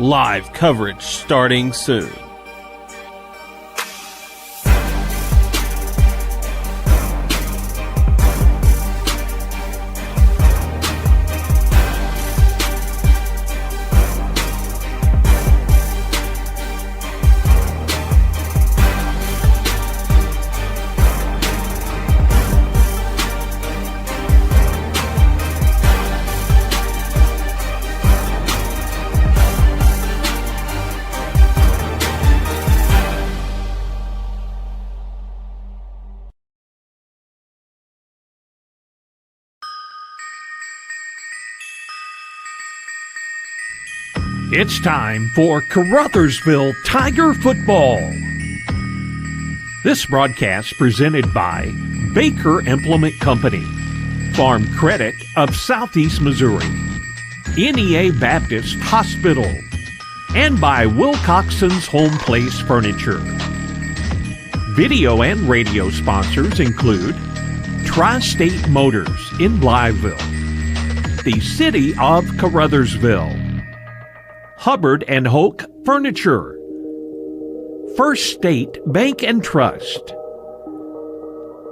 Live coverage starting soon. It's time for Caruthersville Tiger Football. This broadcast presented by Baker Implement Company, Farm Credit of Southeast Missouri, NEA Baptist Hospital, and by Wilcoxon's Home Place Furniture. Video and radio sponsors include Tri-State Motors in Blytheville, the City of Caruthersville, Hubbard and Hoke Furniture, First State Bank and Trust,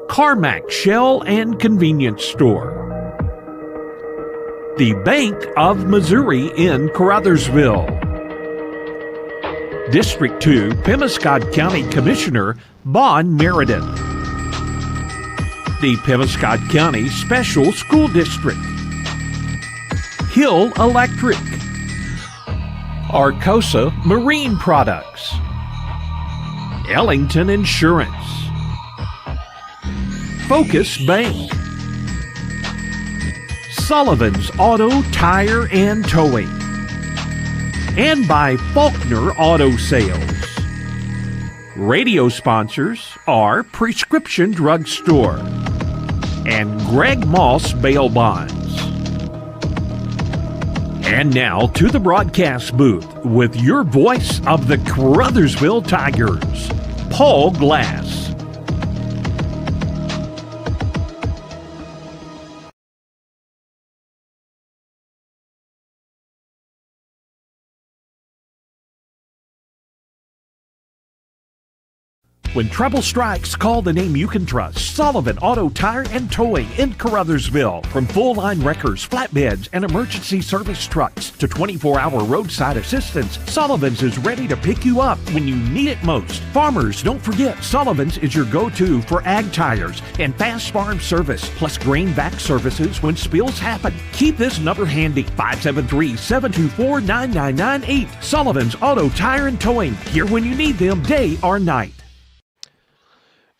Carmack Shell and Convenience Store, the Bank of Missouri in Caruthersville, District 2 Pemiscot County Commissioner Bon Meredith, the Pemiscot County Special School District, Hill Electric, Arcosa Marine Products, Ellington Insurance, Focus Bank, Sullivan's Auto, Tire, and Towing, and by Faulkner Auto Sales. Radio sponsors are Prescription Drug Store and Greg Moss Bail Bonds. And now to the broadcast booth with your voice of the Caruthersville Tigers, Paul Glass. When trouble strikes, call the name you can trust. Sullivan Auto, Tire, and Towing in Caruthersville. From full-line wreckers, flatbeds, and emergency service trucks to 24-hour roadside assistance, Sullivan's is ready to pick you up when you need it most. Farmers, don't forget, Sullivan's is your go-to for ag tires and fast farm service, plus grain vac services when spills happen. Keep this number handy, 573-724-9998. Sullivan's Auto, Tire, and Towing. Here when you need them, day or night.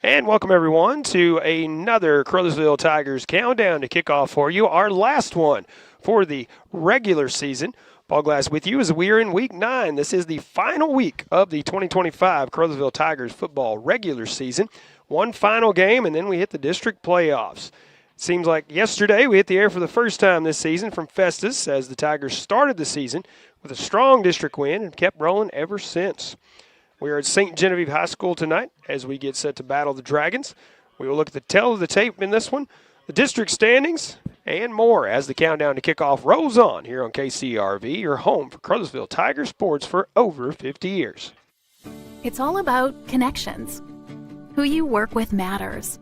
And welcome, everyone, to another Caruthersville Tigers countdown to kickoff for you, our last one for the regular season. Paul Glass with you as we are in Week 9. This is the final week of the 2025 Caruthersville Tigers football regular season. One final game, and then we hit the district playoffs. Seems like yesterday we hit the air for the first time this season from Festus as the Tigers started the season with a strong district win and kept rolling ever since. We are at St. Genevieve High School tonight as we get set to battle the Dragons. We will look at the tail of the tape in this one, the district standings, and more as the countdown to kickoff rolls on here on KCRV, your home for Caruthersville Tiger sports for over 50 years. It's all about connections. Who you work with matters,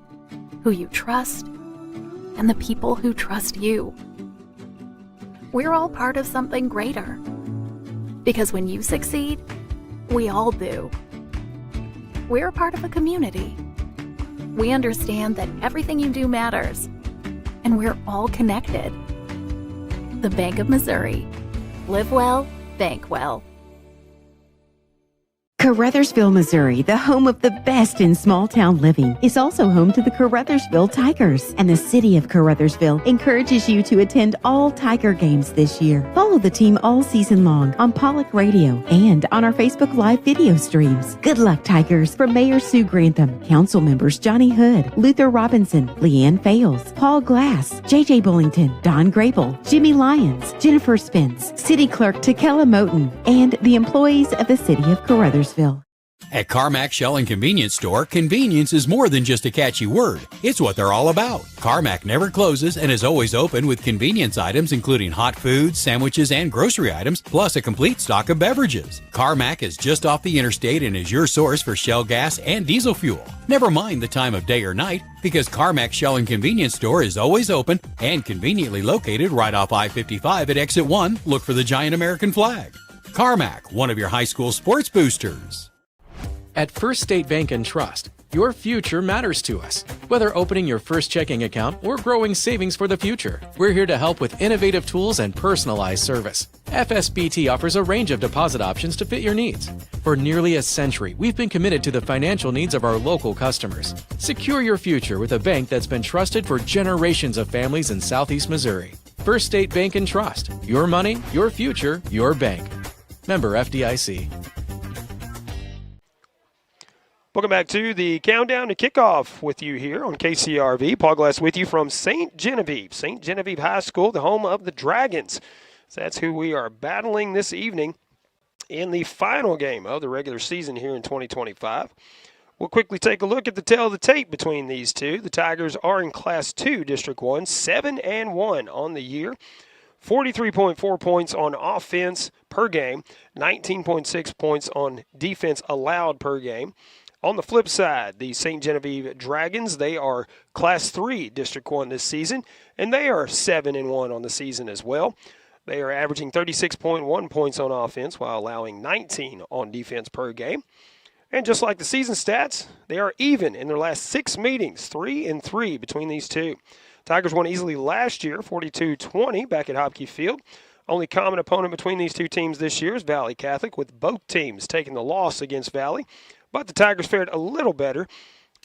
who you trust, and the people who trust you. We're all part of something greater. Because when you succeed, we all do. We're a part of a community. We understand that everything you do matters, and we're all connected. The Bank of Missouri. Live well, bank well. Caruthersville, Missouri, the home of the best in small-town living, is also home to the Caruthersville Tigers, and the City of Caruthersville encourages you to attend all Tiger games this year. Follow the team all season long on Pollock Radio and on our Facebook Live video streams. Good luck, Tigers, from Mayor Sue Grantham, Council members Johnny Hood, Luther Robinson, Leanne Fales, Paul Glass, J.J. Bullington, Don Grable, Jimmy Lyons, Jennifer Spence, City Clerk Takella Moten, and the employees of the City of Caruthersville. At Carmack Shell and Convenience Store, convenience is more than just a catchy word. It's what they're all about. Carmack never closes and is always open with convenience items including hot foods, sandwiches, and grocery items, plus a complete stock of beverages. Carmack is just off the interstate and is your source for Shell gas and diesel fuel. Never mind the time of day or night, because Carmack Shell and Convenience Store is always open and conveniently located right off I-55 at Exit 1. Look for the giant American flag. Carmack, one of your high school sports boosters. At First State Bank and Trust, your future matters to us. Whether opening your first checking account or growing savings for the future, we're here to help with innovative tools and personalized service. FSBT offers a range of deposit options to fit your needs. For nearly a century, we've been committed to the financial needs of our local customers. Secure your future with a bank that's been trusted for generations of families in Southeast Missouri. First State Bank and Trust. Your money, your future, your bank. Member FDIC. Welcome back to the Countdown to Kickoff with you here on KCRV. Paul Glass with you from St. Genevieve High School, the home of the Dragons. So that's who we are battling this evening in the final game of the regular season here in 2025. We'll quickly take a look at the tail of the tape between these two. The Tigers are in Class 2, District 1, 7-1 on the year. 43.4 points on offense per game, 19.6 points on defense allowed per game. On the flip side, the St. Genevieve Dragons, they are Class 3 District 1 this season, and they are 7-1 on the season as well. They are averaging 36.1 points on offense while allowing 19 on defense per game. And just like the season stats, they are even in their last 6 meetings, 3-3 between these two. Tigers won easily last year, 42-20 back at Hopkey Field. Only common opponent between these two teams this year is Valley Catholic, with both teams taking the loss against Valley. But the Tigers fared a little better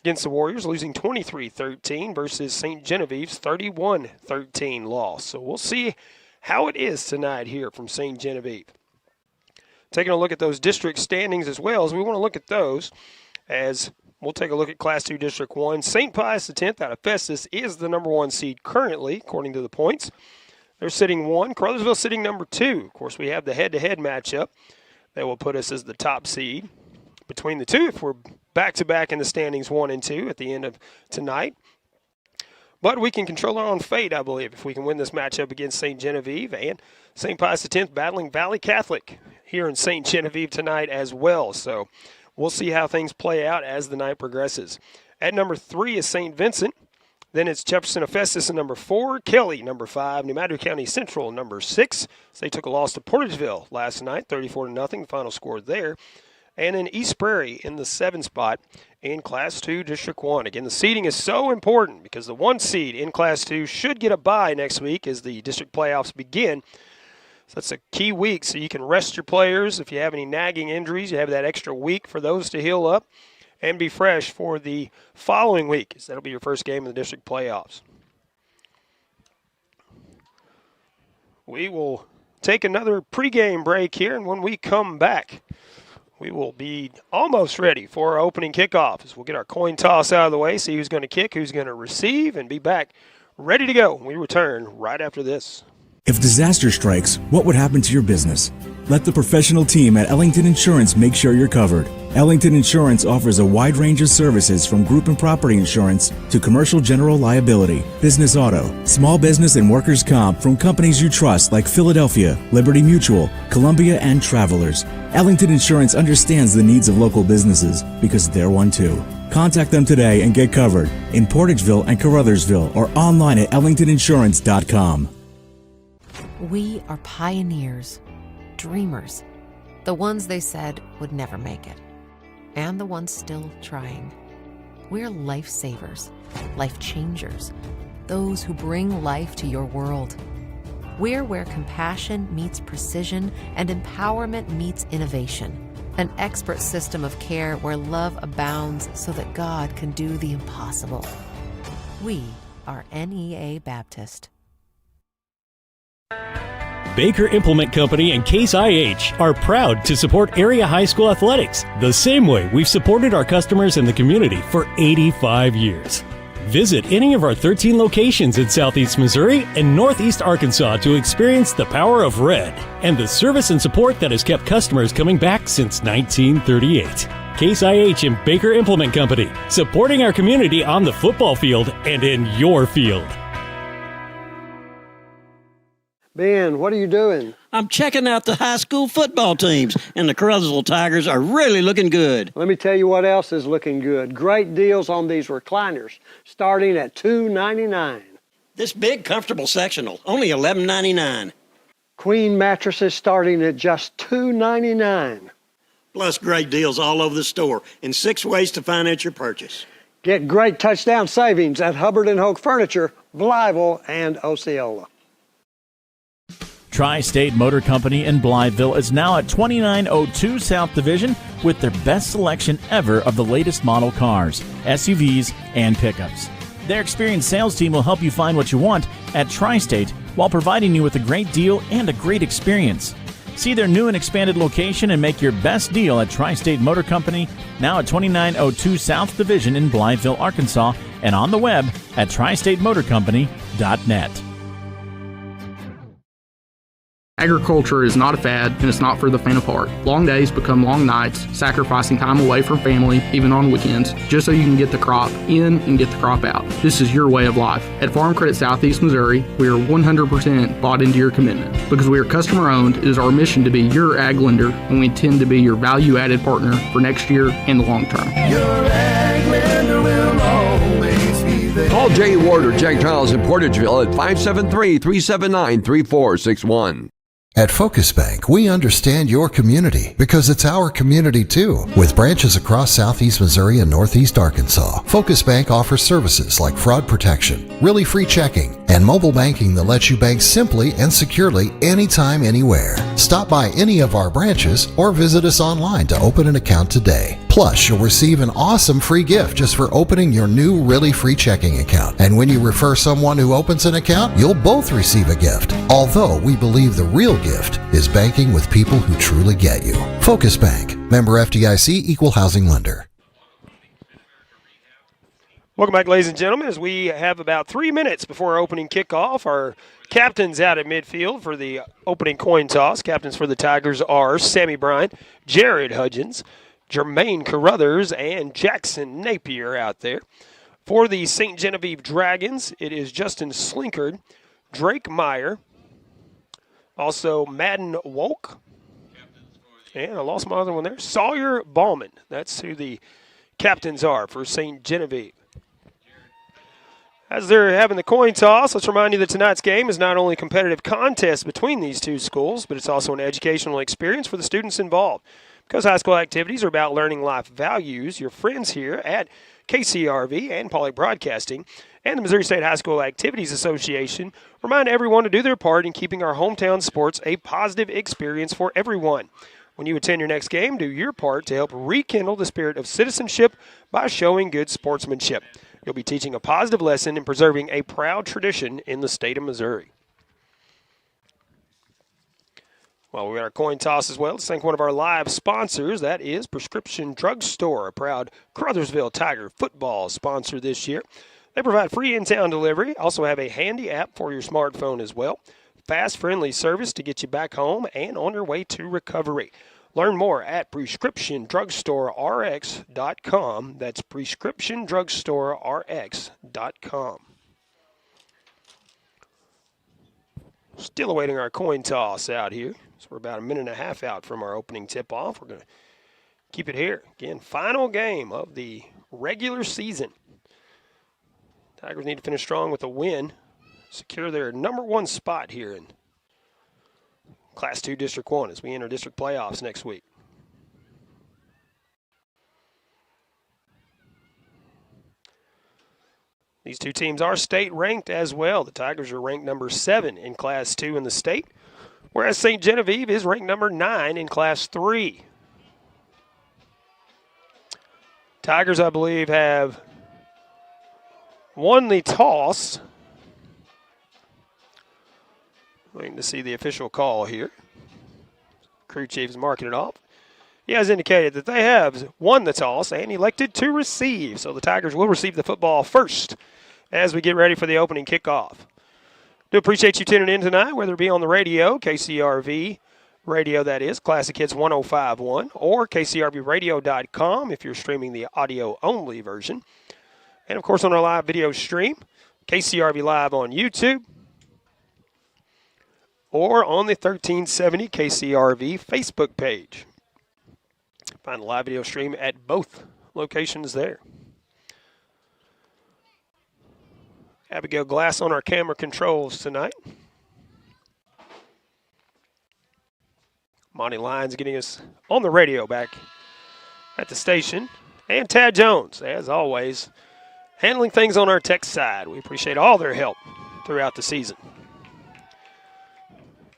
against the Warriors, losing 23-13 versus St. Genevieve's 31-13 loss. So we'll see how it is tonight here from St. Genevieve. Taking a look at those district standings as well, as we want to look at those, as we'll take a look at Class 2 District 1. St. Pius X out of Festus is the number 1 seed currently, according to the points. They're sitting 1. Caruthersville sitting number 2. Of course, we have the head-to-head matchup that will put us as the top seed between the two if we're back-to-back in the standings 1 and 2 at the end of tonight. But we can control our own fate, I believe, if we can win this matchup against St. Genevieve and St. Pius X battling Valley Catholic here in St. Genevieve tonight as well. So we'll see how things play out as the night progresses. At number 3 is St. Vincent. Then it's Jefferson of Festus at number 4, Kelly number 5, New Madrid County Central number 6. So they took a loss to Portageville last night, 34-0, the final score there. And then East Prairie in the 7th spot in Class 2 District 1. Again, the seeding is so important because the 1 seed in Class 2 should get a bye next week as the district playoffs begin. So that's a key week so you can rest your players. If you have any nagging injuries, you have that extra week for those to heal up and be fresh for the following week, as that'll be your first game in the district playoffs. We will take another pregame break here, and when we come back, we will be almost ready for our opening kickoff as we'll get our coin toss out of the way, see who's going to kick, who's going to receive, and be back ready to go when we return right after this. If disaster strikes, what would happen to your business? Let the professional team at Ellington Insurance make sure you're covered. Ellington Insurance offers a wide range of services from group and property insurance to commercial general liability, business auto, small business and workers' comp from companies you trust like Philadelphia, Liberty Mutual, Columbia, and Travelers. Ellington Insurance understands the needs of local businesses because they're one too. Contact them today and get covered in Portageville and Caruthersville or online at ellingtoninsurance.com. We are pioneers, dreamers, the ones they said would never make it, and the ones still trying. We're lifesavers, life changers, those who bring life to your world. We're where compassion meets precision and empowerment meets innovation. An expert system of care where love abounds so that God can do the impossible. We are NEA Baptist. Baker Implement Company and Case IH are proud to support area high school athletics the same way we've supported our customers in the community for 85 years. Visit any of our 13 locations in Southeast Missouri and Northeast Arkansas to experience the power of red and the service and support that has kept customers coming back since 1938. Case IH and Baker Implement Company, supporting our community on the football field and in your field. Ben, what are you doing? I'm checking out the high school football teams, and the Caruthersville Tigers are really looking good. Let me tell you what else is looking good. Great deals on these recliners, starting at $2.99. This big, comfortable sectional, only $11.99. Queen mattresses starting at just $2.99. Plus great deals all over the store and 6 ways to finance your purchase. Get great touchdown savings at Hubbard & Hoke Furniture, Blytheville, and Osceola. Tri-State Motor Company in Blytheville is now at 2902 South Division with their best selection ever of the latest model cars, SUVs, and pickups. Their experienced sales team will help you find what you want at Tri-State while providing you with a great deal and a great experience. See their new and expanded location and make your best deal at Tri-State Motor Company, now at 2902 South Division in Blytheville, Arkansas, and on the web at tristatemotorcompany.net. Agriculture is not a fad, and it's not for the faint of heart. Long days become long nights, sacrificing time away from family, even on weekends, just so you can get the crop in and get the crop out. This is your way of life. At Farm Credit Southeast Missouri, we are 100% bought into your commitment. Because we are customer-owned, it is our mission to be your ag lender, and we intend to be your value-added partner for next year and the long term. Your ag lender will always be there. Call Jay Ward or Jack Giles in Portageville at 573-379-3461. At Focus Bank, we understand your community because it's our community too. With branches across southeast Missouri and northeast Arkansas, Focus Bank offers services like fraud protection, really free checking, and mobile banking that lets you bank simply and securely anytime, anywhere. Stop by any of our branches or visit us online to open an account today. Plus, you'll receive an awesome free gift just for opening your new really free checking account. And when you refer someone who opens an account, you'll both receive a gift. Although we believe the real gift is banking with people who truly get you. Focus Bank, member FDIC, equal housing lender. Welcome back, ladies and gentlemen, as we have about 3 minutes before our opening kickoff. Our captains out at midfield for the opening coin toss. Captains for the Tigers are Sammy Bryant, Jared Hudgens, Jermaine Carruthers, and Jackson Napier out there. For the St. Genevieve Dragons, it is Justin Slinkard, Drake Meyer, also Madden Wolk, and I lost my other one there, Sawyer Ballman. That's who the captains are for St. Genevieve. As they're having the coin toss, let's remind you that tonight's game is not only a competitive contest between these two schools, but it's also an educational experience for the students involved. Because high school activities are about learning life values, your friends here at KCRV and Poly Broadcasting and the Missouri State High School Activities Association remind everyone to do their part in keeping our hometown sports a positive experience for everyone. When you attend your next game, do your part to help rekindle the spirit of citizenship by showing good sportsmanship. You'll be teaching a positive lesson and preserving a proud tradition in the state of Missouri. Well, we got our coin toss as well. Let's thank one of our live sponsors. That is Prescription Drug Store, a proud Caruthersville Tiger football sponsor this year. They provide free in-town delivery. Also have a handy app for your smartphone as well. Fast, friendly service to get you back home and on your way to recovery. Learn more at PrescriptionDrugStoreRx.com. That's PrescriptionDrugStoreRx.com. Still awaiting our coin toss out here. So we're about a minute and a half out from our opening tip-off. We're going to keep it here. Again, final game of the regular season. Tigers need to finish strong with a win, secure their number one spot here in Class 2 District 1 as we enter district playoffs next week. These two teams are state ranked as well. The Tigers are ranked number 7 in Class 2 in the state, whereas St. Genevieve is ranked number 9 in Class 3. Tigers, I believe, have won the toss. Waiting to see the official call here. Crew chief is marking it off. He has indicated that they have won the toss and elected to receive. So the Tigers will receive the football first as we get ready for the opening kickoff. Do appreciate you tuning in tonight, whether it be on the radio, KCRV, Radio, that is, Classic Hits 105.1, or kcrbradio.com if you're streaming the audio-only version. And, of course, on our live video stream, KCRV Live on YouTube, or on the 1370 KCRV Facebook page. Find the live video stream at both locations there. Abigail Glass on our camera controls tonight. Monty Lyons getting us on the radio back at the station. And Tad Jones, as always, handling things on our tech side. We appreciate all their help throughout the season.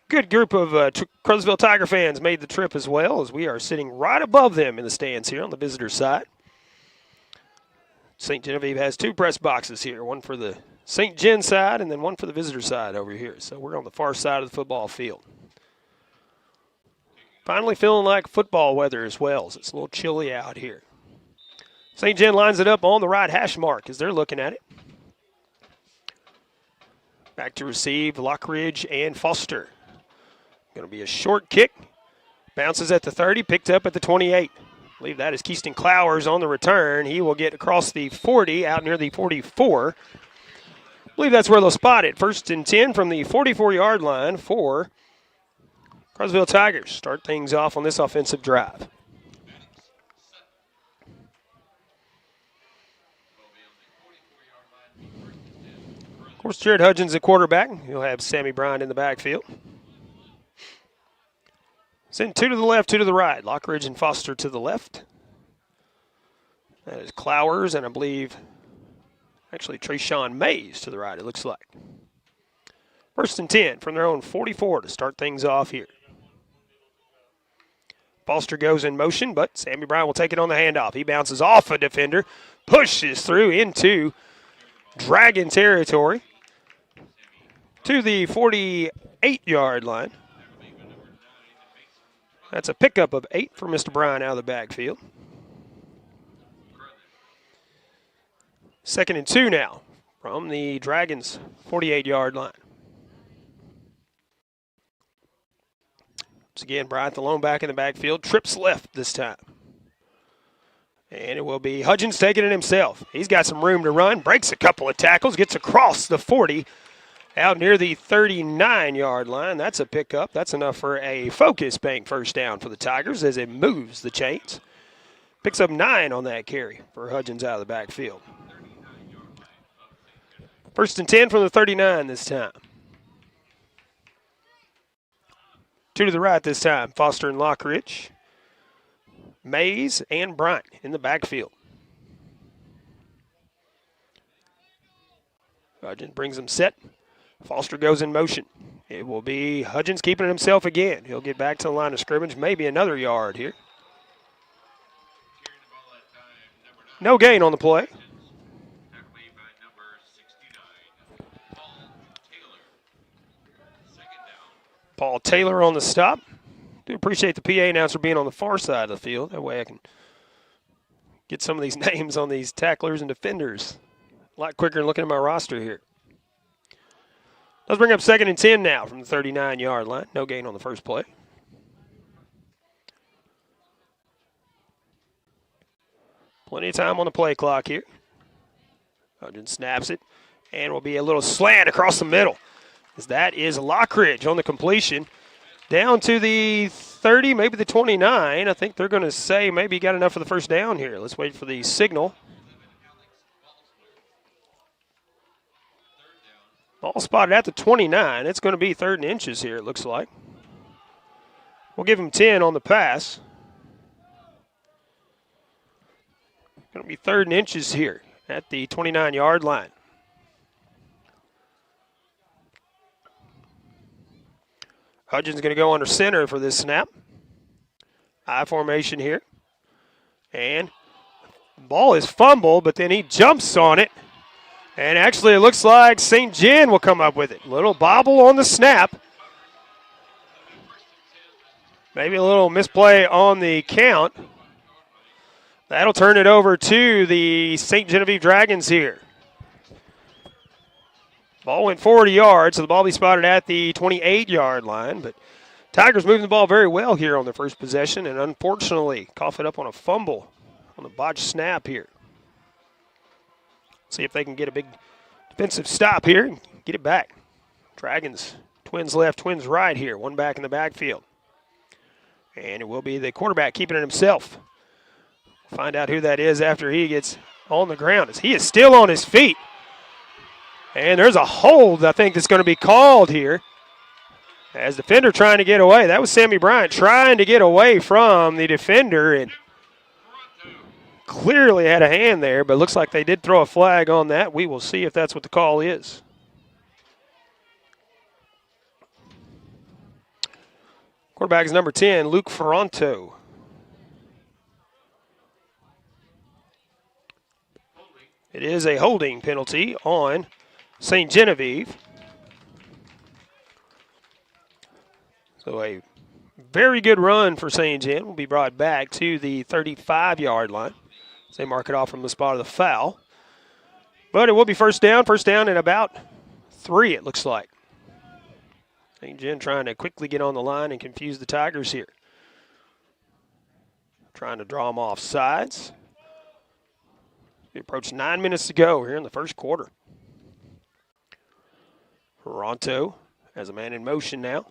Good group of Caruthersville Tiger fans made the trip as well, as we are sitting right above them in the stands here on the visitor side. St. Genevieve has two press boxes here, one for the St. Gen side and then one for the visitor side over here. So we're on the far side of the football field. Finally feeling like football weather as well, as it's a little chilly out here. St. Gen lines it up on the right hash mark as they're looking at it. Back to receive Lockridge and Foster. Going to be a short kick. Bounces at the 30, picked up at the 28. I believe that is Keaston Clowers on the return. He will get across the 40, out near the 44. I believe that's where they'll spot it. 1st and 10 from the 44-yard line for Caruthersville Tigers. Start things off on this offensive drive. Of course, Jared Hudgens at quarterback. He'll have Sammy Bryant in the backfield. Send two to the left, two to the right. Lockridge and Foster to the left. That is Clowers, and I believe actually Trayshawn Mays to the right, it looks like. 1st and 10 from their own 44 to start things off here. Foster goes in motion, but Sammy Bryant will take it on the handoff. He bounces off a defender, pushes through into Dragon territory to the 48-yard line. That's a pickup of 8 for Mr. Bryant out of the backfield. 2nd and 2 now from the Dragons' 48-yard line. Once again, Bryant, the lone back in the backfield, trips left this time. And it will be Hudgens taking it himself. He's got some room to run, breaks a couple of tackles, gets across the 40, out near the 39-yard line. That's a pickup. That's enough for a focus bank first down for the Tigers as it moves the chains. Picks up 9 on that carry for Hudgens out of the backfield. 1st and 10 from the 39 this time. 2 to the right this time, Foster and Lockridge. Mays and Bryant in the backfield. Hudgens brings them set. Foster goes in motion. It will be Hudgens keeping it himself again. He'll get back to the line of scrimmage, maybe another yard here. No gain on the play. Paul Taylor on the stop. Do appreciate the PA announcer being on the far side of the field. That way I can get some of these names on these tacklers and defenders a lot quicker than looking at my roster here. Let's bring up 2nd and 10 now from the 39-yard line. No gain on the first play. Plenty of time on the play clock here. Hudgens snaps it, and will be a little slant across the middle. As that is Lockridge on the completion. Down to the 30, maybe the 29. I think they're going to say maybe he got enough for the first down here. Let's wait for the signal. Ball spotted at the 29. It's going to be 3rd and inches here, it looks like. We'll give him 10 on the pass. Going to be 3rd and inches here at the 29-yard line. Hudgens going to go under center for this snap. I formation here. And the ball is fumbled, but then he jumps on it. And actually it looks like St. Gen will come up with it. Little bobble on the snap. Maybe a little misplay on the count. That'll turn it over to the St. Genevieve Dragons here. Ball went 40 yards, so the ball will be spotted at the 28-yard line. But Tigers moving the ball very well here on their first possession, and unfortunately cough it up on a fumble on a botched snap here. See if they can get a big defensive stop here and get it back. Dragons, twins left, twins right here. One back in the backfield. And it will be the quarterback keeping it himself. Find out who that is after he gets on the ground. He is still on his feet. And there's a hold, I think, that's going to be called here. As defender trying to get away. That was Sammy Bryant trying to get away from the defender and clearly had a hand there, but looks like they did throw a flag on that. We will see if that's what the call is. Quarterback is number 10, Luke Ferranto. It is a holding penalty on St. Genevieve. So a very good run for St. Gen will be brought back to the 35-yard line. They mark it off from the spot of the foul. But it will be first down at about 3, it looks like. St. Gen trying to quickly get on the line and confuse the Tigers here. Trying to draw them off sides. We approach 9 minutes to go here in the first quarter. Ferranto has a man in motion now.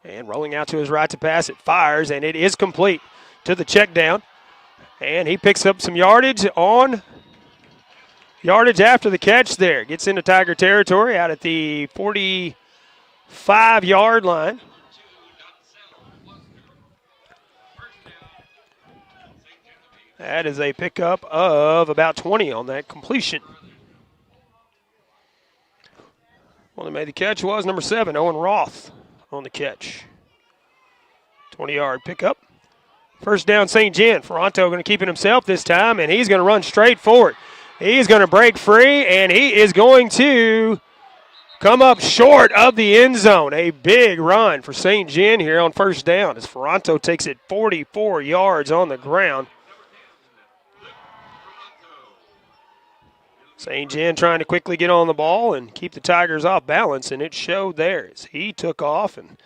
And rolling out to his right to pass, it fires, and it is complete to the check down. And he picks up some yardage after the catch there. Gets into Tiger territory out at the 45-yard line. That is a pickup of about 20 on that completion. One that made the catch was number 7, Owen Roth, on the catch. 20-yard pickup. First down, St. Gen. Ferranto going to keep it himself this time, and he's going to run straight forward. He's going to break free, and he is going to come up short of the end zone. A big run for St. Gen here on first down as Ferranto takes it 44 yards on the ground. St. Gen trying to quickly get on the ball and keep the Tigers off balance, and it showed there as he took off, and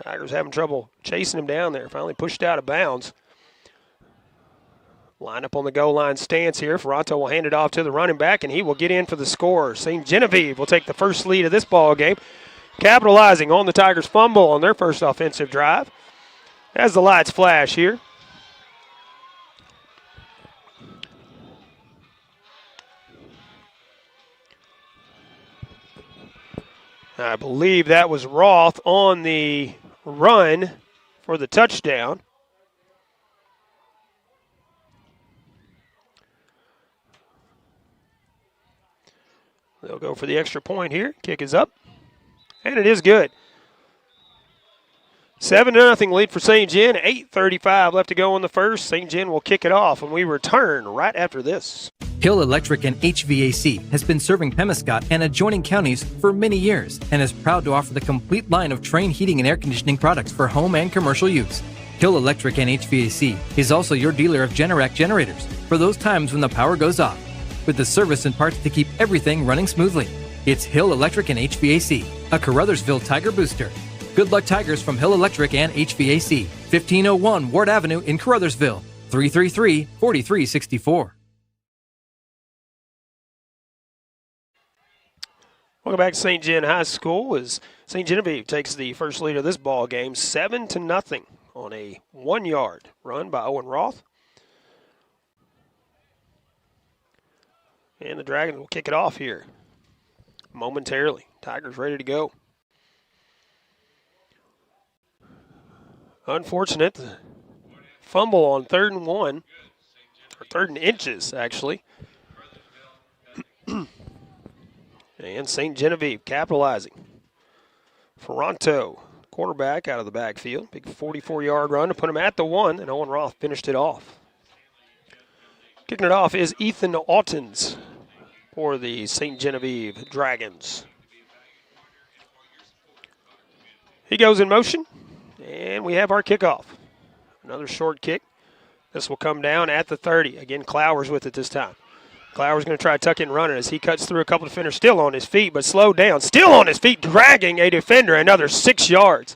Tigers having trouble chasing him down there. Finally pushed out of bounds. Line up on the goal line stance here. Ferranto will hand it off to the running back, and he will get in for the score. St. Genevieve will take the first lead of this ball game, capitalizing on the Tigers' fumble on their first offensive drive. As the lights flash here. I believe that was Roth on the run for the touchdown. They'll go for the extra point here. Kick is up, and it is good. 7-0 lead for St. Gen. 8:35 left to go in the first. St. Gen will kick it off, and we return right after this. Hill Electric and HVAC has been serving Pemiscot and adjoining counties for many years and is proud to offer the complete line of Trane heating and air conditioning products for home and commercial use. Hill Electric and HVAC is also your dealer of Generac generators for those times when the power goes off, with the service and parts to keep everything running smoothly. It's Hill Electric and HVAC, a Caruthersville Tiger booster. Good luck, Tigers, from Hill Electric and HVAC, 1501 Ward Avenue in Caruthersville, 333-4364. Welcome back to St. Gen High School as St. Genevieve takes the first lead of this ball game, 7-0 on a 1-yard run by Owen Roth. And the Dragons will kick it off here momentarily. Tigers ready to go. Unfortunate fumble on 3rd and 1, or 3rd and inches, actually. And St. Genevieve capitalizing. Ferranto, quarterback out of the backfield. Big 44-yard run to put him at the 1, and Owen Roth finished it off. Kicking it off is Ethan Autens for the St. Genevieve Dragons. He goes in motion, and we have our kickoff. Another short kick. This will come down at the 30. Again, Clowers with it this time. Clowers going to try to tuck in running as he cuts through a couple of defenders, still on his feet, but slowed down. Still on his feet, dragging a defender another 6 yards.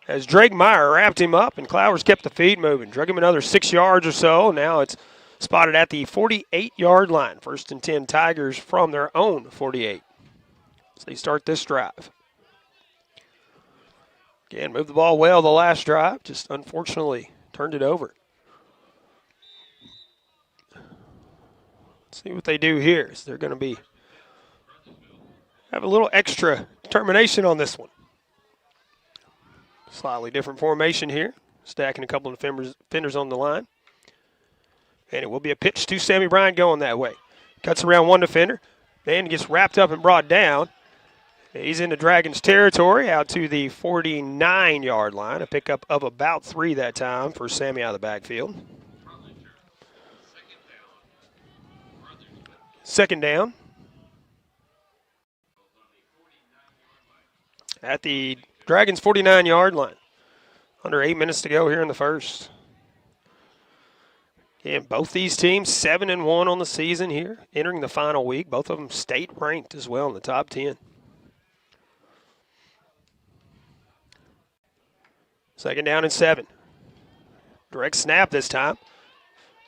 as Drake Meyer wrapped him up, and Clowers kept the feet moving. Drug him another 6 yards or so. Now it's spotted at the 48-yard line. 1st and 10 Tigers from their own 48. So they start this drive. Again, moved the ball well the last drive, just unfortunately turned it over. Let's see what they do here. So they're going to have a little extra determination on this one. Slightly different formation here. Stacking a couple of defenders on the line. And it will be a pitch to Sammy Bryant going that way. Cuts around one defender. Then gets wrapped up and brought down. He's into Dragons territory out to the 49-yard line. A pickup of about 3 that time for Sammy out of the backfield. 2nd down. At the Dragons 49-yard line. Under 8 minutes to go here in the first. And both these teams 7-1 on the season here, entering the final week. Both of them state ranked as well in the top 10. 2nd down and 7. Direct snap this time.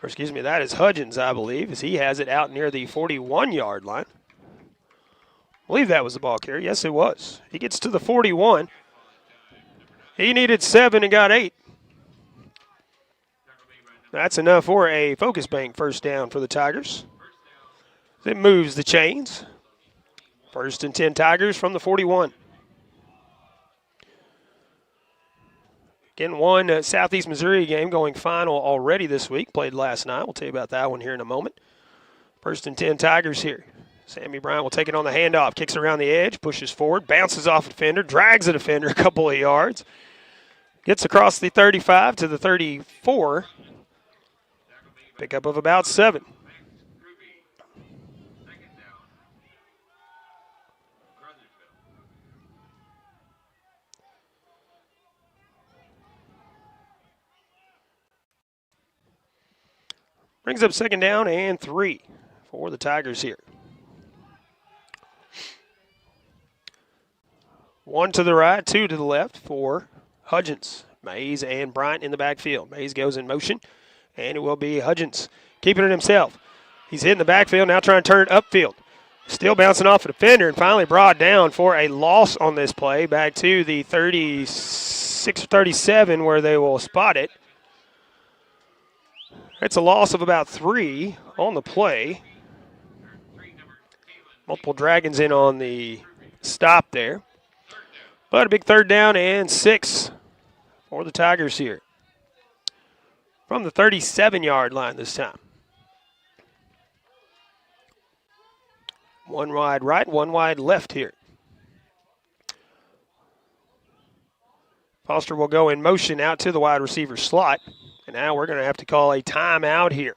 Or excuse me, that is Hudgens, I believe, as he has it out near the 41-yard line. I believe that was the ball carrier. Yes, it was. He gets to the 41. He needed 7 and got 8. That's enough for a Focus Bank first down for the Tigers. It moves the chains. 1st and 10 Tigers from the 41. Again, one Southeast Missouri game going final already this week. Played last night. We'll tell you about that one here in a moment. 1st and 10 Tigers here. Sammy Bryant will take it on the handoff. Kicks around the edge, pushes forward, bounces off a defender, drags a defender a couple of yards. Gets across the 35 to the 34. Pickup of about 7. Brings up 2nd down and 3 for the Tigers here. 1 to the right, 2 to the left for Hudgens. Mays and Bryant in the backfield. Mays goes in motion, and it will be Hudgens keeping it himself. He's hitting the backfield, now trying to turn it upfield. Still bouncing off a defender and finally brought down for a loss on this play. Back to the 36-37 where they will spot it. It's a loss of about 3 on the play. Multiple Dragons in on the stop there. But a big 3rd down and 6 for the Tigers here. From the 37-yard line this time. 1 wide right, 1 wide left here. Foster will go in motion out to the wide receiver slot. And now we're going to have to call a timeout here.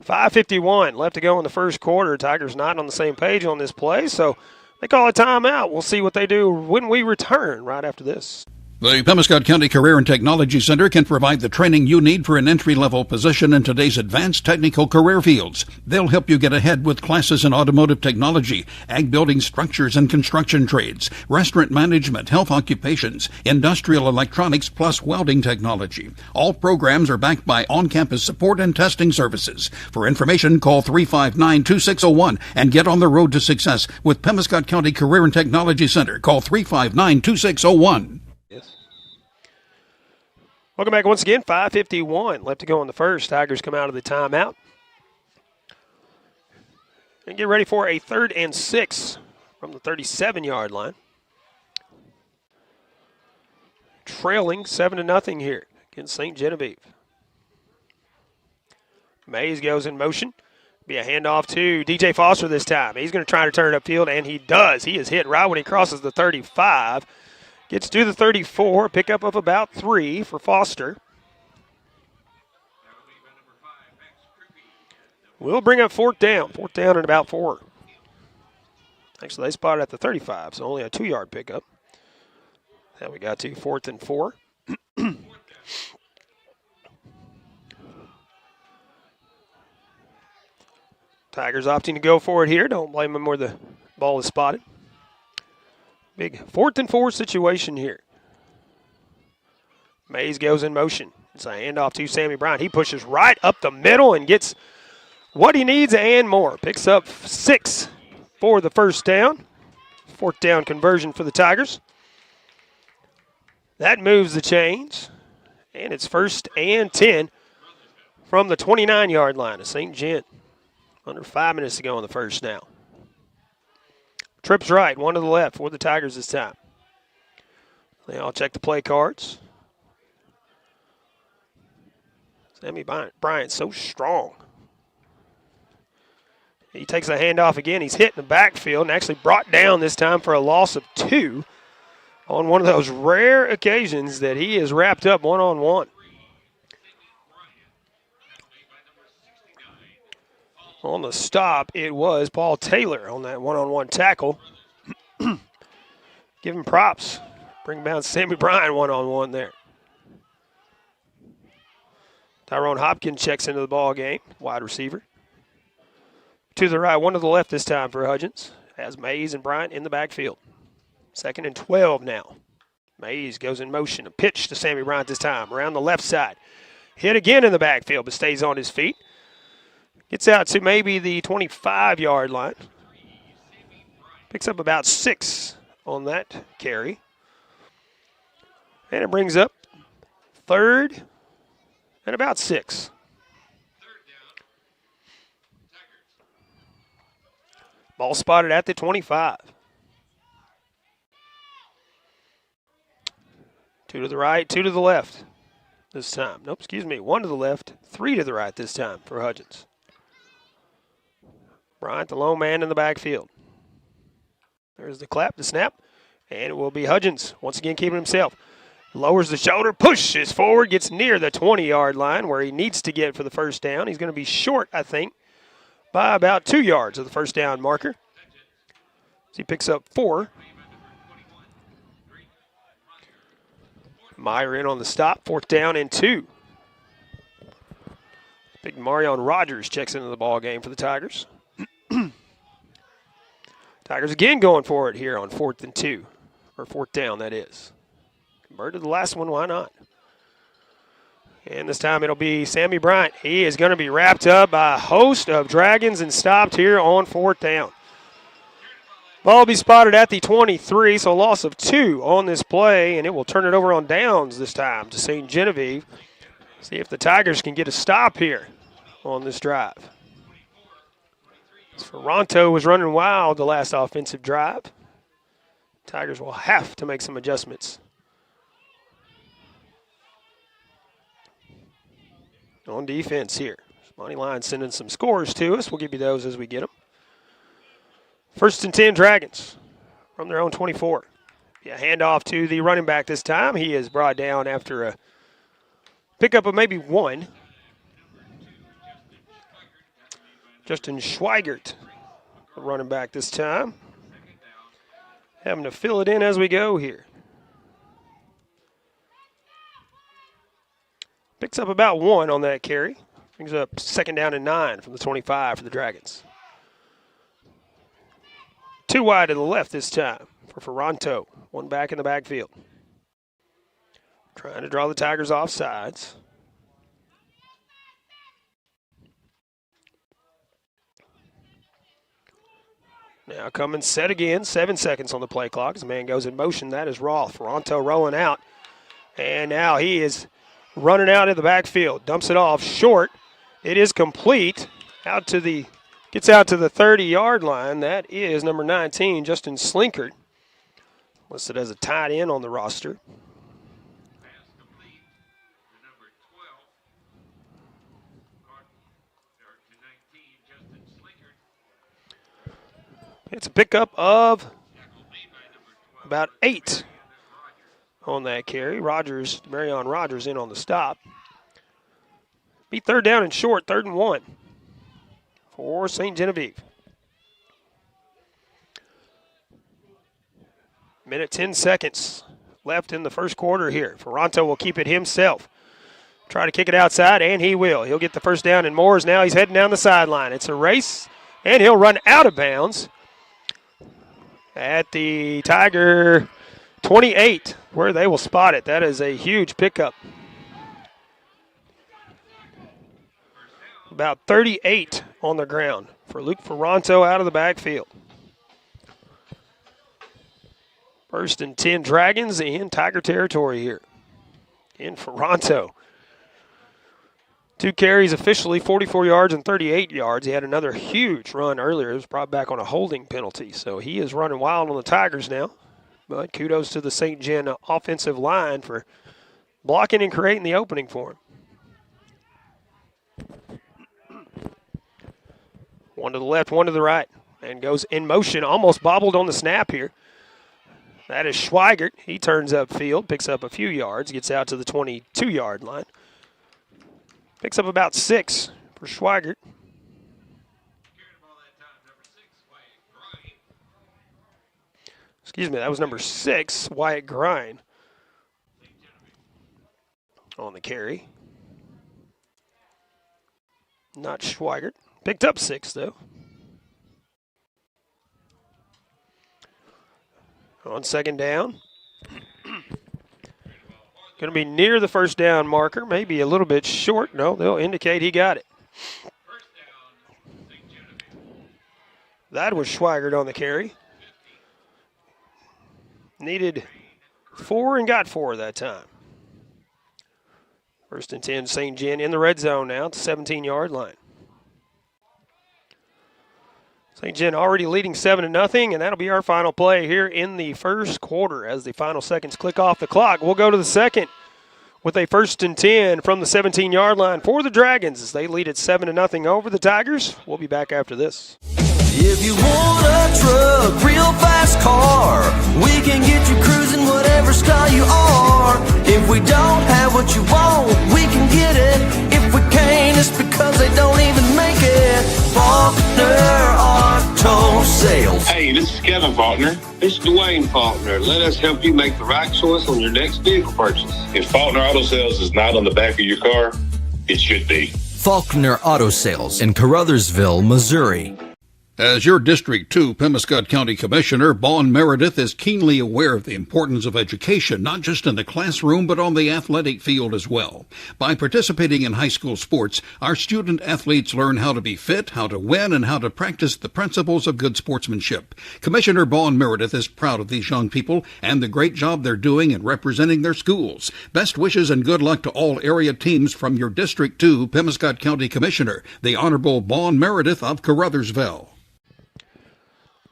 5:51 left to go in the first quarter. Tigers not on the same page on this play, so they call a timeout. We'll see what they do when we return right after this. The Pemiscot County Career and Technology Center can provide the training you need for an entry-level position in today's advanced technical career fields. They'll help you get ahead with classes in automotive technology, ag building structures and construction trades, restaurant management, health occupations, industrial electronics, plus welding technology. All programs are backed by on-campus support and testing services. For information, call 359-2601 and get on the road to success with Pemiscot County Career and Technology Center. Call 359-2601. Welcome back once again. 5:51 left to go in the first. Tigers come out of the timeout. And get ready for a 3rd and 6 from the 37-yard line. Trailing 7-0 here against St. Genevieve. Mays goes in motion. Be a handoff to DJ Foster this time. He's going to try to turn it upfield, and he does. He is hit right when he crosses the 35. Gets to the 34, pickup of about 3 for Foster. We'll bring up 4th down. 4th down and about 4. Actually, they spotted at the 35, so only a 2-yard pickup. Now we got to 4th and 4. Tigers opting to go for it here. Don't blame them where the ball is spotted. Big 4th and 4 situation here. Mays goes in motion. It's a handoff to Sammy Bryant. He pushes right up the middle and gets what he needs and more. Picks up 6 for the first down. 4th down conversion for the Tigers. That moves the chains. And it's 1st and 10 from the 29-yard line of St. Gen. Under 5 minutes to go in the first now. Trips right, 1 to the left for the Tigers this time. They all check the play cards. Sammy Bryant so strong. He takes a handoff again. He's hit in the backfield and actually brought down this time for a loss of 2 on one of those rare occasions that he is wrapped up one-on-one. On the stop, it was Paul Taylor on that one-on-one tackle. Give him props. Bring down Sammy Bryant one-on-one there. Tyrone Hopkins checks into the ball game, wide receiver. To the right, 1 to the left this time for Hudgens. Has Mays and Bryant in the backfield. 2nd and 12 now. Mays goes in motion. A pitch to Sammy Bryant this time around the left side. Hit again in the backfield, but stays on his feet. Gets out to maybe the 25-yard line. Picks up about 6 on that carry. And it brings up 3rd and about 6. Ball spotted at the 25. 2 to the right, 2 to the left this time. Nope, excuse me, 1 to the left, 3 to the right this time for Hudgens. Bryant, the lone man in the backfield. There's the clap, the snap, and it will be Hudgens once again keeping himself. Lowers the shoulder, pushes forward, gets near the 20-yard line where he needs to get for the first down. He's going to be short, I think, by about 2 yards of the first down marker. So he picks up 4. Meyer in on the stop, 4th down and 2. Big Marion Rogers checks into the ball game for the Tigers. Tigers again going for it here on 4th and 2, or 4th down, that is. Converted the last one, why not? And this time it'll be Sammy Bryant. He is going to be wrapped up by a host of Dragons and stopped here on 4th down. Ball will be spotted at the 23, so a loss of 2 on this play, and it will turn it over on downs this time to St. Genevieve. See if the Tigers can get a stop here on this drive. Ferranto was running wild the last offensive drive. Tigers will have to make some adjustments. On defense here. Monty Line sending some scores to us. We'll give you those as we get them. 1st and 10 Dragons from their own 24. Yeah, handoff to the running back this time. He is brought down after a pickup of maybe 1. Justin Schweigert, the running back this time. Having to fill it in as we go here. Picks up about 1 on that carry. Brings up 2nd down and 9 from the 25 for the Dragons. 2 wide to the left this time for Ferranto. 1 back in the backfield. Trying to draw the Tigers off sides. Now coming set again. 7 seconds on the play clock. As the man goes in motion. That is Roth. Ferranto rolling out. And now he is running out in the backfield. Dumps it off short. It is complete. Gets out to the 30-yard line. That is number 19, Justin Slinkard. Listed as a tight end on the roster. It's a pickup of about 8 on that carry. Marion Rogers in on the stop. Be 3rd down and short, 3rd and 1 for St. Genevieve. Minute 10 seconds left in the first quarter here. Ferranto will keep it himself. Try to kick it outside, and he will. He'll get the first down, and Moores now he's heading down the sideline. It's a race, and he'll run out of bounds at the Tiger 28, where they will spot it. That is a huge pickup. About 38 on the ground for Luke Ferranto out of the backfield. 1st and 10 Dragons in Tiger territory here. In Ferranto. 2 carries officially, 44 yards and 38 yards. He had another huge run earlier. It was brought back on a holding penalty. So he is running wild on the Tigers now. But kudos to the St. Gen offensive line for blocking and creating the opening for him. One to the left, one to the right. And goes in motion, almost bobbled on the snap here. That is Schweigert. He turns upfield, picks up a few yards, gets out to the 22-yard line. Picks up about 6 for Schweigert. Excuse me, that was number 6, Wyatt Grine, on the carry. Not Schweigert. Picked up 6, though. On 2nd down. Going to be near the 1st down marker, maybe a little bit short. No, they'll indicate he got it. That was Schweigert on the carry. Needed 4 and got 4 that time. 1st and 10, St. Gen in the red zone now at the 17-yard line. St. Gen already leading 7-0, and that'll be our final play here in the first quarter as the final seconds click off the clock. We'll go to the second with a 1st and 10 from the 17-yard line for the Dragons as they lead at 7-0 over the Tigers. We'll be back after this. If you want a truck, real fast car, we can get you cruising whatever style you are. If we don't have what you want, we can get it. If we can't, it's because they don't even make it. Faulkner Auto Sales. Hey, this is Kevin Faulkner. This is Dwayne Faulkner. Let us help you make the right choice on your next vehicle purchase. If Faulkner Auto Sales is not on the back of your car, it should be. Faulkner Auto Sales in Caruthersville, Missouri. As your District 2 Pemiscot County Commissioner, Vaughn Meredith is keenly aware of the importance of education, not just in the classroom, but on the athletic field as well. By participating in high school sports, our student athletes learn how to be fit, how to win, and how to practice the principles of good sportsmanship. Commissioner Vaughn Meredith is proud of these young people and the great job they're doing in representing their schools. Best wishes and good luck to all area teams from your District 2 Pemiscot County Commissioner, the Honorable Vaughn Meredith of Caruthersville.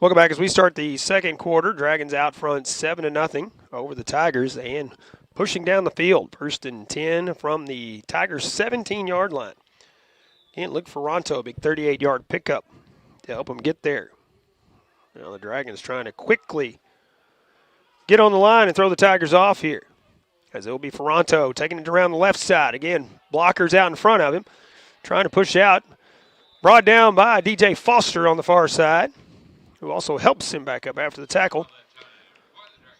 Welcome back as we start the second quarter. Dragons out front 7-0 over the Tigers and pushing down the field. 1st and 10 from the Tigers' 17-yard line. Again, look for Ronto, big 38-yard pickup to help them get there. Now the Dragons trying to quickly get on the line and throw the Tigers off here. As it will be Ferranto taking it around the left side. Again, blockers out in front of him. Trying to push out. Brought down by DJ Foster on the far side, who also helps him back up after the tackle.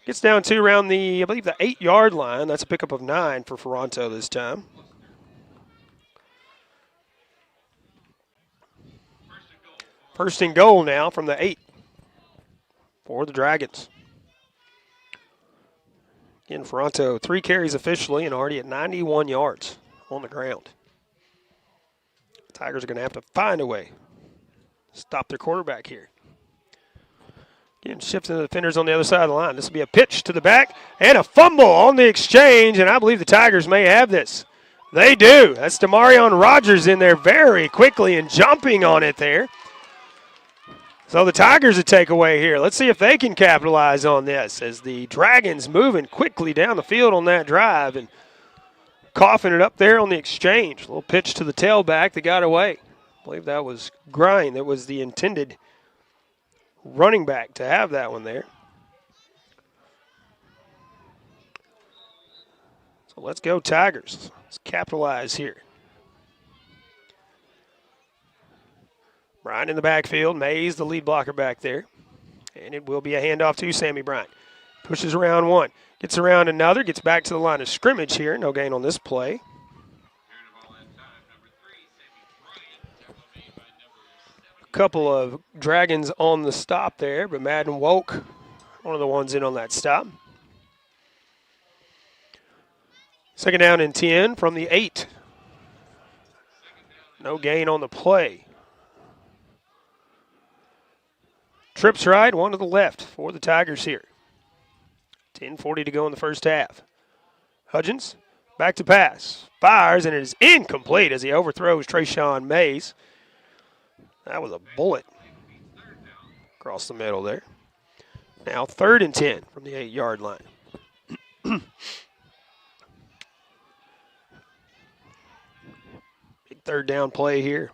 Gets down to around the, I believe, the 8-yard line. That's a pickup of 9 for Ferranto this time. First and goal now from the 8 for the Dragons. Again, Ferranto, 3 carries officially and already at 91 yards on the ground. The Tigers are going to have to find a way to stop their quarterback here. Again, shifting the defenders on the other side of the line. This will be a pitch to the back and a fumble on the exchange, and I believe the Tigers may have this. They do. That's Demarion Rogers in there very quickly and jumping on it there. So the Tigers a takeaway here. Let's see if they can capitalize on this as the Dragons moving quickly down the field on that drive and coughing it up there on the exchange. A little pitch to the tailback that got away. I believe that was Grind. That was the intended running back to have that one there. So let's go Tigers. Let's capitalize here. Bryant in the backfield. Mays, the lead blocker back there. And it will be a handoff to Sammy Bryant. Pushes around one. Gets around another. Gets back to the line of scrimmage here. No gain on this play. Couple of Dragons on the stop there, but Madden Woke, one of the ones in on that stop. Second down and 10 from the 8. No gain on the play. Trips right, one to the left for the Tigers here. 10:40 to go in the first half. Hudgens back to pass. Fires, and it is incomplete as he overthrows Trayshawn Mays. That was a bullet across the middle there. Now 3rd and 10 from the 8-yard line. Big third down play here.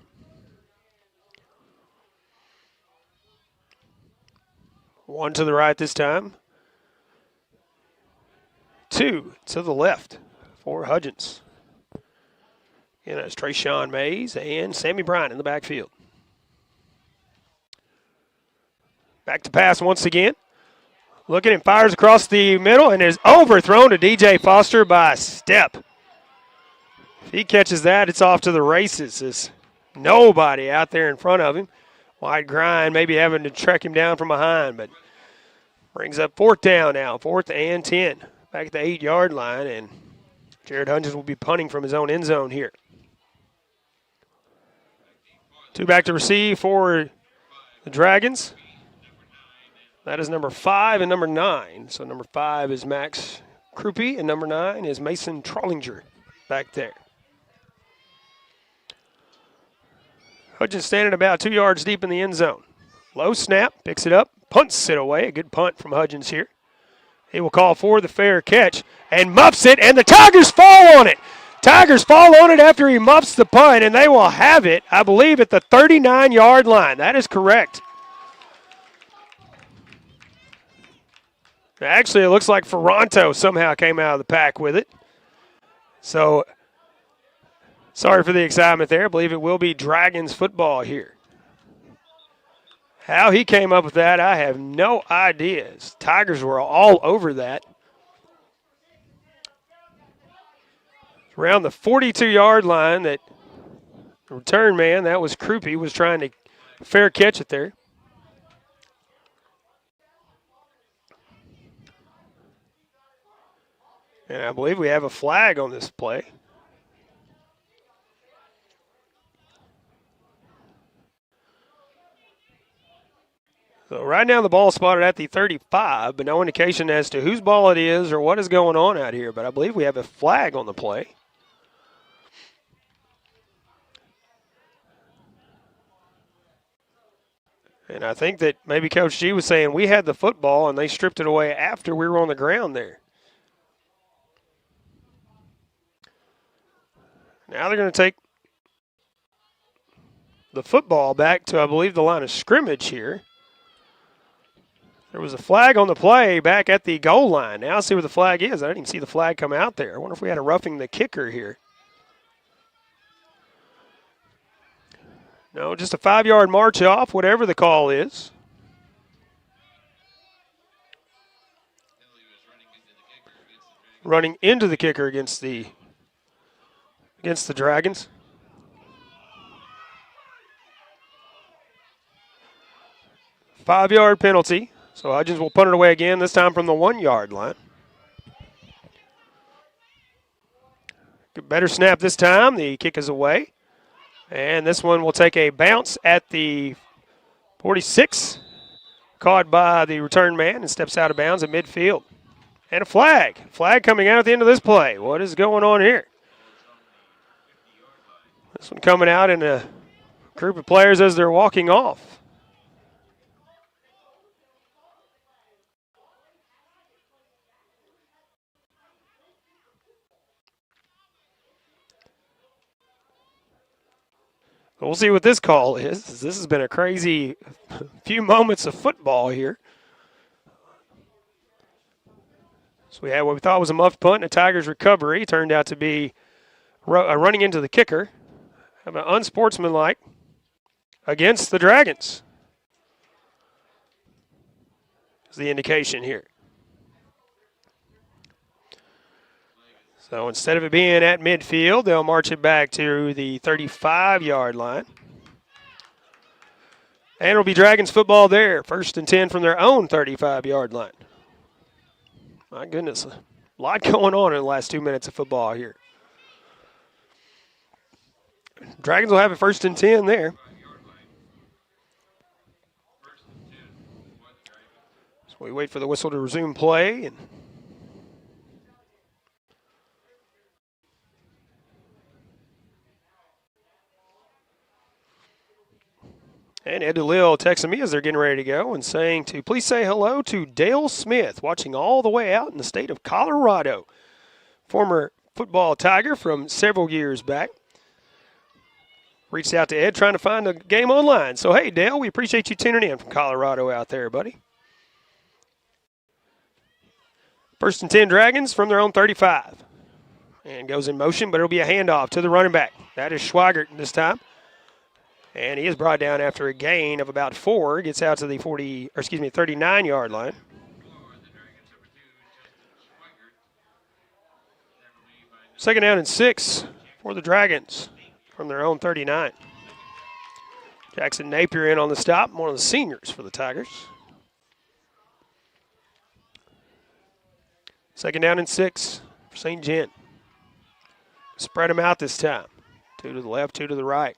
One to the right this time. 2 to the left for Hudgens. And that's Trayshawn Mays and Sammy Bryant in the backfield. Back to pass once again. Looking and fires across the middle and is overthrown to DJ Foster by a step. If he catches that, it's off to the races. There's nobody out there in front of him. Wide grind, maybe having to track him down from behind, but brings up 4th down now, 4th and 10. Back at the 8-yard line, and Jared Hudgens will be punting from his own end zone here. 2 back to receive for the Dragons. That is number 5 and number 9. So number 5 is Max Krupe, and number 9 is Mason Trollinger back there. Hudgens standing about 2 yards deep in the end zone. Low snap, picks it up, punts it away. A good punt from Hudgens here. He will call for the fair catch and muffs it, and the Tigers fall on it. Tigers fall on it after he muffs the punt, and they will have it, I believe, at the 39-yard line. That is correct. Actually, it looks like Ferranto somehow came out of the pack with it. So, sorry for the excitement there. I believe it will be Dragons football here. How he came up with that, I have no idea. Tigers were all over that. Around the 42-yard line, that return man, that was Krupe, was trying to fair catch it there. And I believe we have a flag on this play. So right now the ball is spotted at the 35, but no indication as to whose ball it is or what is going on out here. But I believe we have a flag on the play. And I think that maybe Coach G was saying we had the football and they stripped it away after we were on the ground there. Now they're going to take the football back to, I believe, the line of scrimmage here. There was a flag on the play back at the goal line. Now I see where the flag is. I didn't even see the flag come out there. I wonder if we had a roughing the kicker here. No, just a 5-yard march off, whatever the call is. Running into the kicker against the Dragons. Five-yard penalty. So Hudgens will punt it away again, this time from the 1-yard line. Better snap this time. The kick is away. And this one will take a bounce at the 46. Caught by the return man and steps out of bounds at midfield. And a flag. Flag coming out at the end of this play. What is going on here? This one coming out in a group of players as they're walking off. We'll see what this call is. This has been a crazy few moments of football here. So we had what we thought was a muffed punt and a Tigers recovery. Turned out to be running into the kicker. Have an unsportsmanlike against the Dragons. Is the indication here. So instead of it being at midfield, they'll march it back to the 35-yard line. And it'll be Dragons football there. 1st and 10 from their own 35-yard line. My goodness. A lot going on in the last 2 minutes of football here. Dragons will have it 1st and 10 there. So we wait for the whistle to resume play. And Ed DeLille texting me as they're getting ready to go and saying to please say hello to Dale Smith, watching all the way out in the state of Colorado. Former football Tiger from several years back. Reached out to Ed trying to find a game online. So, hey, Dale, we appreciate you tuning in from Colorado out there, buddy. 1st and 10 Dragons from their own 35. And goes in motion, but it'll be a handoff to the running back. That is Schweigert this time. And he is brought down after a gain of about 4. Gets out to the 39-yard line. Second down and 6 for the Dragons from their own 39. Jackson Napier in on the stop, one of the seniors for the Tigers. Second down and 6 for St. John. Spread them out this time. 2 to the left, 2 to the right.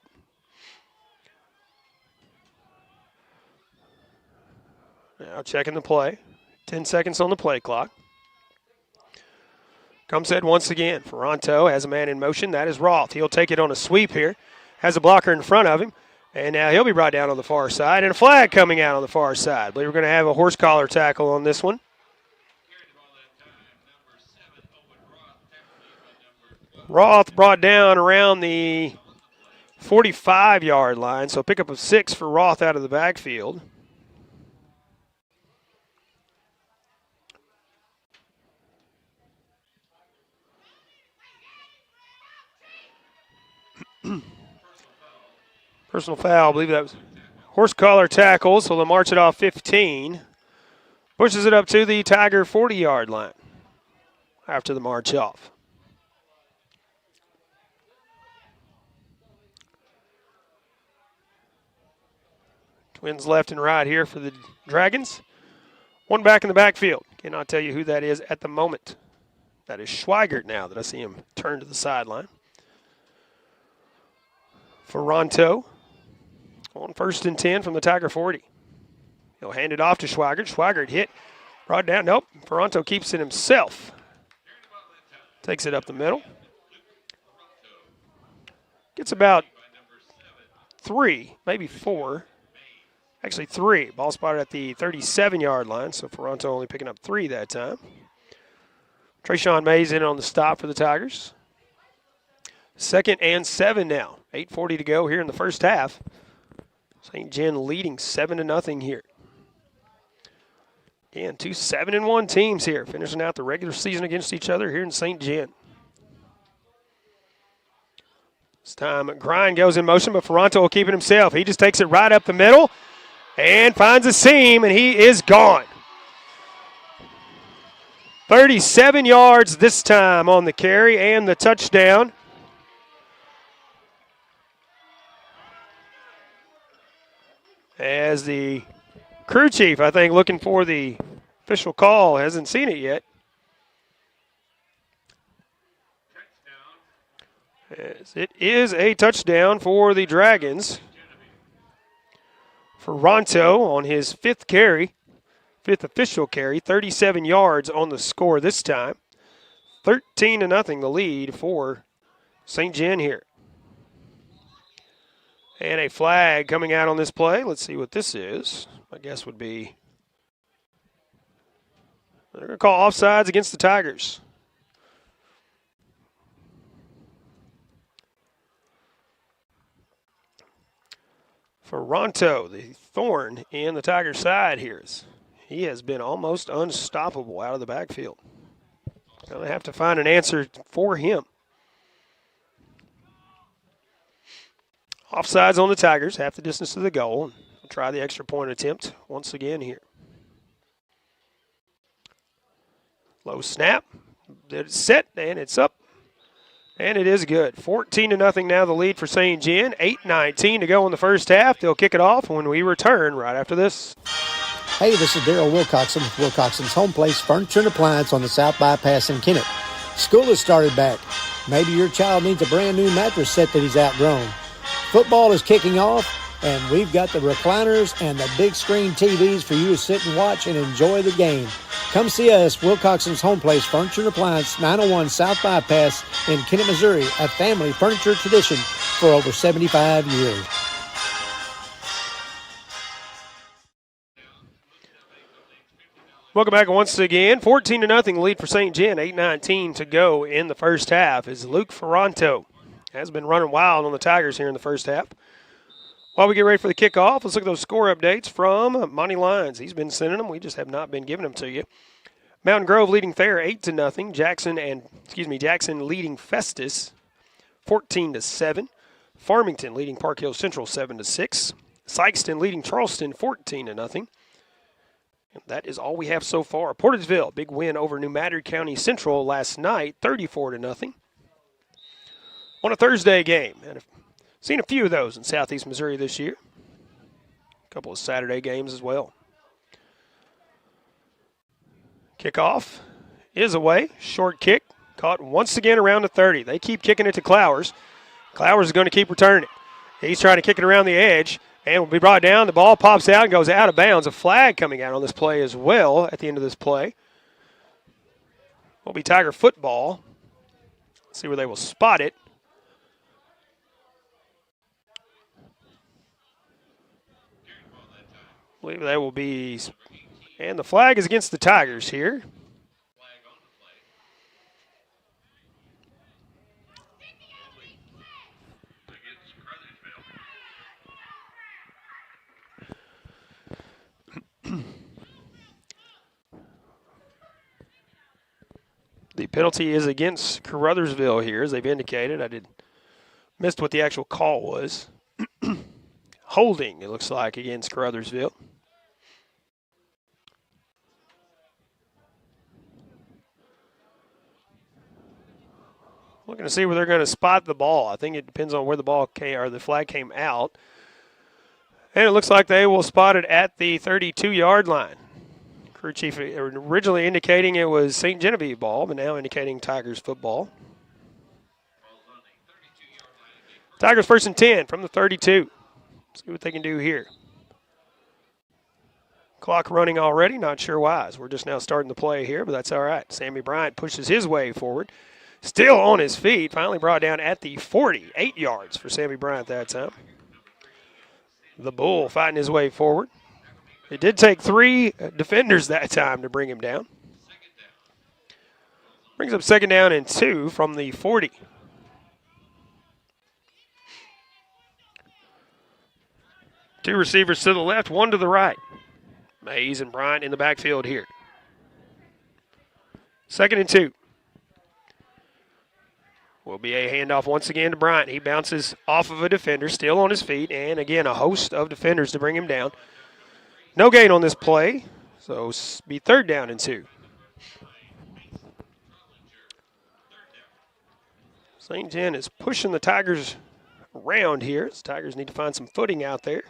Now checking the play. 10 seconds on the play clock. Comes in once again. Ferranto has a man in motion. That is Roth. He'll take it on a sweep here. Has a blocker in front of him. And now he'll be brought down on the far side. And a flag coming out on the far side. I believe we're going to have a horse collar tackle on this one. Roth brought down around the 45-yard line. So pick up of 6 for Roth out of the backfield. Personal foul, I believe that was horse collar tackle, so they'll march it off 15. Pushes it up to the Tiger 40-yard line after the march off. Twins left and right here for the Dragons. One back in the backfield. Cannot tell you who that is at the moment. That is Schweigert now that I see him turn to the sideline. Ferranto on 1st and 10 from the Tiger 40. He'll hand it off to Schweigert. Schweigert hit, brought down. Nope, Ferranto keeps it himself. Takes it up the middle. Gets about 3, maybe 4. Actually 3. Ball spotted at the 37-yard line, so Ferranto only picking up 3 that time. Trayshawn Mays in on the stop for the Tigers. 2nd and 7 now. 8:40 to go here in the first half. St. John leading 7-0 here. Again, 2 7-1 teams here, finishing out the regular season against each other here in St. John. This time, Grind goes in motion, but Ferranto will keep it himself. He just takes it right up the middle and finds a seam, and he is gone. 37 yards this time on the carry and the touchdown. As the crew chief, I think, looking for the official call, hasn't seen it yet. As it is a touchdown for the Dragons. Ferranto on his 5th carry, 5th official carry, 37 yards on the score this time. 13-0 the lead for St. John here. And a flag coming out on this play. Let's see what this is. My guess would be they're going to call offsides against the Tigers. Ferranto, the thorn in the Tigers' side here. He has been almost unstoppable out of the backfield. Going to have to find an answer for him. Offsides on the Tigers, half the distance to the goal. We'll try the extra point attempt once again here. Low snap. It's set, and it's up. And it is good. 14-0 now the lead for St. John. 8:19 to go in the first half. They'll kick it off when we return right after this. Hey, this is Daryl Wilcoxon with Wilcoxon's Home Place Furniture and Appliance on the South Bypass in Kennett. School has started back. Maybe your child needs a brand new mattress set that he's outgrown. Football is kicking off, and we've got the recliners and the big screen TVs for you to sit and watch and enjoy the game. Come see us, Wilcoxon's Home Place Furniture and Appliance, 901 South Bypass in Kennett, Missouri, a family furniture tradition for over 75 years. Welcome back once again. 14-0 lead for St. Gen. 8:19 to go in the first half as Luke Ferranto has been running wild on the Tigers here in the first half. While we get ready for the kickoff, let's look at those score updates from Monty Lyons. He's been sending them. We just have not been giving them to you. Mountain Grove leading Thayer 8-0. Jackson leading Festus 14-7. Farmington leading Park Hill Central 7-6. Sykeston leading Charleston 14-0. And that is all we have so far. Portageville, big win over New Madrid County Central last night, 34-0. On a Thursday game. And I've seen a few of those in Southeast Missouri this year. A couple of Saturday games as well. Kickoff is away. Short kick. Caught once again around the 30. They keep kicking it to Clowers. Clowers is going to keep returning it. He's trying to kick it around the edge. And will be brought down. The ball pops out and goes out of bounds. A flag coming out on this play as well at the end of this play. Will be Tiger football. Let's see where they will spot it. I believe they will be. And the flag is against the Tigers here. The penalty is against Caruthersville here, as they've indicated. I missed what the actual call was. Holding, it looks like, against Caruthersville. Looking to see where they're going to spot the ball. I think it depends on where the ball came, or the flag came out. And it looks like they will spot it at the 32-yard line. Crew chief originally indicating it was St. Genevieve ball, but now indicating Tigers football. Tigers 1st and 10 from the 32. See what they can do here. Clock running already, not sure why. We're just now starting the play here, but that's all right. Sammy Bryant pushes his way forward. Still on his feet, finally brought down at the 40. 8 yards for Sammy Bryant that time. The Bull fighting his way forward. It did take 3 defenders that time to bring him down. Brings up 2nd down and 2 from the 40. Two receivers to the left, one to the right. Mays and Bryant in the backfield here. 2nd and 2. Will be a handoff once again to Bryant. He bounces off of a defender, still on his feet, and again a host of defenders to bring him down. No gain on this play, so be 3rd down and 2. St. Gen is pushing the Tigers around here. The Tigers need to find some footing out there.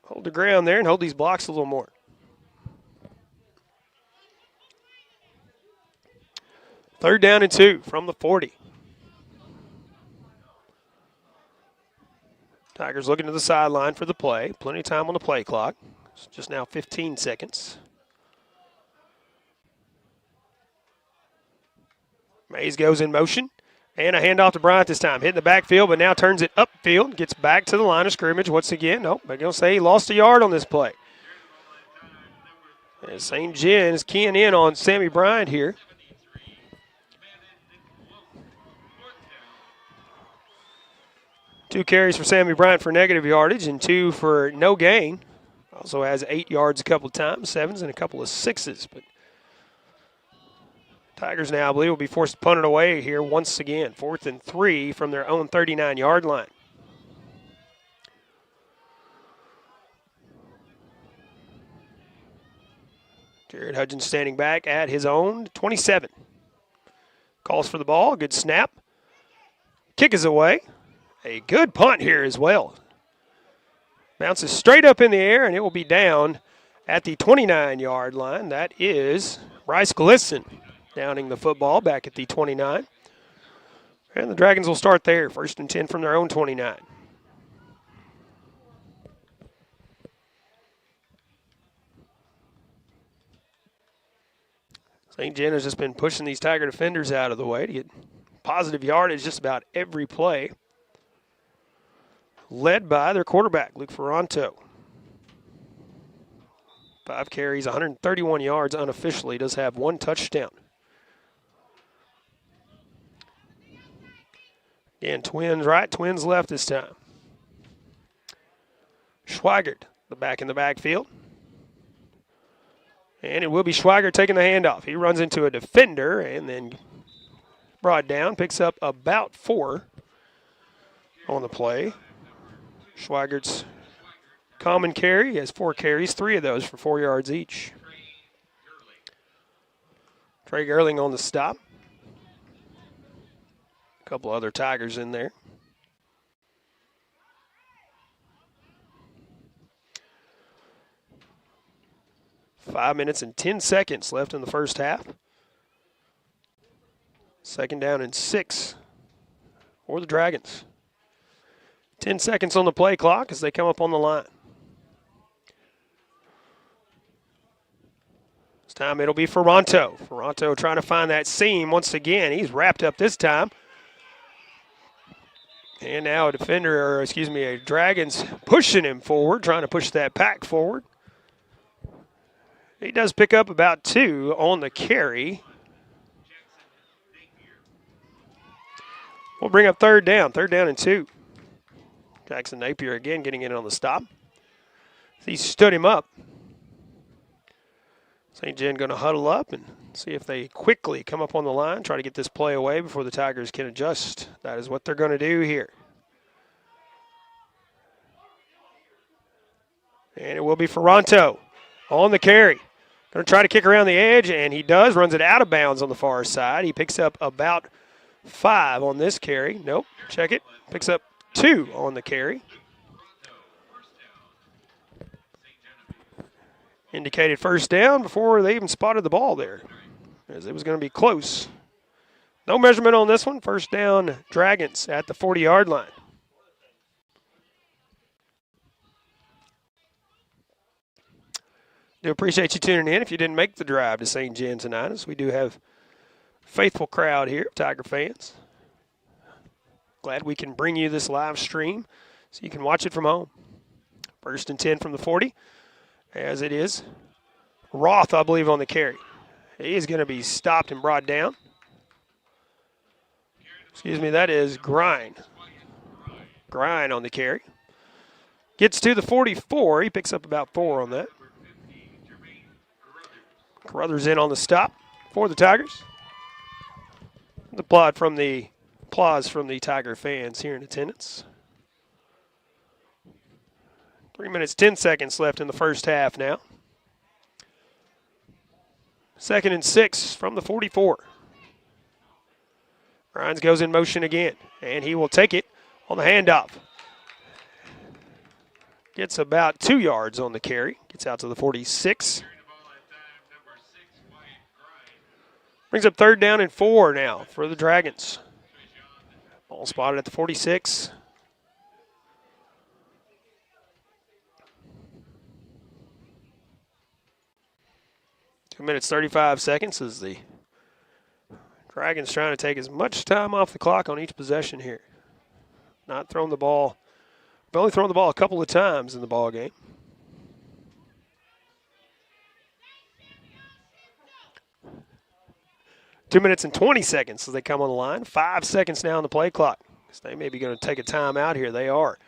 Hold the ground there and hold these blocks a little more. Third down and 2 from the 40. Tigers looking to the sideline for the play. Plenty of time on the play clock. It's just now 15 seconds. Mays goes in motion. And a handoff to Bryant this time. Hitting the backfield, but now turns it upfield. Gets back to the line of scrimmage once again. Nope, they're going to say he lost a yard on this play. And St. Gen is keying in on Sammy Bryant here. Two carries for Sammy Bryant for negative yardage and 2 for no gain. Also has 8 yards a couple of times, 7s and a couple of 6s. But Tigers now, I believe, will be forced to punt it away here once again. 4th and 3 from their own 39-yard line. Jared Hudgens standing back at his own 27. Calls for the ball, good snap. Kick is away. A good punt here as well. Bounces straight up in the air, and it will be down at the 29-yard line. That is Bryce Glisson downing the football back at the 29. And the Dragons will start there, 1st and 10 from their own 29. St. Jen has just been pushing these Tiger defenders out of the way to get positive yardage just about every play. Led by their quarterback, Luke Ferranto. 5 carries, 131 yards unofficially, does have 1 touchdown. Again, twins right, twins left this time. Schweigert, the back in the backfield. And it will be Schweigert taking the handoff. He runs into a defender and then brought down, picks up about 4 on the play. Schweigert's common carry, he has 4 carries, 3 of those for 4 yards each. Trey Gerling on the stop. A couple other Tigers in there. Five minutes and 10 seconds left in the first half. 2nd down and 6 for the Dragons. 10 seconds on the play clock as they come up on the line. This time it'll be Ferranto. Ferranto trying to find that seam once again. He's wrapped up this time. And now a Dragons pushing him forward, trying to push that pack forward. He does pick up about 2 on the carry. We'll bring up 3rd down and 2. Jackson Napier again getting in on the stop. He stood him up. St. Jen going to huddle up and see if they quickly come up on the line, try to get this play away before the Tigers can adjust. That is what they're going to do here. And it will be Ferranto on the carry. Going to try to kick around the edge, and he does. Runs it out of bounds on the far side. He picks up about 5 on this carry. Nope, check it. Picks up 2 on the carry. Indicated 1st down before they even spotted the ball there, as it was going to be close. No measurement on this one. 1st down, Dragons at the 40-yard line. Do appreciate you tuning in if you didn't make the drive to St. Jen tonight, as we do have a faithful crowd here, Tiger fans. Glad we can bring you this live stream so you can watch it from home. 1st and 10 from the 40, as it is Roth, I believe, on the carry. He is going to be stopped and brought down. That is Grind. Grind on the carry. Gets to the 44. He picks up about 4 on that. Carruthers in on the stop for the Tigers. The applause from the Tiger fans here in attendance. 3 minutes, 10 seconds left in the first half now. 2nd and 6 from the 44. Rhines goes in motion again, and he will take it on the handoff. Gets about 2 yards on the carry. Gets out to the 46. Brings up 3rd down and 4 now for the Dragons. Ball spotted at the 46. Two minutes, 35 seconds as the Dragons trying to take as much time off the clock on each possession here. Not throwing the ball. They've only thrown the ball a couple of times in the ball game. Two minutes and 20 seconds as they come on the line. 5 seconds now on the play clock. So they may be going to take a timeout here. They are.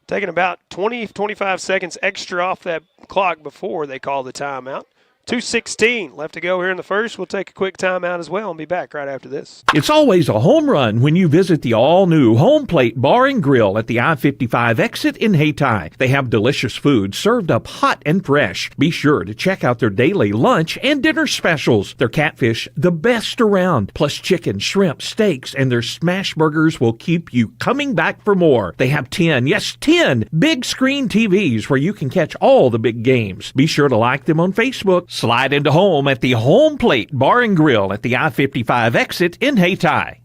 Taking about 20, 25 seconds extra off that clock before they call the timeout. 2:16 left to go here in the first. We'll take a quick timeout as well and be back right after this. It's always a home run when you visit the all-new Home Plate Bar and Grill at the I-55 exit in Hayti. They have delicious food served up hot and fresh. Be sure to check out their daily lunch and dinner specials. Their catfish, the best around, plus chicken, shrimp, steaks, and their smash burgers will keep you coming back for more. They have 10 big screen TVs where you can catch all the big games. Be sure to like them on Facebook. Slide into home at the Home Plate Bar and Grill at the I-55 exit in Hayti.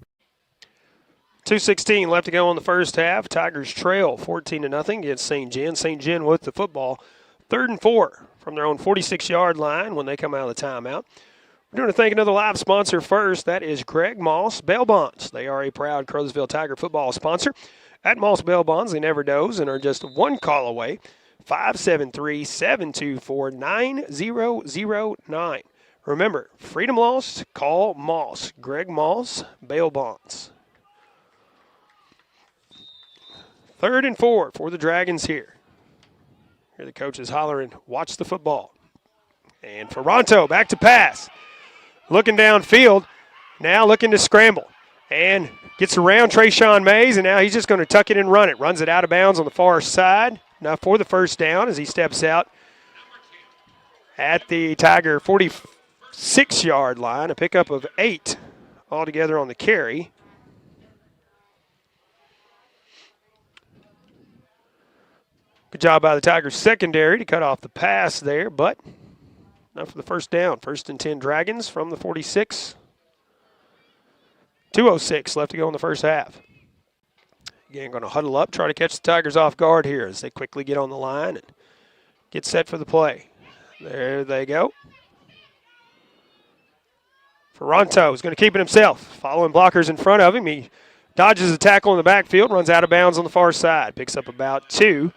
2:16 left to go in the first half. Tigers trail 14-0 against St. John. St. John with the football. 3rd and 4 from their own 46-yard line when they come out of the timeout. We're going to thank another live sponsor first. That is Greg Moss Bail Bonds. They are a proud Caruthersville Tiger football sponsor. At Moss Bail Bonds, they never doze and are just one call away. 573-724-9009. Remember, freedom lost, call Moss. Greg Moss, Bail Bonds. 3rd and 4 for the Dragons here. Here the coach is hollering, watch the football. And Ferranto back to pass. Looking downfield, now looking to scramble. And gets around Trayshawn Mays, and now he's just going to tuck it and run it. Runs it out of bounds on the far side. Now for the first down as he steps out at the Tiger 46-yard line. A pickup of 8 altogether on the carry. Good job by the Tigers secondary to cut off the pass there, but not for the first down. 1st and 10 Dragons from the 46. 2:06 left to go in the first half. Again, going to huddle up, try to catch the Tigers off guard here as they quickly get on the line and get set for the play. There they go. Ferranto is going to keep it himself. Following blockers in front of him. He dodges a tackle in the backfield, runs out of bounds on the far side. Picks up about 2.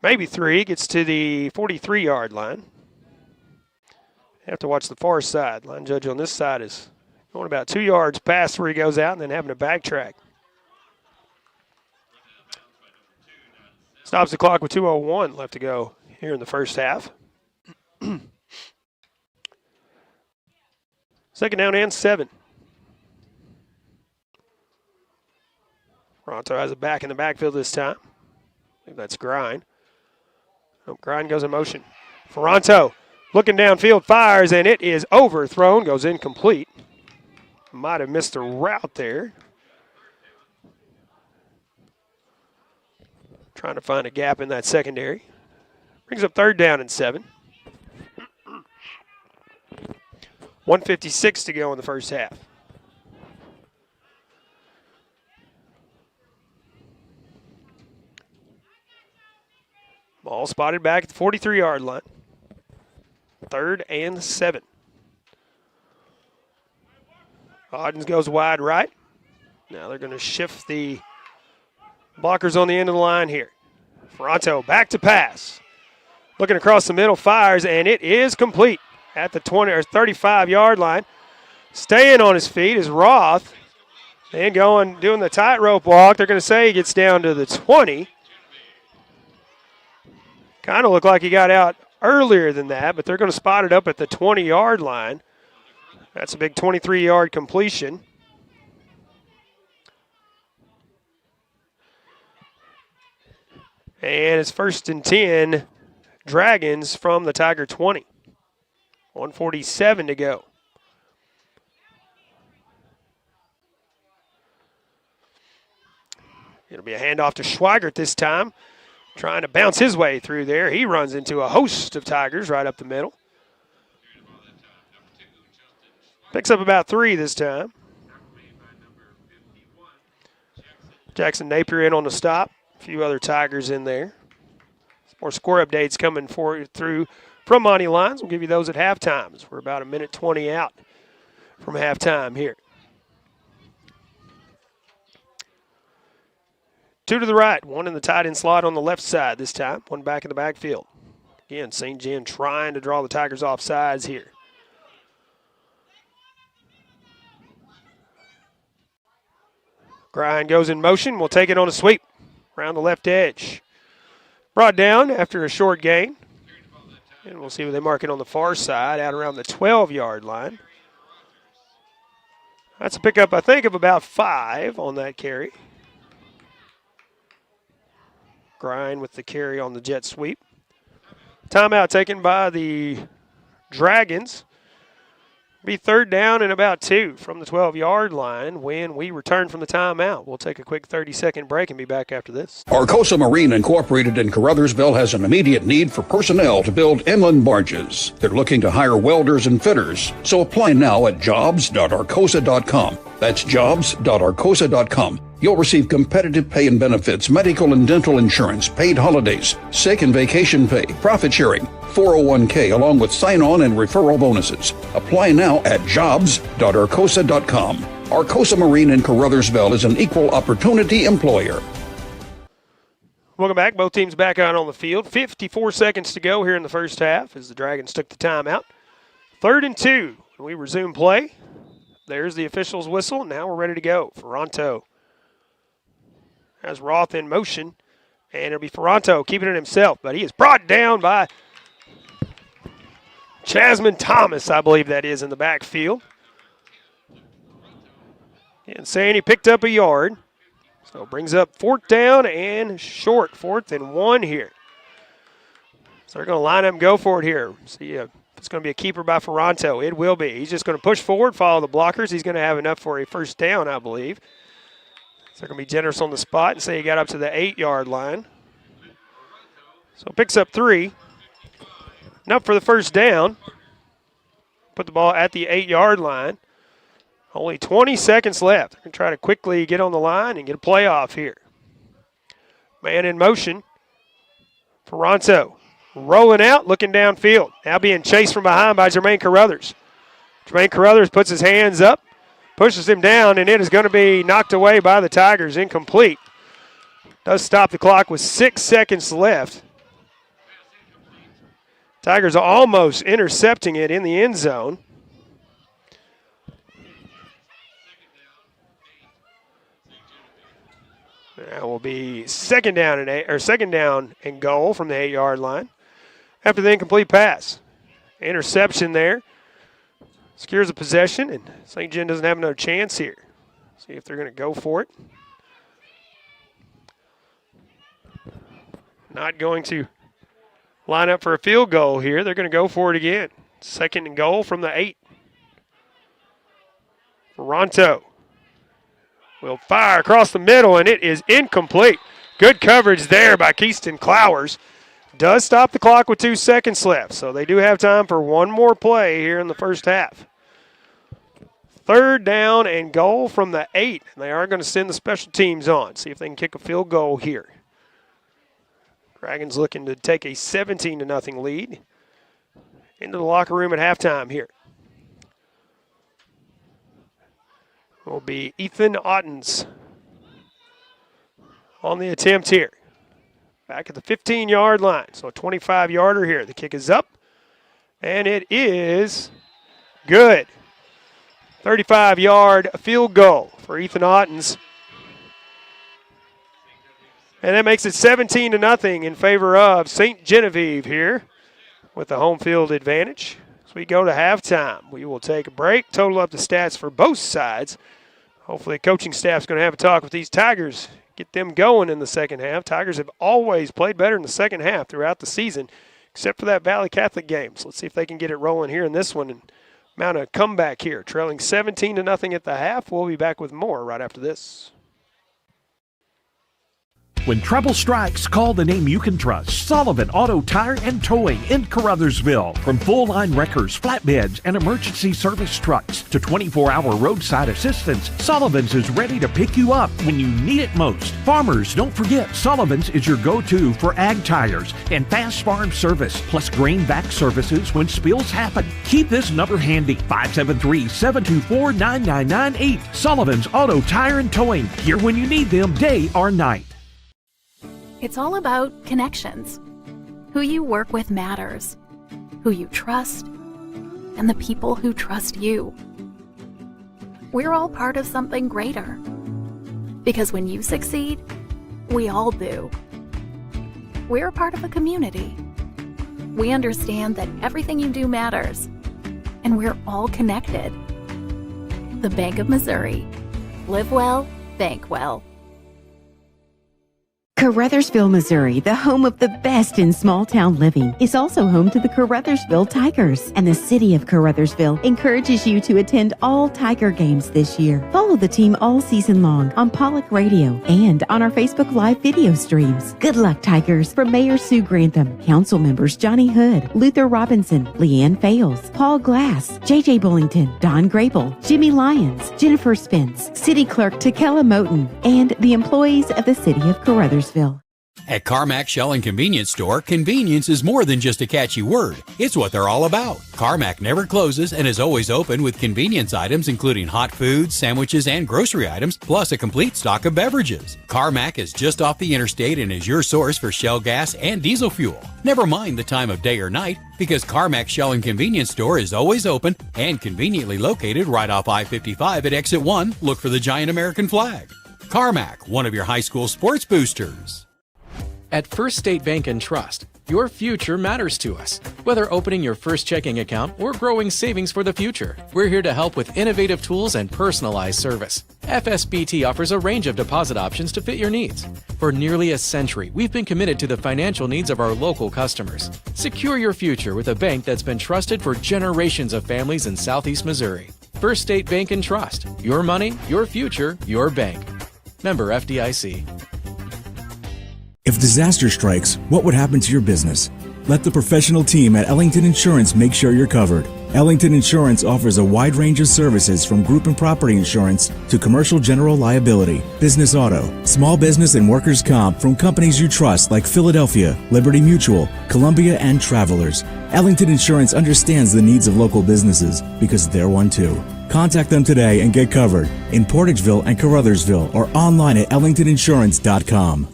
Maybe 3. Gets to the 43-yard line. Have to watch the far side. Line judge on this side is going about 2 yards past where he goes out and then having to backtrack. Stops the clock with 2:01 left to go here in the first half. 2nd down and 7. Ferranto has it back in the backfield this time. I think that's Grind. Oh, Grind goes in motion. Ferranto looking downfield, fires, and it is overthrown, goes incomplete. Might have missed a route there. Trying to find a gap in that secondary. Brings up 3rd down and 7. 1:56 to go in the first half. Ball spotted back at the 43-yard line. 3rd and 7. Oddens goes wide right. Now they're going to shift the blockers on the end of the line here. Ferranto back to pass. Looking across the middle, fires, and it is complete at the 20 or 35-yard line. Staying on his feet is Roth. And doing the tightrope walk. They're going to say he gets down to the 20. Kind of looked like he got out earlier than that, but they're going to spot it up at the 20-yard line. That's a big 23-yard completion. And it's 1st and 10 Dragons from the Tiger 20. 1:47 to go. It'll be a handoff to Schweigert this time. Trying to bounce his way through there. He runs into a host of Tigers right up the middle. Picks up about 3 this time. Jackson Napier in on the stop. A few other Tigers in there. More score updates coming through from Monty Lyons. We'll give you those at halftime. We're about 1:20 out from halftime here. 2 to the right, 1 in the tight end slot on the left side this time, 1 back in the backfield. Again, St. John trying to draw the Tigers off sides here. Grind goes in motion. We'll take it on a sweep around the left edge. Brought down after a short gain. And we'll see what they mark it on the far side, out around the 12-yard line. That's a pickup, I think, of about 5 on that carry. Grind with the carry on the jet sweep. Timeout taken by the Dragons. Be 3rd down and about 2 from the 12-yard line when we return from the timeout. We'll take a quick 30-second break and be back after this. Arcosa Marine Incorporated in Caruthersville has an immediate need for personnel to build inland barges. They're looking to hire welders and fitters, so apply now at jobs.arcosa.com. That's jobs.arcosa.com. You'll receive competitive pay and benefits, medical and dental insurance, paid holidays, sick and vacation pay, profit sharing, 401k, along with sign-on and referral bonuses. Apply now at jobs.arcosa.com. Arcosa Marine in Caruthersville is an equal opportunity employer. Welcome back. Both teams back out on the field. 54 seconds to go here in the first half as the Dragons took the timeout. 3rd and 2. We resume play. There's the official's whistle. Now we're ready to go. Ferranto has Roth in motion, and it'll be Ferranto keeping it himself, but he is brought down by Chasman Thomas, I believe that is, in the backfield. And saying he picked up a yard. So brings up 4th down and short, 4th and 1 here. So they're going to line up and go for it here. See if it's going to be a keeper by Ferranto. It will be. He's just going to push forward, follow the blockers. He's going to have enough for a 1st down, I believe. So they're going to be generous on the spot and say he got up to the 8-yard line. So picks up 3. Enough for the 1st down. Put the ball at the 8-yard line. Only 20 seconds left. They're going to try to quickly get on the line and get a playoff here. Man in motion. Ferranto rolling out, looking downfield. Now being chased from behind by Jermaine Caruthers. Jermaine Caruthers puts his hands up, pushes him down, and it is going to be knocked away by the Tigers, incomplete. Does stop the clock with 6 seconds left. Tigers are almost intercepting it in the end zone. That will be second down and goal from the 8-yard line after the incomplete pass. Interception there. Secures the possession, and St. John doesn't have another chance here. See if they're going to go for it. Not going to line up for a field goal here. They're going to go for it again. 2nd and goal from the 8. Ferranto will fire across the middle, and it is incomplete. Good coverage there by Keaston Clowers. Does stop the clock with 2 seconds left, so they do have time for one more play here in the first half. 3rd down and goal from the 8, and they are going to send the special teams on. See if they can kick a field goal here. Dragons looking to take a 17-0 lead into the locker room at halftime here. Will be Ethan Ottens on the attempt here. Back at the 15-yard line, so a 25-yarder here. The kick is up, and it is good. 35-yard field goal for Ethan Ottens. And that makes it 17-0 in favor of St. Genevieve here with the home field advantage. As we go to halftime, we will take a break, total up the stats for both sides. Hopefully the coaching staff's going to have a talk with these Tigers, get them going in the second half. Tigers have always played better in the second half throughout the season, except for that Valley Catholic game. So let's see if they can get it rolling here in this one and mount a comeback here. Trailing 17-0 at the half. We'll be back with more right after this. When trouble strikes, call the name you can trust. Sullivan Auto Tire and Towing in Caruthersville. From full-line wreckers, flatbeds, and emergency service trucks to 24-hour roadside assistance, Sullivan's is ready to pick you up when you need it most. Farmers, don't forget, Sullivan's is your go-to for ag tires and fast farm service, plus grain vac services when spills happen. Keep this number handy, 573-724-9998. Sullivan's Auto Tire and Towing, here when you need them, day or night. It's all about connections. Who you work with matters, who you trust, and the people who trust you. We're all part of something greater. Because when you succeed, we all do. We're a part of a community. We understand that everything you do matters, and we're all connected. The Bank of Missouri. Live well, bank well. Caruthersville, Missouri, the home of the best in small-town living, is also home to the Caruthersville Tigers. And the city of Caruthersville encourages you to attend all Tiger games this year. Follow the team all season long on Pollock Radio and on our Facebook Live video streams. Good luck, Tigers, from Mayor Sue Grantham, council members Johnny Hood, Luther Robinson, Leanne Fales, Paul Glass, J.J. Bullington, Don Grable, Jimmy Lyons, Jennifer Spence, City Clerk Takela Moten, and the employees of the city of Caruthersville. At Carmack Shell and Convenience Store, convenience is more than just a catchy word. It's what they're all about. Carmack never closes and is always open with convenience items including hot foods, sandwiches, and grocery items, plus a complete stock of beverages. Carmack is just off the interstate and is your source for Shell gas and diesel fuel. Never mind the time of day or night, because Carmack Shell and Convenience Store is always open and conveniently located right off I-55 at Exit 1. Look for the giant American flag. Carmack, one of your high school sports boosters. At First State Bank and Trust, your future matters to us. Whether opening your first checking account or growing savings for the future, we're here to help with innovative tools and personalized service. FSBT offers a range of deposit options to fit your needs. For nearly a century, we've been committed to the financial needs of our local customers. Secure your future with a bank that's been trusted for generations of families in Southeast Missouri. First State Bank and Trust. Your money, your future, your bank. Member FDIC. If disaster strikes, what would happen to your business? Let the professional team at Ellington Insurance make sure you're covered. Ellington Insurance offers a wide range of services from group and property insurance to commercial general liability, business auto, small business and workers' comp from companies you trust like Philadelphia, Liberty Mutual, Columbia, and Travelers. Ellington Insurance understands the needs of local businesses because they're one too. Contact them today and get covered in Portageville and Caruthersville or online at ellingtoninsurance.com.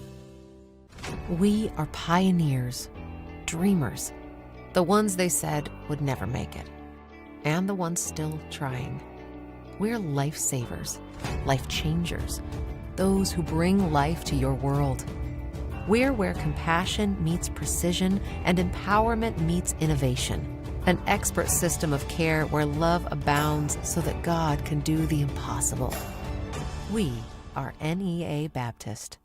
We are pioneers, dreamers, the ones they said would never make it, and the ones still trying. We're lifesavers, life changers, those who bring life to your world. We're where compassion meets precision and empowerment meets innovation. An expert system of care where love abounds so that God can do the impossible. We are NEA Baptist.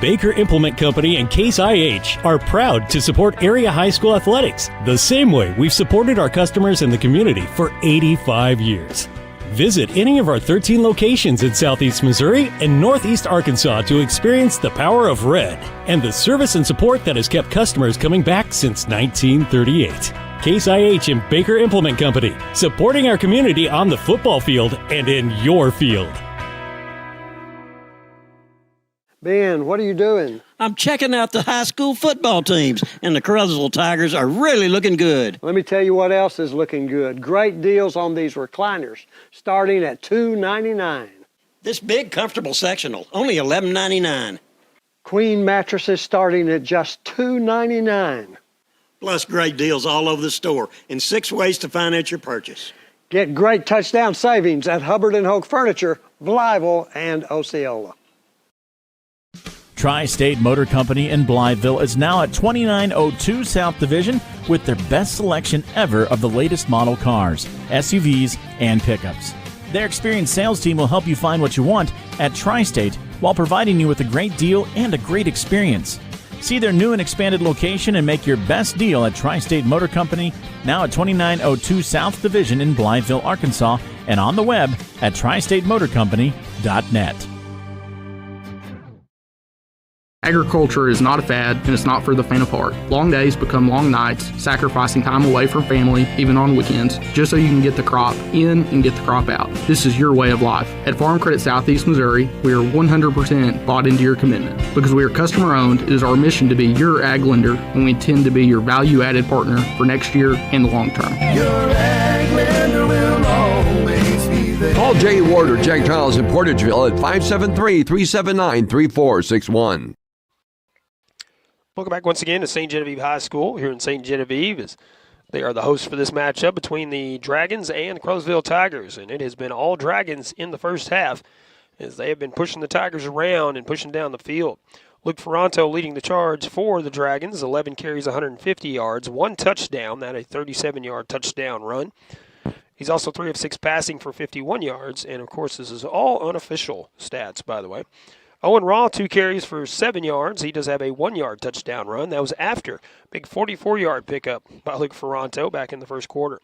Baker Implement Company and Case IH are proud to support area high school athletics the same way we've supported our customers in the community for 85 years. Visit any of our 13 locations in Southeast Missouri and Northeast Arkansas to experience the power of red and the service and support that has kept customers coming back since 1938. Case IH and Baker Implement Company, supporting our community on the football field and in your field. Ben, what are you doing? I'm checking out the high school football teams, and the Caruthersville Tigers are really looking good. Let me tell you what else is looking good. Great deals on these recliners, starting at $2.99. This big, comfortable sectional, only $11.99. Queen mattresses starting at just $2.99. Plus great deals all over the store and 6 ways to finance your purchase. Get great touchdown savings at Hubbard & Hoke Furniture, Blytheville, and Osceola. Tri-State Motor Company in Blytheville is now at 2902 South Division with their best selection ever of the latest model cars, SUVs, and pickups. Their experienced sales team will help you find what you want at Tri-State while providing you with a great deal and a great experience. See their new and expanded location and make your best deal at Tri-State Motor Company, now at 2902 South Division in Blytheville, Arkansas, and on the web at tristatemotorcompany.net. Agriculture is not a fad, and it's not for the faint of heart. Long days become long nights, sacrificing time away from family, even on weekends, just so you can get the crop in and get the crop out. This is your way of life. At Farm Credit Southeast Missouri, we are 100% bought into your commitment. Because we are customer-owned, it is our mission to be your ag lender, and we intend to be your value-added partner for next year and the long term. Your ag lender will always be there. Call Jay Ward or Jack Giles in Portageville at 573-379-3461. Welcome back once again to St. Genevieve High School here in St. Genevieve, as they are the hosts for this matchup between the Dragons and the Caruthersville Tigers. And it has been all Dragons in the first half as they have been pushing the Tigers around and pushing down the field. Luke Ferranto leading the charge for the Dragons, 11 carries, 150 yards, 1 touchdown, that a 37-yard touchdown run. He's also 3 of 6 passing for 51 yards, and of course this is all unofficial stats, by the way. Owen Raw, 2 carries for 7 yards. He does have a 1-yard touchdown run. That was after big 44-yard pickup by Luke Ferranto back in the first quarter.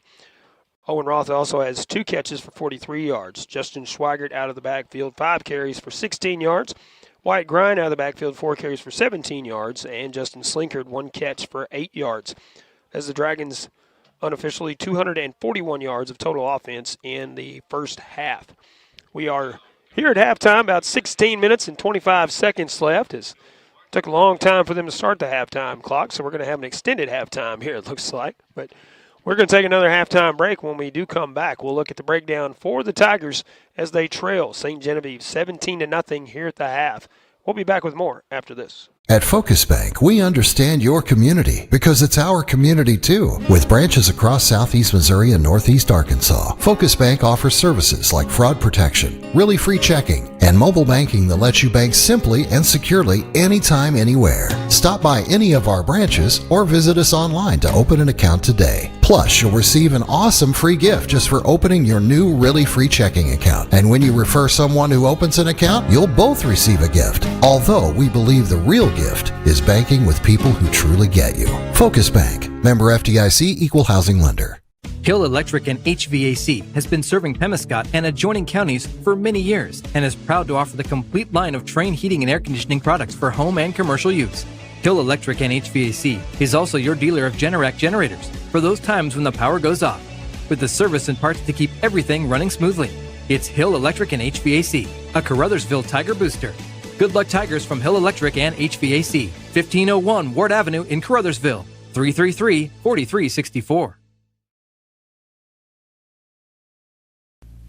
Owen Roth also has 2 catches for 43 yards. Justin Schweigert out of the backfield, 5 carries for 16 yards. Wyatt Grind out of the backfield, 4 carries for 17 yards. And Justin Slinkard, 1 catch for 8 yards. As the Dragons unofficially 241 yards of total offense in the first half. We are here at halftime, about 16 minutes and 25 seconds left. It took a long time for them to start the halftime clock, so we're going to have an extended halftime here, it looks like. But we're going to take another halftime break. When we do come back, we'll look at the breakdown for the Tigers as they trail St. Genevieve 17-0 here at the half. We'll be back with more after this. At Focus Bank, we understand your community because it's our community too. With branches across southeast Missouri and northeast Arkansas, Focus Bank offers services like fraud protection, really free checking, and mobile banking that lets you bank simply and securely anytime, anywhere. Stop by any of our branches or visit us online to open an account today. Plus, you'll receive an awesome free gift just for opening your new really free checking account. And when you refer someone who opens an account, you'll both receive a gift. Although we believe the real gift is banking with people who truly get you. Focus Bank, member FDIC, equal housing lender. Hill Electric and HVAC has been serving Pemiscot and adjoining counties for many years and is proud to offer the complete line of Trane heating and air conditioning products for home and commercial use. Hill Electric and HVAC is also your dealer of Generac generators for those times when the power goes off, with the service and parts to keep everything running smoothly. It's Hill Electric and HVAC, a Caruthersville Tiger booster. Good luck, Tigers, from Hill Electric and HVAC, 1501 Ward Avenue in Caruthersville, 333-4364.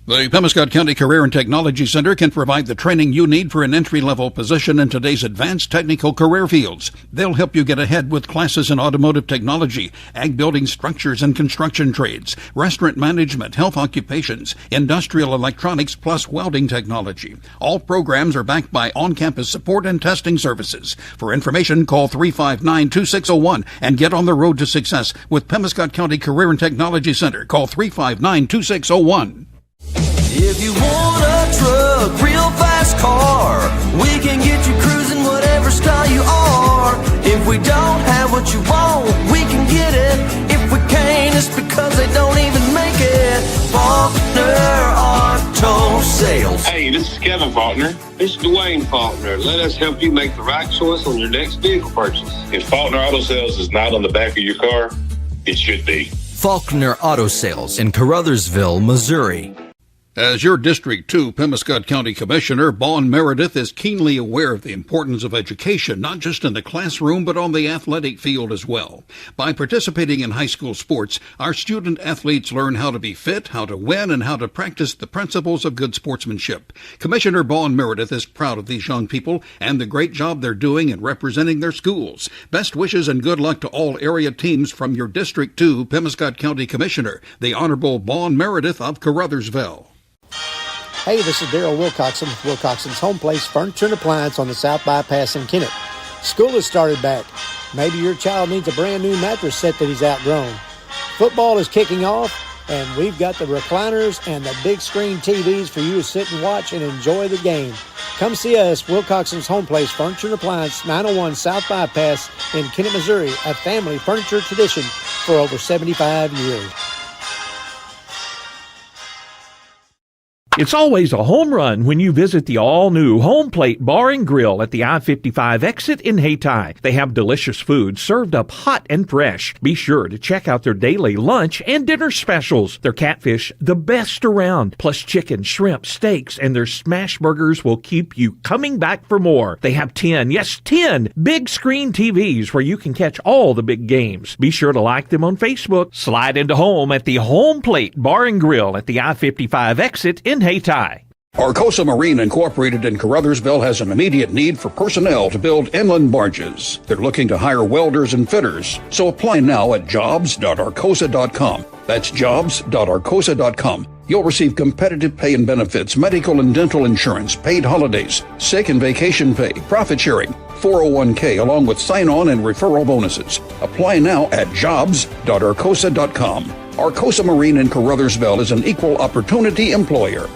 The Pemiscot County Career and Technology Center can provide the training you need for an entry-level position in today's advanced technical career fields. They'll help you get ahead with classes in automotive technology, ag building structures and construction trades, restaurant management, health occupations, industrial electronics, plus welding technology. All programs are backed by on-campus support and testing services. For information, call 359-2601 and get on the road to success with Pemiscot County Career and Technology Center. Call 359-2601. If you want a truck, real fast car, we can get you cruising whatever style you are. If we don't have what you want, we can get it. If we can't, it's because they don't even make it. Faulkner Auto Sales. Hey, this is Kevin Faulkner. This is Dwayne Faulkner. Let us help you make the right choice on your next vehicle purchase. If Faulkner Auto Sales is not on the back of your car, it should be. Faulkner Auto Sales in Caruthersville, Missouri. As your District 2 Pemiscot County Commissioner, Bon Meredith is keenly aware of the importance of education, not just in the classroom, but on the athletic field as well. By participating in high school sports, our student athletes learn how to be fit, how to win, and how to practice the principles of good sportsmanship. Commissioner Bon Meredith is proud of these young people and the great job they're doing in representing their schools. Best wishes and good luck to all area teams from your District 2 Pemiscot County Commissioner, the Honorable Bon Meredith of Caruthersville. Hey, this is Daryl Wilcoxon with Wilcoxon's Home Place Furniture and Appliance on the South Bypass in Kennett. School has started back. Maybe your child needs a brand new mattress set that he's outgrown. Football is kicking off, and we've got the recliners and the big screen TVs for you to sit and watch and enjoy the game. Come see us, Wilcoxon's Home Place Furniture and Appliance, 901 South Bypass in Kennett, Missouri, a family furniture tradition for over 75 years. It's always a home run when you visit the all-new Home Plate Bar and Grill at the I-55 exit in Hayti. They have delicious food served up hot and fresh. Be sure to check out their daily lunch and dinner specials. Their catfish, the best around, plus chicken, shrimp, steaks, and their smash burgers will keep you coming back for more. They have 10 big screen TVs where you can catch all the big games. Be sure to like them on Facebook. Slide into home at the Home Plate Bar and Grill at the I-55 exit in Hayti. Arcosa Marine Incorporated in Caruthersville has an immediate need for personnel to build inland barges. They're looking to hire welders and fitters, so apply now at jobs.arcosa.com. That's jobs.arcosa.com. You'll receive competitive pay and benefits, medical and dental insurance, paid holidays, sick and vacation pay, profit sharing, 401k, along with sign-on and referral bonuses. Apply now at jobs.arcosa.com. Arcosa Marine in Caruthersville is an equal opportunity employer.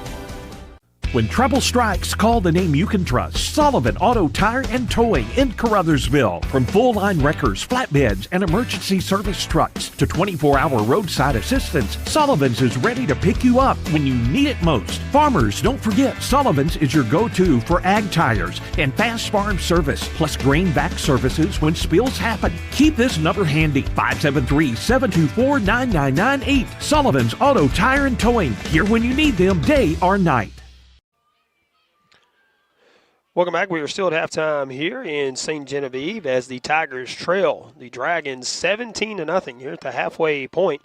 When trouble strikes, call the name you can trust. Sullivan Auto Tire and Towing in Caruthersville. From full-line wreckers, flatbeds, and emergency service trucks to 24-hour roadside assistance, Sullivan's is ready to pick you up when you need it most. Farmers, don't forget, Sullivan's is your go-to for ag tires and fast farm service, plus grain vac services when spills happen. Keep this number handy, 573-724-9998. Sullivan's Auto Tire and Towing, here when you need them day or night. Welcome back. We are still at halftime here in St. Genevieve as the Tigers trail the Dragons 17-0 here at the halfway point.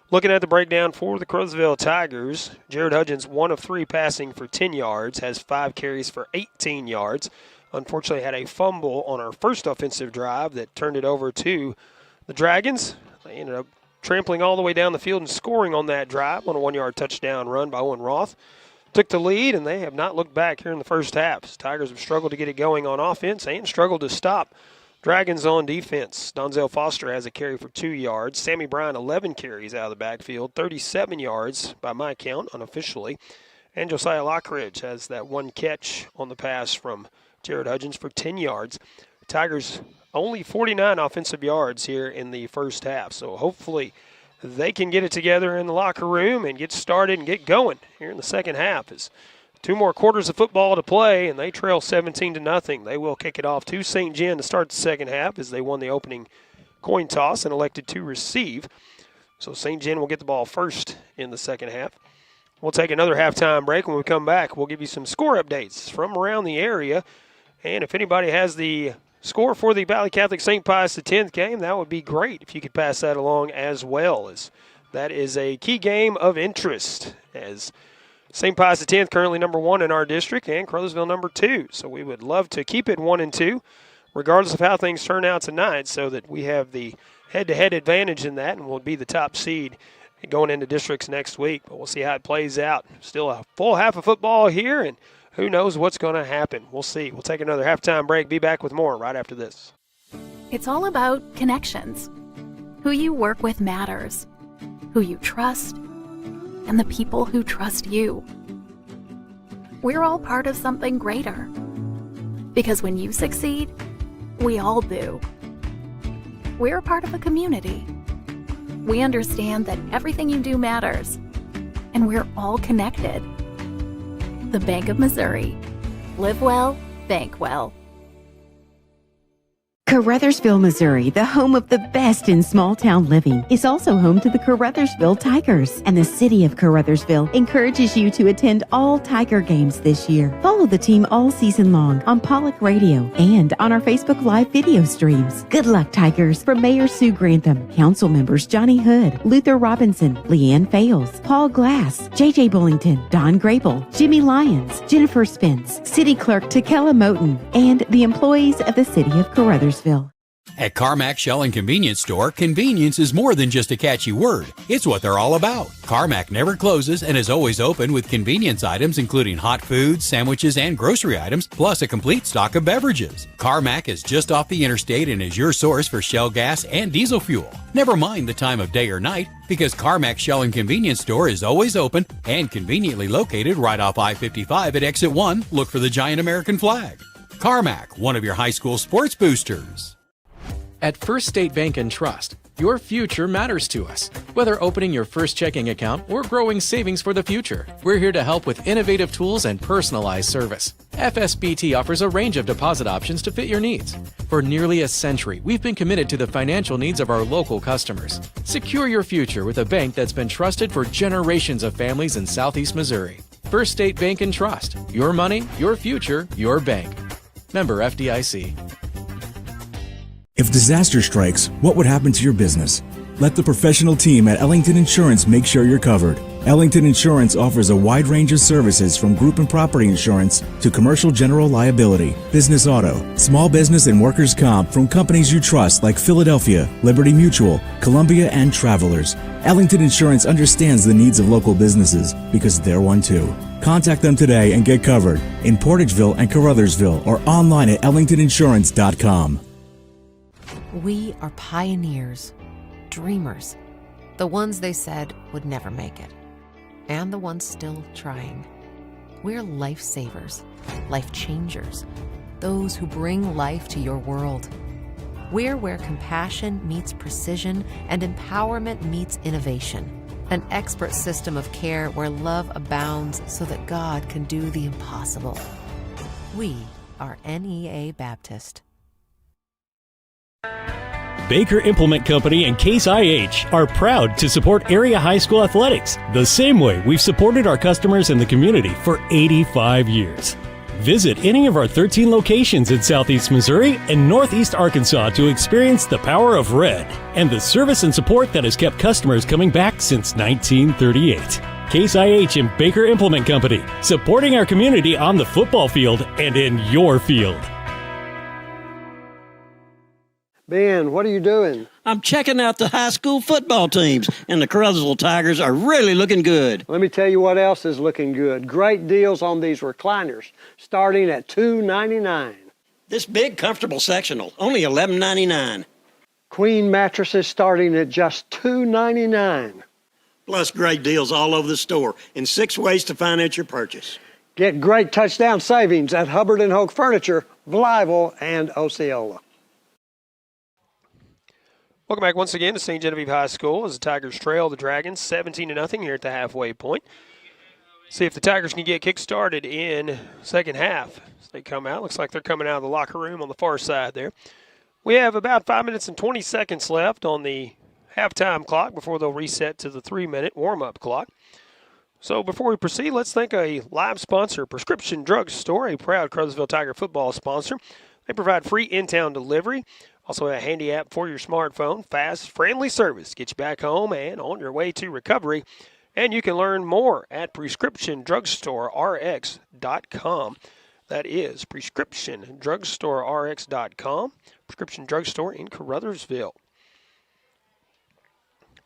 Looking at the breakdown for the Caruthersville Tigers, Jared Hudgens 1 of 3 passing for 10 yards, has 5 carries for 18 yards. Unfortunately had a fumble on our first offensive drive that turned it over to the Dragons. They ended up trampling all the way down the field and scoring on that drive on a 1-yard touchdown run by Owen Roth. Took the lead, and they have not looked back here in the first half. Tigers have struggled to get it going on offense and struggled to stop Dragons on defense. Donzel Foster has a carry for 2 yards. Sammy Bryan, 11 carries out of the backfield, 37 yards by my count unofficially. And Josiah Lockridge has that 1 catch on the pass from Jared Hudgens for 10 yards. Tigers only 49 offensive yards here in the first half, so hopefully they can get it together in the locker room and get started and get going here in the second half. As 2 more quarters of football to play, and they trail 17-0. They will kick it off to St. Gen to start the second half as they won the opening coin toss and elected to receive. So St. Gen will get the ball first in the second half. We'll take another halftime break. When we come back, we'll give you some score updates from around the area. And if anybody has the score for the Valley Catholic St. Pius X game, that would be great if you could pass that along as well, as that is a key game of interest, as St. Pius X currently number 1 in our district and Caruthersville number 2. So we would love to keep it 1 and 2 regardless of how things turn out tonight, so that we have the head-to-head advantage in that and we'll be the top seed going into districts next week. But we'll see how it plays out. Still a full half of football here, and who knows what's going to happen. We'll see. We'll take another halftime break. Be back with more right after this. It's all about connections. Who you work with matters. Who you trust. And the people who trust you. We're all part of something greater. Because when you succeed, we all do. We're a part of a community. We understand that everything you do matters. And we're all connected. The Bank of Missouri. Live well, bank well. Caruthersville, Missouri, the home of the best in small-town living, is also home to the Caruthersville Tigers, and the city of Caruthersville encourages you to attend all Tiger games this year. Follow the team all season long on Pollock Radio and on our Facebook Live video streams. Good luck, Tigers, from Mayor Sue Grantham, council members Johnny Hood, Luther Robinson, Leanne Fales, Paul Glass, J.J. Bullington, Don Grable, Jimmy Lyons, Jennifer Spence, City Clerk Takella Moten, and the employees of the city of Caruthersville. At Carmack Shell and Convenience Store, convenience is more than just a catchy word. It's what they're all about. Carmack never closes and is always open with convenience items including hot foods, sandwiches, and grocery items, plus a complete stock of beverages. Carmack is just off the interstate and is your source for Shell gas and diesel fuel. Never mind the time of day or night, because Carmack Shell and Convenience Store is always open and conveniently located right off I-55 at Exit 1. Look for the giant American flag. Carmack, one of your high school sports boosters. At First State Bank and Trust, your future matters to us. Whether opening your first checking account or growing savings for the future, we're here to help with innovative tools and personalized service. FSBT offers a range of deposit options to fit your needs. For nearly a century, we've been committed to the financial needs of our local customers. Secure your future with a bank that's been trusted for generations of families in Southeast Missouri. First State Bank and Trust. Your money, your future, your bank. Member FDIC. If disaster strikes, what would happen to your business? Let the professional team at Ellington Insurance make sure you're covered. Ellington Insurance offers a wide range of services from group and property insurance to commercial general liability, business auto, small business and workers' comp from companies you trust like Philadelphia, Liberty Mutual, Columbia, and Travelers. Ellington Insurance understands the needs of local businesses because they're one too. Contact them today and get covered in Portageville and Caruthersville or online at ellingtoninsurance.com. We are pioneers, dreamers, the ones they said would never make it, and the ones still trying. We're lifesavers, life changers, those who bring life to your world. We're where compassion meets precision and empowerment meets innovation. An expert system of care where love abounds so that God can do the impossible. We are NEA Baptist. Baker Implement Company and Case IH are proud to support area high school athletics the same way we've supported our customers in the community for 85 years. Visit any of our 13 locations in Southeast Missouri and Northeast Arkansas to experience the power of red and the service and support that has kept customers coming back since 1938. Case IH and Baker Implement Company, supporting our community on the football field and in your field. Ben, what are you doing? I'm checking out the high school football teams, and the Caruthersville Tigers are really looking good. Let me tell you what else is looking good. Great deals on these recliners, starting at $2.99. This big, comfortable sectional, only $11.99. Queen mattresses starting at just $2.99. Plus great deals all over the store and 6 ways to finance your purchase. Get great touchdown savings at Hubbard & Hoke Furniture, Blytheville, and Osceola. Welcome back once again to St. Genevieve High School as the Tigers trail the Dragons 17-0 here at the halfway point. See if the Tigers can get kick-started in second half. As they come out, looks like they're coming out of the locker room on the far side there. We have about 5 minutes and 20 seconds left on the halftime clock before they'll reset to the 3-minute warm-up clock. So before we proceed, let's thank a live sponsor, Prescription Drug Store, a proud Caruthersville Tiger football sponsor. They provide free in-town delivery. Also a handy app for your smartphone, fast, friendly service. Get you back home and on your way to recovery. And you can learn more at PrescriptionDrugStoreRx.com. That is PrescriptionDrugStoreRx.com. Prescription Drug Store in Caruthersville.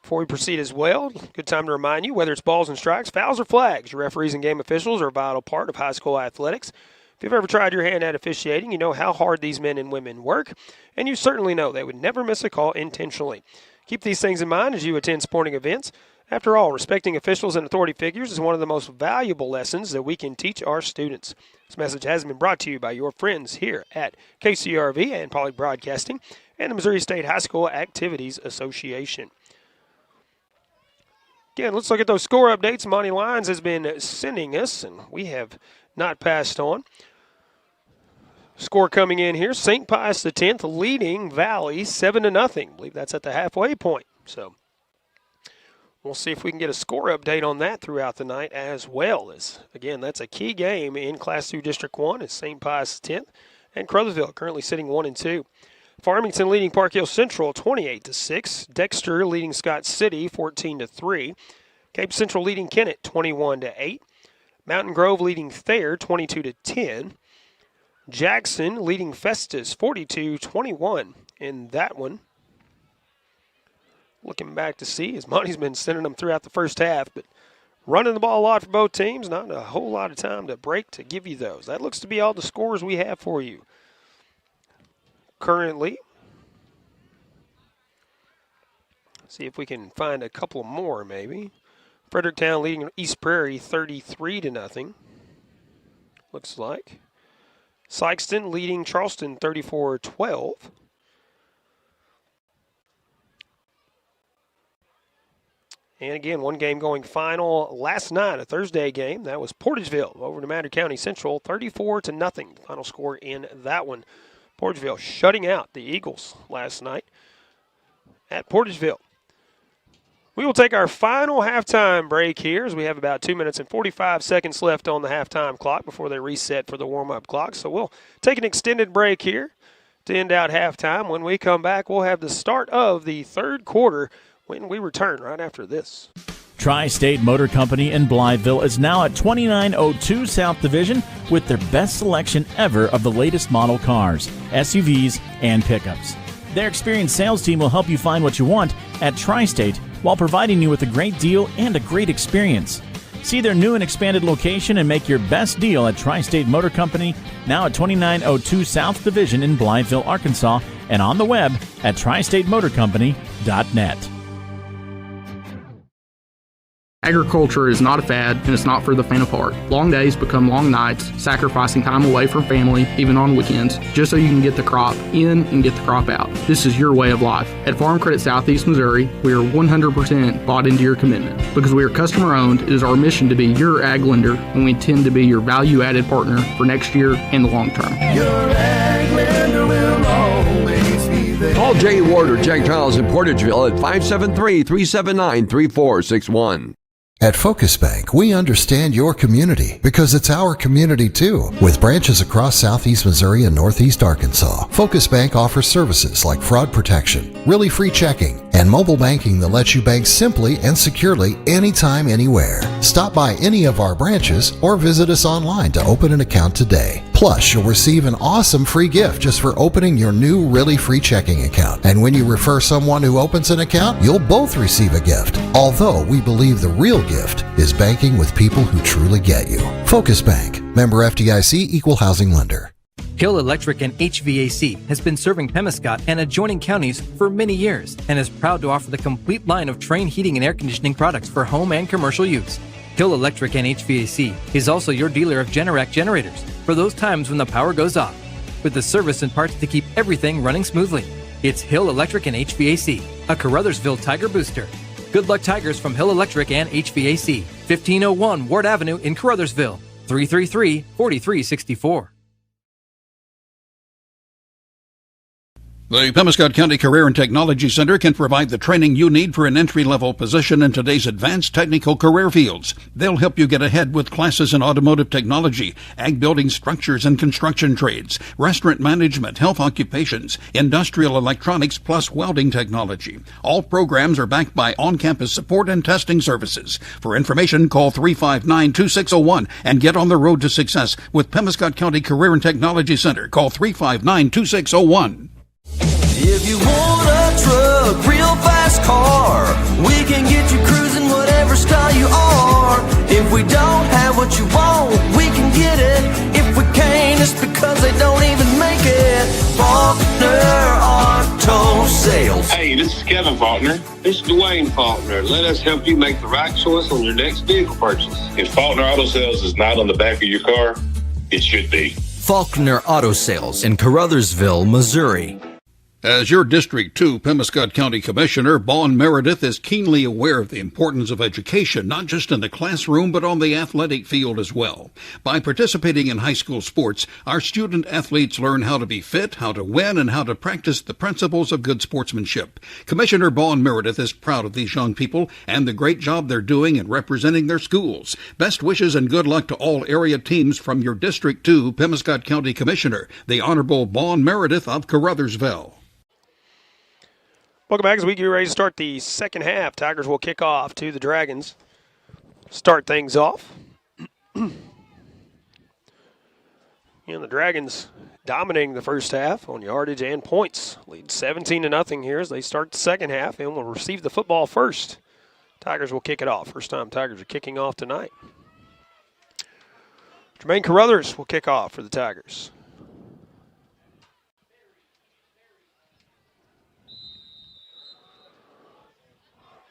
Before we proceed as well, good time to remind you, whether it's balls and strikes, fouls or flags, your referees and game officials are a vital part of high school athletics. If you've ever tried your hand at officiating, you know how hard these men and women work, and you certainly know they would never miss a call intentionally. Keep these things in mind as you attend sporting events. After all, respecting officials and authority figures is one of the most valuable lessons that we can teach our students. This message has been brought to you by your friends here at KCRV and Poly Broadcasting and the Missouri State High School Activities Association. Again, let's look at those score updates Monty Lyons has been sending us, and we have not passed on. Score coming in here, St. Pius X leading Valley 7-0. I believe that's at the halfway point. So we'll see if we can get a score update on that throughout the night as well. As again, that's a key game in Class II District 1 is St. Pius X and Caruthersville currently sitting 1-2. Farmington leading Park Hill Central 28-6. Dexter leading Scott City 14-3. Cape Central leading Kennett 21-8. Mountain Grove leading Thayer 22-10. Jackson leading Festus 42-21 in that one. Looking back to see, as Monty's been sending them throughout the first half, but running the ball a lot for both teams, not a whole lot of time to break to give you those. That looks to be all the scores we have for you. Currently, see if we can find a couple more maybe. Fredericktown leading East Prairie 33-0. Looks like. Sykeston leading Charleston 34-12. And again, one game going final last night, a Thursday game. That was Portageville over to Madrid County Central, 34-0. Final score in that one. Portageville shutting out the Eagles last night at Portageville. We will take our final halftime break here as we have about 2 minutes and 45 seconds left on the halftime clock before they reset for the warm-up clock. So we'll take an extended break here to end out halftime. When we come back, we'll have the start of the third quarter when we return right after this. Tri-State Motor Company in Blytheville is now at 2902 South Division with their best selection ever of the latest model cars, SUVs, and pickups. Their experienced sales team will help you find what you want at Tri-State while providing you with a great deal and a great experience. See their new and expanded location and make your best deal at Tri-State Motor Company, now at 2902 South Division in Blytheville, Arkansas, and on the web at tristatemotorcompany.net. Agriculture is not a fad, and it's not for the faint of heart. Long days become long nights, sacrificing time away from family, even on weekends, just so you can get the crop in and get the crop out. This is your way of life. At Farm Credit Southeast Missouri, we are 100% bought into your commitment. Because we are customer-owned, it is our mission to be your ag lender, and we intend to be your value-added partner for next year and the long term. Your ag lender will always be there. Call Jay Ward or Jack Giles in Portageville at 573-379-3461. At Focus Bank, we understand your community because it's our community too. With branches across southeast Missouri and northeast Arkansas, Focus Bank offers services like fraud protection, really free checking, and mobile banking that lets you bank simply and securely anytime, anywhere. Stop by any of our branches or visit us online to open an account today. Plus, you'll receive an awesome free gift just for opening your new really free checking account. And when you refer someone who opens an account, you'll both receive a gift. Although we believe the real gift is banking with people who truly get you. Focus Bank, member FDIC, equal housing lender. Hill Electric and HVAC has been serving Pemiscot and adjoining counties for many years and is proud to offer the complete line of Trane heating and air conditioning products for home and commercial use. Hill Electric and HVAC is also your dealer of Generac generators for those times when the power goes off, with the service and parts to keep everything running smoothly. It's Hill Electric and HVAC, a Caruthersville Tiger booster. Good luck, Tigers, from Hill Electric and HVAC, 1501 Ward Avenue in Caruthersville, 333-4364. The Pemiscot County Career and Technology Center can provide the training you need for an entry-level position in today's advanced technical career fields. They'll help you get ahead with classes in automotive technology, ag building structures and construction trades, restaurant management, health occupations, industrial electronics, plus welding technology. All programs are backed by on-campus support and testing services. For information, call 359-2601 and get on the road to success with Pemiscot County Career and Technology Center. Call 359-2601. If you want a truck, real fast car, we can get you cruising whatever style you are. If we don't have what you want, we can get it. If we can't, it's because they don't even make it. Faulkner Auto Sales. Hey, this is Kevin Faulkner. This is Dwayne Faulkner. Let us help you make the right choice on your next vehicle purchase. If Faulkner Auto Sales is not on the back of your car, it should be. Faulkner Auto Sales in Caruthersville, Missouri. As your District 2 Pemiscot County Commissioner, Vaughn Meredith is keenly aware of the importance of education, not just in the classroom, but on the athletic field as well. By participating in high school sports, our student athletes learn how to be fit, how to win, and how to practice the principles of good sportsmanship. Commissioner Vaughn Meredith is proud of these young people and the great job they're doing in representing their schools. Best wishes and good luck to all area teams from your District 2 Pemiscot County Commissioner, the Honorable Vaughn Meredith of Caruthersville. Welcome back as we get ready to start the second half. Tigers will kick off to the Dragons. Start things off. And the Dragons dominating the first half on yardage and points. Lead 17-0 here as they start the second half and will receive the football first. Tigers will kick it off. First time Tigers are kicking off tonight. Jermaine Caruthers will kick off for the Tigers.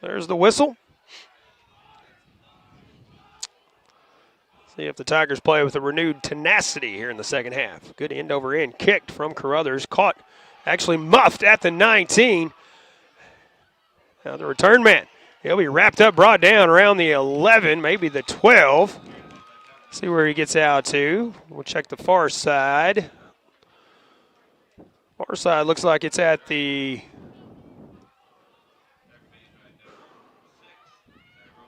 There's the whistle. See if the Tigers play with a renewed tenacity here in the second half. Good end over end kicked from Caruthers. Caught, actually muffed at the 19. Now the return man. He'll be wrapped up, brought down around the 11, maybe the 12. See where he gets out to. We'll check the far side. Far side looks like it's at the...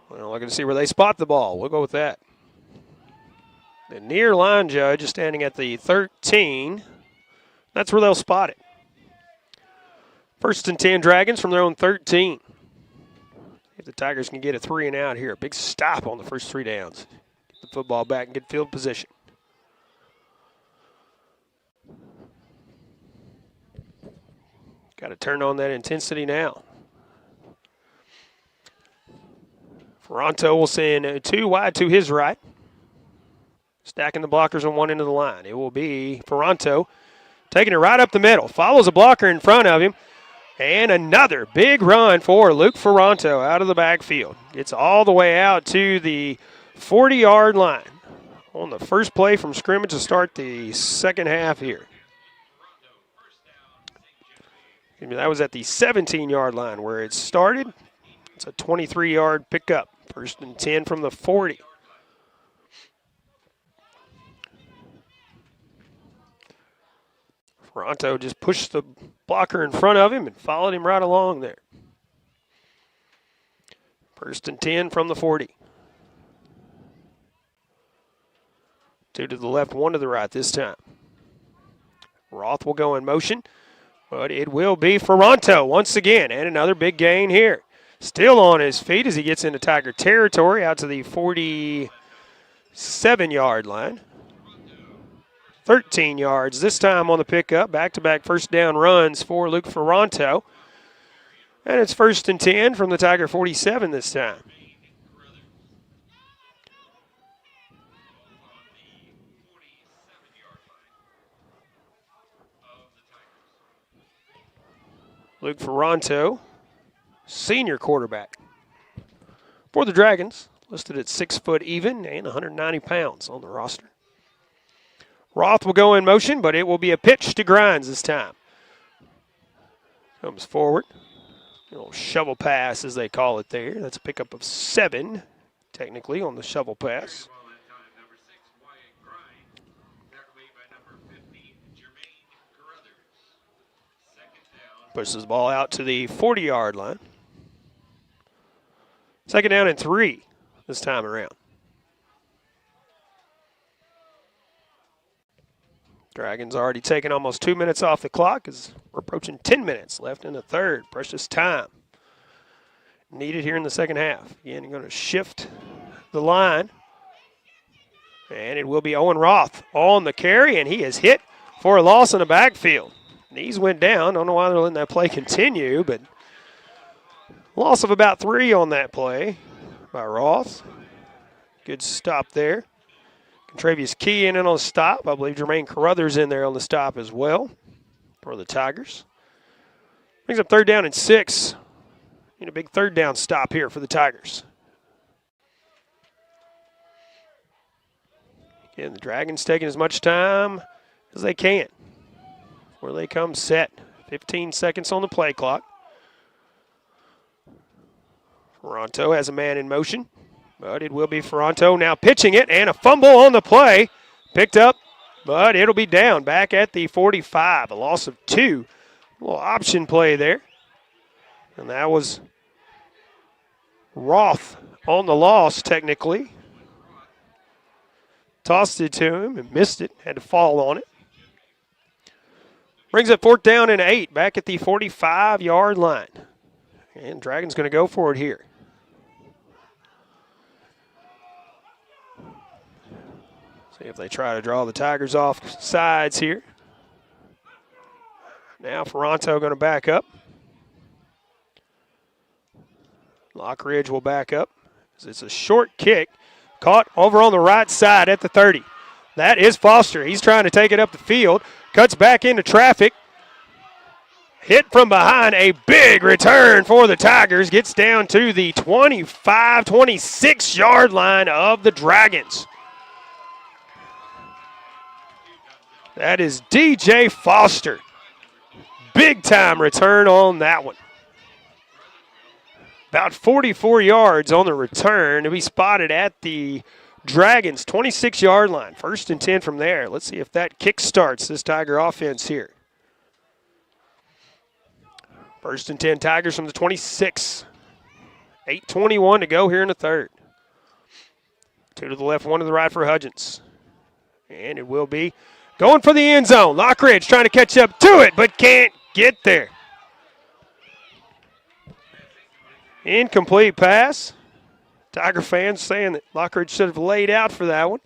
Well, looking to see where they spot the ball. We'll go with that. The near line judge is standing at the 13. That's where they'll spot it. 1st and 10 Dragons from their own 13. If the Tigers can get a 3 and out here, big stop on the first 3 downs. Get the football back and get field position. Got to turn on that intensity now. Ferranto will send 2 wide to his right. Stacking the blockers on one end of the line. It will be Ferranto taking it right up the middle. Follows a blocker in front of him. And another big run for Luke Ferranto out of the backfield. Gets all the way out to the 40-yard line on the first play from scrimmage to start the second half here. That was at the 17-yard line where it started. It's a 23-yard pickup. 1st and 10 from the 40. Ferranto just pushed the blocker in front of him and followed him right along there. 1st and 10 from the 40. 2 to the left, 1 to the right this time. Roth will go in motion, but it will be Ferranto once again, and another big gain here. Still on his feet as he gets into Tiger territory out to the 47-yard line. 13 yards this time on the pickup. Back-to-back first down runs for Luke Ferranto. And it's 1st and 10 from the Tiger 47 this time. Luke Ferranto, senior quarterback for the Dragons, listed at 6 foot even and 190 pounds on the roster. Roth will go in motion, but it will be a pitch to Grimes this time. Comes forward. A little shovel pass, as they call it there. That's a pickup of 7, technically, on the shovel pass. Pushes the ball out to the 40-yard line. 2nd down and 3 this time around. Dragons already taken almost 2 minutes off the clock as we're approaching 10 minutes left in the third. Precious time needed here in the second half. Again, you're going to shift the line. And it will be Owen Roth on the carry, and he is hit for a loss in the backfield. Knees went down. Don't know why they're letting that play continue, but loss of about 3 on that play by Roth. Good stop there. Contravius Key in and on the stop. I believe Jermaine Carruthers in there on the stop as well for the Tigers. Brings up 3rd down and 6. Need a big 3rd down stop here for the Tigers. Again, the Dragons taking as much time as they can. Where they come set. 15 seconds on the play clock. Ferranto has a man in motion. But it will be Ferranto now pitching it, and a fumble on the play. Picked up, but it'll be down back at the 45. A loss of 2. A little option play there. And that was Roth on the loss, technically. Tossed it to him and missed it. Had to fall on it. Brings it 4th down and 8 back at the 45-yard line. And Dragons going to go for it here. See if they try to draw the Tigers off sides here. Now Ferranto going to back up. Lockridge will back up. It's a short kick. Caught over on the right side at the 30. That is Foster. He's trying to take it up the field. Cuts back into traffic. Hit from behind. A big return for the Tigers. Gets down to the 25, 26-yard line of the Dragons. That is DJ Foster. Big time return on that one. About 44 yards on the return to be spotted at the Dragons' 26-yard line. 1st and 10 from there. Let's see if that kick starts this Tiger offense here. 1st and 10 Tigers from the 26. 8:21 to go here in the third. 2 to the left, 1 to the right for Hudgens. And it will be going for the end zone. Lockridge trying to catch up to it, but can't get there. Incomplete pass. Tiger fans saying that Lockridge should have laid out for that one.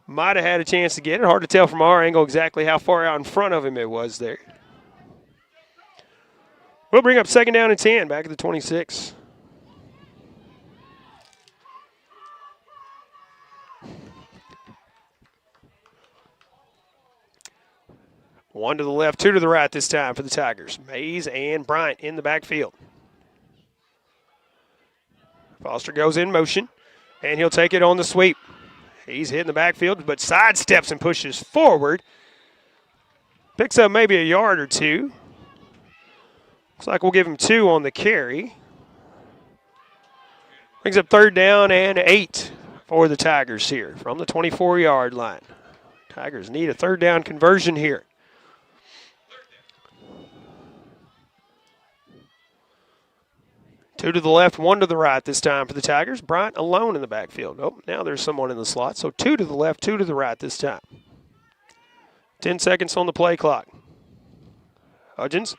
Might have had a chance to get it. Hard to tell from our angle exactly how far out in front of him it was there. We'll bring up 2nd down and 10, back at the 26. One to the left, 2 to the right this time for the Tigers. Mays and Bryant in the backfield. Foster goes in motion, and he'll take it on the sweep. He's hitting the backfield, but sidesteps and pushes forward. Picks up maybe a yard or two. Looks like we'll give him 2 on the carry. Brings up 3rd down and 8 for the Tigers here from the 24-yard line. Tigers need a 3rd down conversion here. Two to the left, 1 to the right this time for the Tigers. Bryant alone in the backfield. Oh, now there's someone in the slot. So 2 to the left, 2 to the right this time. 10 seconds on the play clock. Hudgens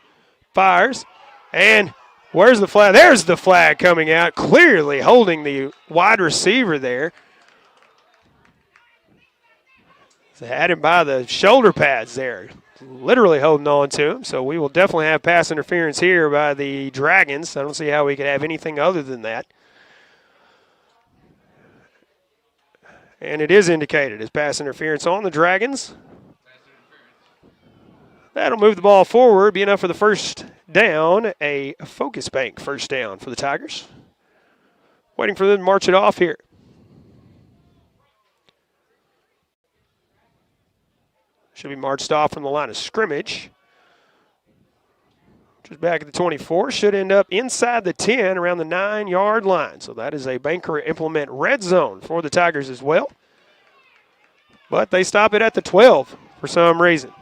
fires. And where's the flag? There's the flag coming out, clearly holding the wide receiver there. They had him by the shoulder pads there, literally holding on to him. So we will definitely have pass interference here by the Dragons. I don't see how we could have anything other than that. And it is indicated as pass interference on the Dragons. That'll move the ball forward, be enough for the 1st down, a focus bank 1st down for the Tigers. Waiting for them to march it off here. Should be marched off from the line of scrimmage. Just back at the 24. Should end up inside the 10 around the 9-yard line. So that is a Banker implement red zone for the Tigers as well. But they stop it at the 12 for some reason.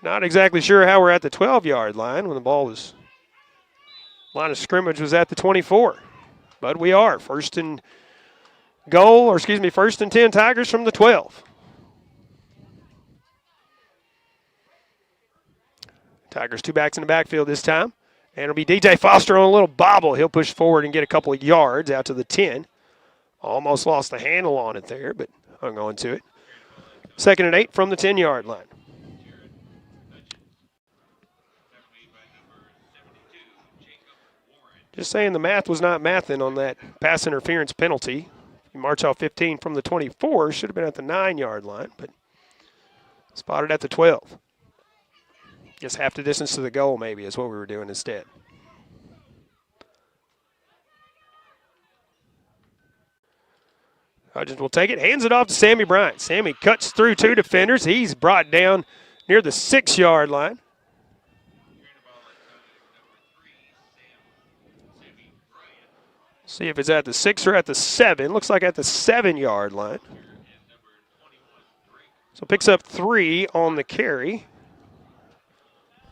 Not exactly sure how we're at the 12-yard line when the ball was, line of scrimmage was at the 24. But we are. 1st and 10 Tigers from the 12. Tigers 2 backs in the backfield this time. And it'll be DJ Foster on a little bobble. He'll push forward and get a couple of yards out to the 10. Almost lost the handle on it there, but hung on to it. 2nd and 8 from the 10-yard line. Just saying the math was not mathing on that pass interference penalty. You march off 15 from the 24. Should have been at the 9-yard line, but spotted at the 12. Guess half the distance to the goal maybe is what we were doing instead. Hudgens will take it, hands it off to Sammy Bryant. Sammy cuts through 2 defenders. He's brought down near the 6-yard line. See if it's at the 6 or at the 7. Looks like at the 7-yard line. So picks up 3 on the carry.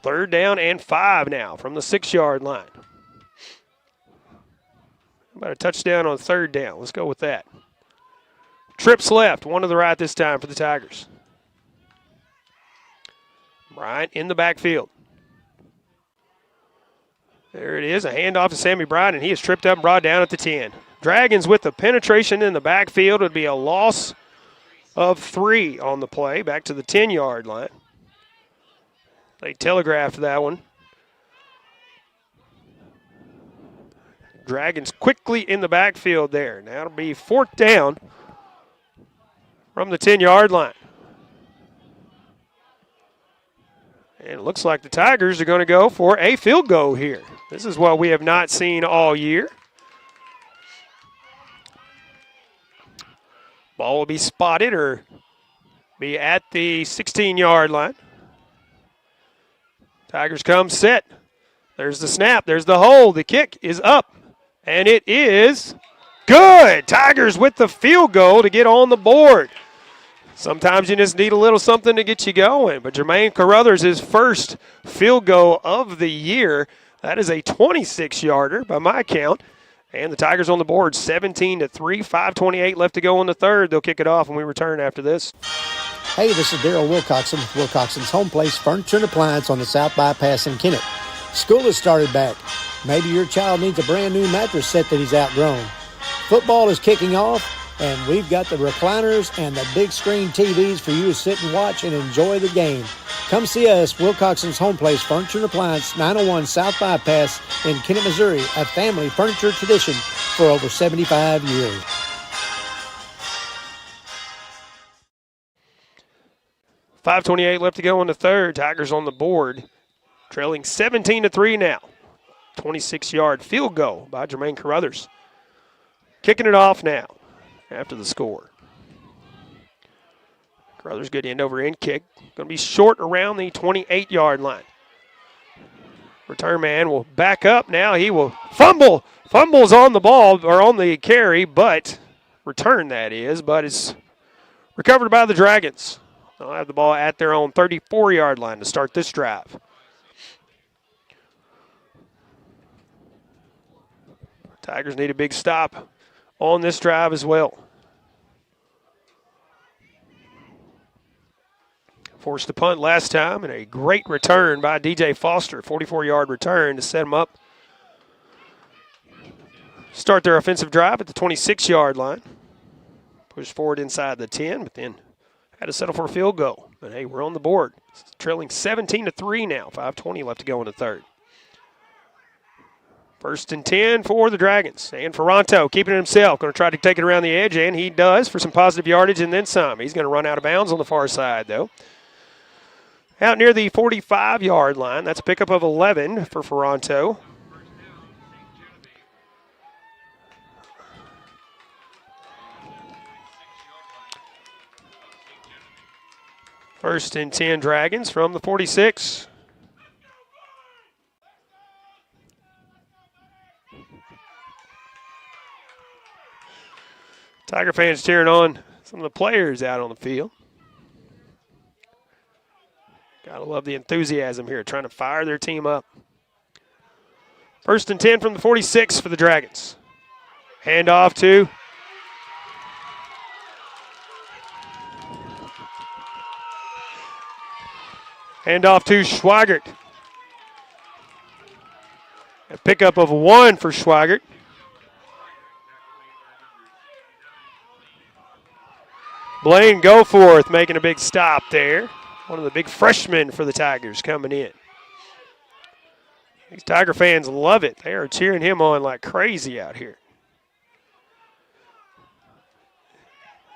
3rd down and 5 now from the 6-yard line. About a touchdown on 3rd down. Let's go with that. Trips left, 1 to the right this time for the Tigers. Bryant in the backfield. There it is, a handoff to Sammy Bryant, and he is tripped up and brought down at the 10. Dragons with the penetration in the backfield. Would be a loss of 3 on the play, back to the 10-yard line. They telegraphed that one. Dragons quickly in the backfield there. Now it'll be 4th down from the 10-yard line. And it looks like the Tigers are going to go for a field goal here. This is what we have not seen all year. Ball will be spotted or be at the 16-yard line. Tigers come set. There's the snap. There's the hold. The kick is up. And it is good. Tigers with the field goal to get on the board. Sometimes you just need a little something to get you going. But Jermaine Caruthers, his first field goal of the year. That is a 26-yarder by my count. And the Tigers on the board, 17-3, 5:28 left to go in the 3rd. They'll kick it off when we return after this. Hey, this is Daryl Wilcoxon with Wilcoxon's Home Place Furniture and Appliance on the South Bypass in Kennett. School has started back. Maybe your child needs a brand new mattress set that he's outgrown. Football is kicking off, and we've got the recliners and the big screen TVs for you to sit and watch and enjoy the game. Come see us, Wilcoxon's Home Place Furniture and Appliance, 901 South Bypass in Kennett, Missouri, a family furniture tradition for over 75 years. .528 left to go in the third. Tigers on the board, trailing 17-3 now. 26-yard field goal by Jermaine Caruthers. Kicking it off now after the score. Caruthers, good end-over-end kick. Going to be short around the 28-yard line. Return man will back up now. He will fumble. Fumbles on the ball, or on the carry, but return that is, but it's recovered by the Dragons. They'll have the ball at their own 34-yard line to start this drive. Tigers need a big stop on this drive as well. Forced to punt last time, and a great return by DJ Foster, 44-yard return to set them up. Start their offensive drive at the 26-yard line. Push forward inside the 10, but then had to settle for a field goal. But hey, we're on the board. It's trailing 17-3 now. 5:20 left to go in the third. 1st and 10 for the Dragons. And Ferranto keeping it himself. Going to try to take it around the edge, and he does for some positive yardage and then some. He's going to run out of bounds on the far side, though. Out near the 45-yard line. That's a pickup of 11 for Ferranto. First and 10 Dragons from the 46. Tiger fans cheering on some of the players out on the field. Gotta love the enthusiasm here, trying to fire their team up. 1st and 10 from the 46 for the Dragons. Hand off to Schweigert. A pickup of 1 for Schweigert. Blaine Goforth making a big stop there. One of the big freshmen for the Tigers coming in. These Tiger fans love it. They are cheering him on like crazy out here.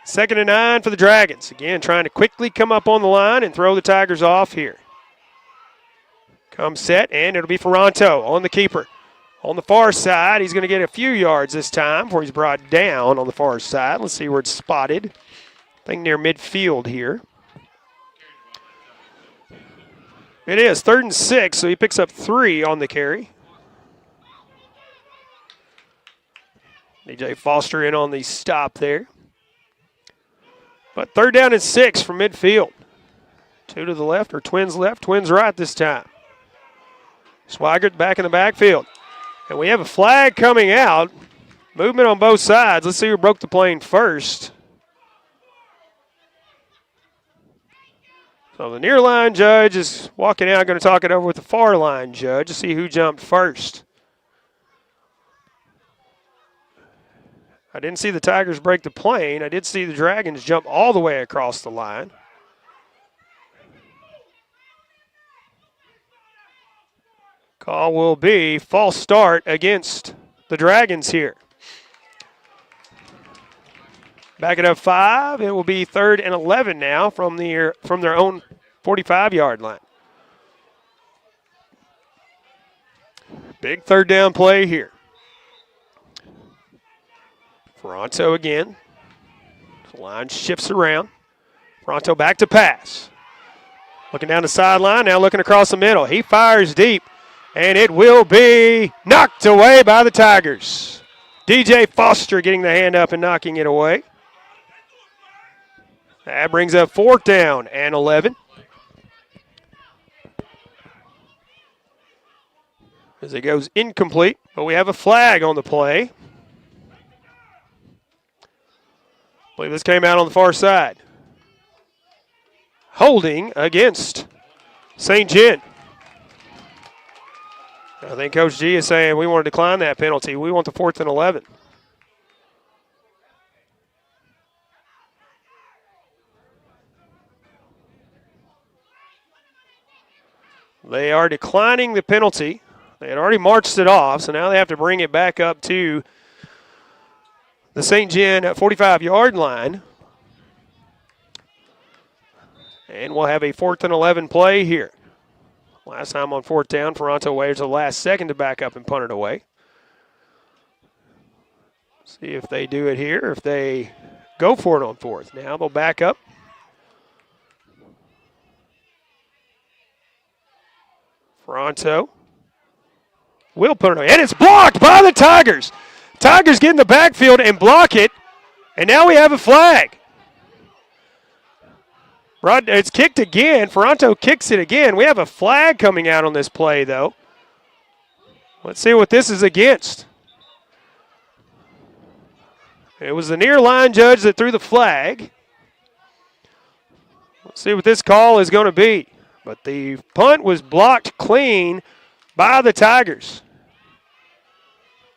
2nd and 9 for the Dragons. Again, trying to quickly come up on the line and throw the Tigers off here. Come set, and it'll be Ferranto on the keeper. On the far side, he's going to get a few yards this time before he's brought down on the far side. Let's see where it's spotted. I think near midfield here. It is 3rd and 6, so he picks up 3 on the carry. DJ Foster in on the stop there. But 3rd down and 6 from midfield. 2 to the left, or twins left, twins right this time. Swigert back in the backfield. And we have a flag coming out. Movement on both sides. Let's see who broke the plane first. So the near line judge is walking out, going to talk it over with the far line judge to see who jumped first. I didn't see the Tigers break the plane. I did see the Dragons jump all the way across the line. Call will be false start against the Dragons here. Back it up 5. It will be 3rd and 11 now from their own 45-yard line. Big 3rd down play here. Ferranto again. The line shifts around. Ferranto back to pass. Looking down the sideline, now looking across the middle. He fires deep, and it will be knocked away by the Tigers. DJ Foster getting the hand up and knocking it away. That brings up 4th down and 11. As it goes incomplete, but we have a flag on the play. I believe this came out on the far side. Holding against St. John. I think Coach G is saying we want to decline that penalty. We want the 4th and 11. They are declining the penalty. They had already marched it off, so now they have to bring it back up to the St. Gen 45-yard line. And we'll have a 4th and 11 play here. Last time on 4th down, Ferranto waits the last second to back up and punt it away. See if they do it here, if they go for it on 4th. Now they'll back up. Ferranto will put it away. And it's blocked by the Tigers. Tigers get in the backfield and block it. And now we have a flag. It's kicked again. Ferranto kicks it again. We have a flag coming out on this play, though. Let's see what this is against. It was the near line judge that threw the flag. Let's see what this call is going to be. But the punt was blocked clean by the Tigers.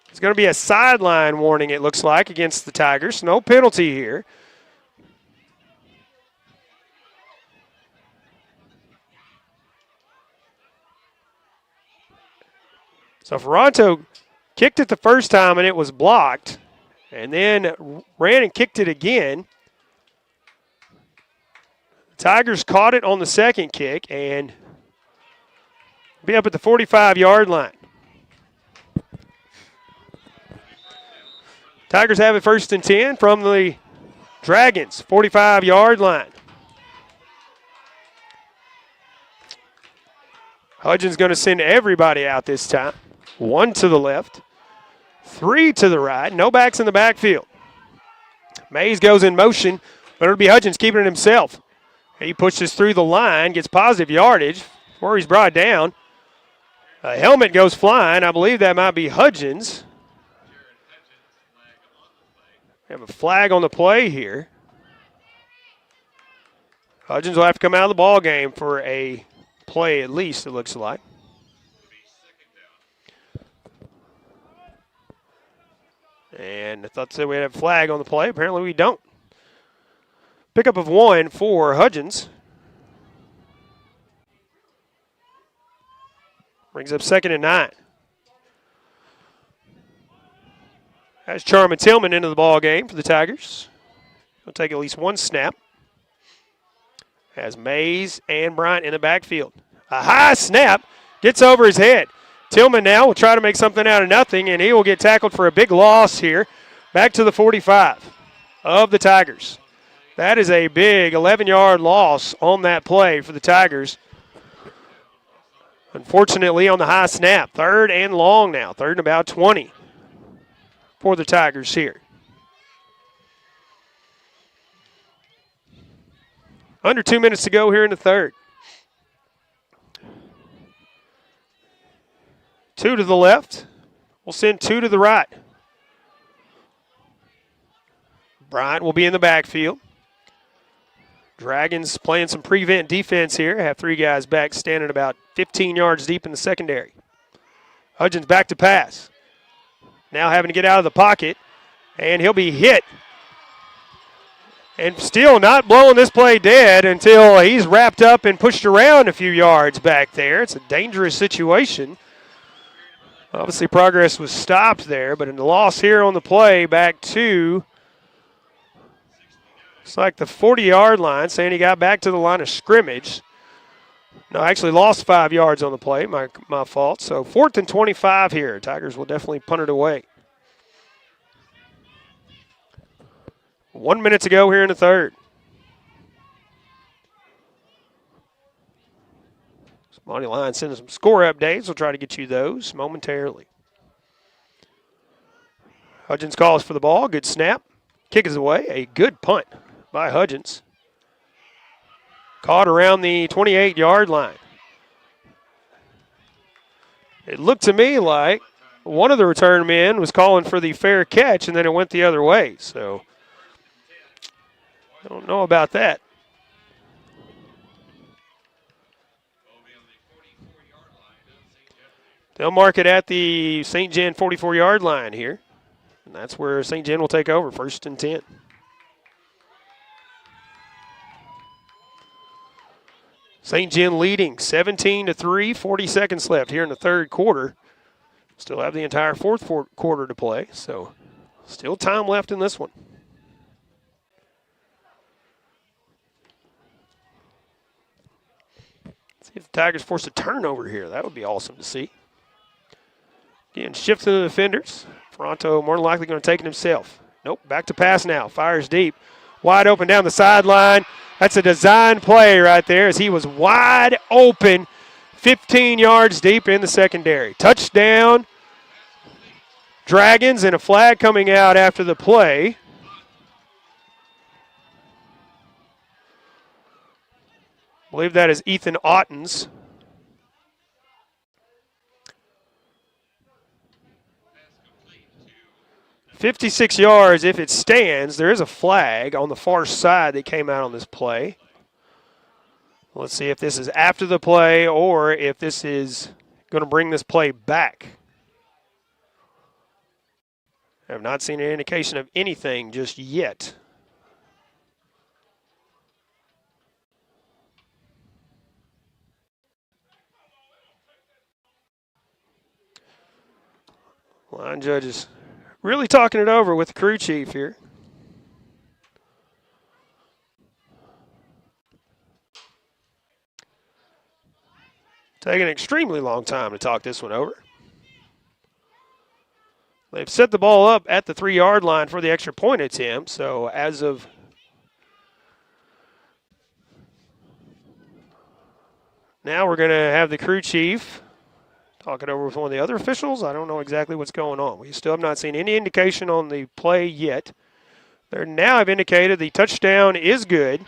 It's going to be a sideline warning, it looks like, against the Tigers. No penalty here. So Ferranto kicked it the first time and it was blocked, and then ran and kicked it again. Tigers caught it on the second kick and be up at the 45-yard line. Tigers have it 1st and 10 from the Dragons, 45-yard line. Hudgens going to send everybody out this time. 1 to the left, 3 to the right. No backs in the backfield. Mays goes in motion, but it'll be Hudgens keeping it himself. He pushes through the line, gets positive yardage before he's brought down. A helmet goes flying. I believe that might be Hudgens. We have a flag on the play here. Hudgens will have to come out of the ball game for a play at least, it looks like. And I thought that we had a flag on the play. Apparently we don't. Pickup of 1 for Hudgens. Brings up 2nd and 9. That's Charmin Tillman into the ball game for the Tigers. He'll take at least 1 snap. Has Mays and Bryant in the backfield. A high snap gets over his head. Tillman now will try to make something out of nothing, and he will get tackled for a big loss here. Back to the 45 of the Tigers. That is a big 11-yard loss on that play for the Tigers. Unfortunately, on the high snap. 3rd and long now. 3rd and about 20 for the Tigers here. Under 2 minutes to go here in the 3rd. 2 to the left. We'll send 2 to the right. Bryant will be in the backfield. Dragons playing some prevent defense here. Have 3 guys back standing about 15 yards deep in the secondary. Hudgens back to pass. Now having to get out of the pocket, and he'll be hit. And still not blowing this play dead until he's wrapped up and pushed around a few yards back there. It's a dangerous situation. Obviously progress was stopped there, but in the loss here on the play back to, it's like the 40-yard line, saying he got back to the line of scrimmage. No, actually lost 5 yards on the play, my fault. So 4th and 25 here. Tigers will definitely punt it away. 1 minute to go here in the 3rd. Monty Line sending some score updates. We'll try to get you those momentarily. Hudgens calls for the ball. Good snap. Kick is away. A good punt by Hudgens. Caught around the 28-yard line. It looked to me like one of the return men was calling for the fair catch, and then it went the other way. So I don't know about that. They'll mark it at the St. John 44-yard line here. And that's where St. John will take over, 1st and 10. St. John leading 17-3, 40 seconds left here in the third quarter. Still have the entire fourth quarter to play, so still time left in this one. See if the Tigers force a turnover here. That would be awesome to see. Again, shift to the defenders. Toronto more than likely going to take it himself. Nope, back to pass now. Fires deep. Wide open down the sideline. That's a design play right there as he was wide open 15 yards deep in the secondary. Touchdown, Dragons, and a flag coming out after the play. I believe that is Ethan Ottens. .56 yards if it stands. There is a flag on the far side that came out on this play. Let's see if this is after the play or if this is going to bring this play back. I have not seen an indication of anything just yet. Line judges really talking it over with the crew chief here. Taking an extremely long time to talk this one over. They've set the ball up at the 3-yard line for the extra point attempt. So as of now, we're going to have the crew chief talk it over with one of the other officials. I don't know exactly what's going on. We still have not seen any indication on the play yet. They now have indicated the touchdown is good.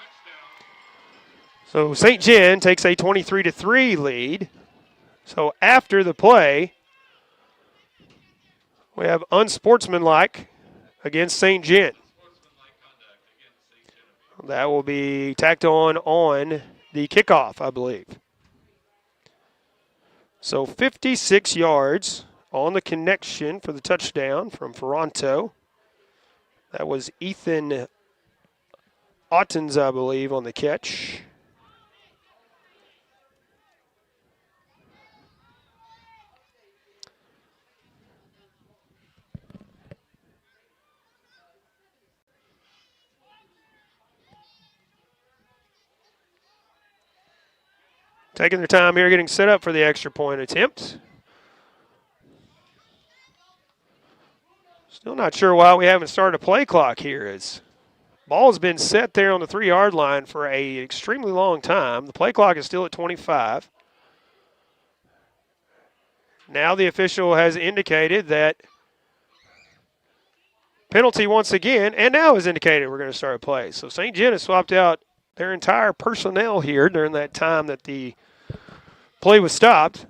So St. John takes a 23-3 lead. So after the play, we have unsportsmanlike against St. John. That will be tacked on the kickoff, I believe. So 56 yards on the connection for the touchdown from Ferranto. That was Ethan Ottens, I believe, on the catch. Taking their time here, getting set up for the extra point attempt. Still not sure why we haven't started a play clock here. As ball has been set there on the 3-yard line for an extremely long time. The play clock is still at 25. Now the official has indicated that penalty once again, and now has indicated we're going to start a play. So St. John has swapped out their entire personnel here during that time that the play was stopped.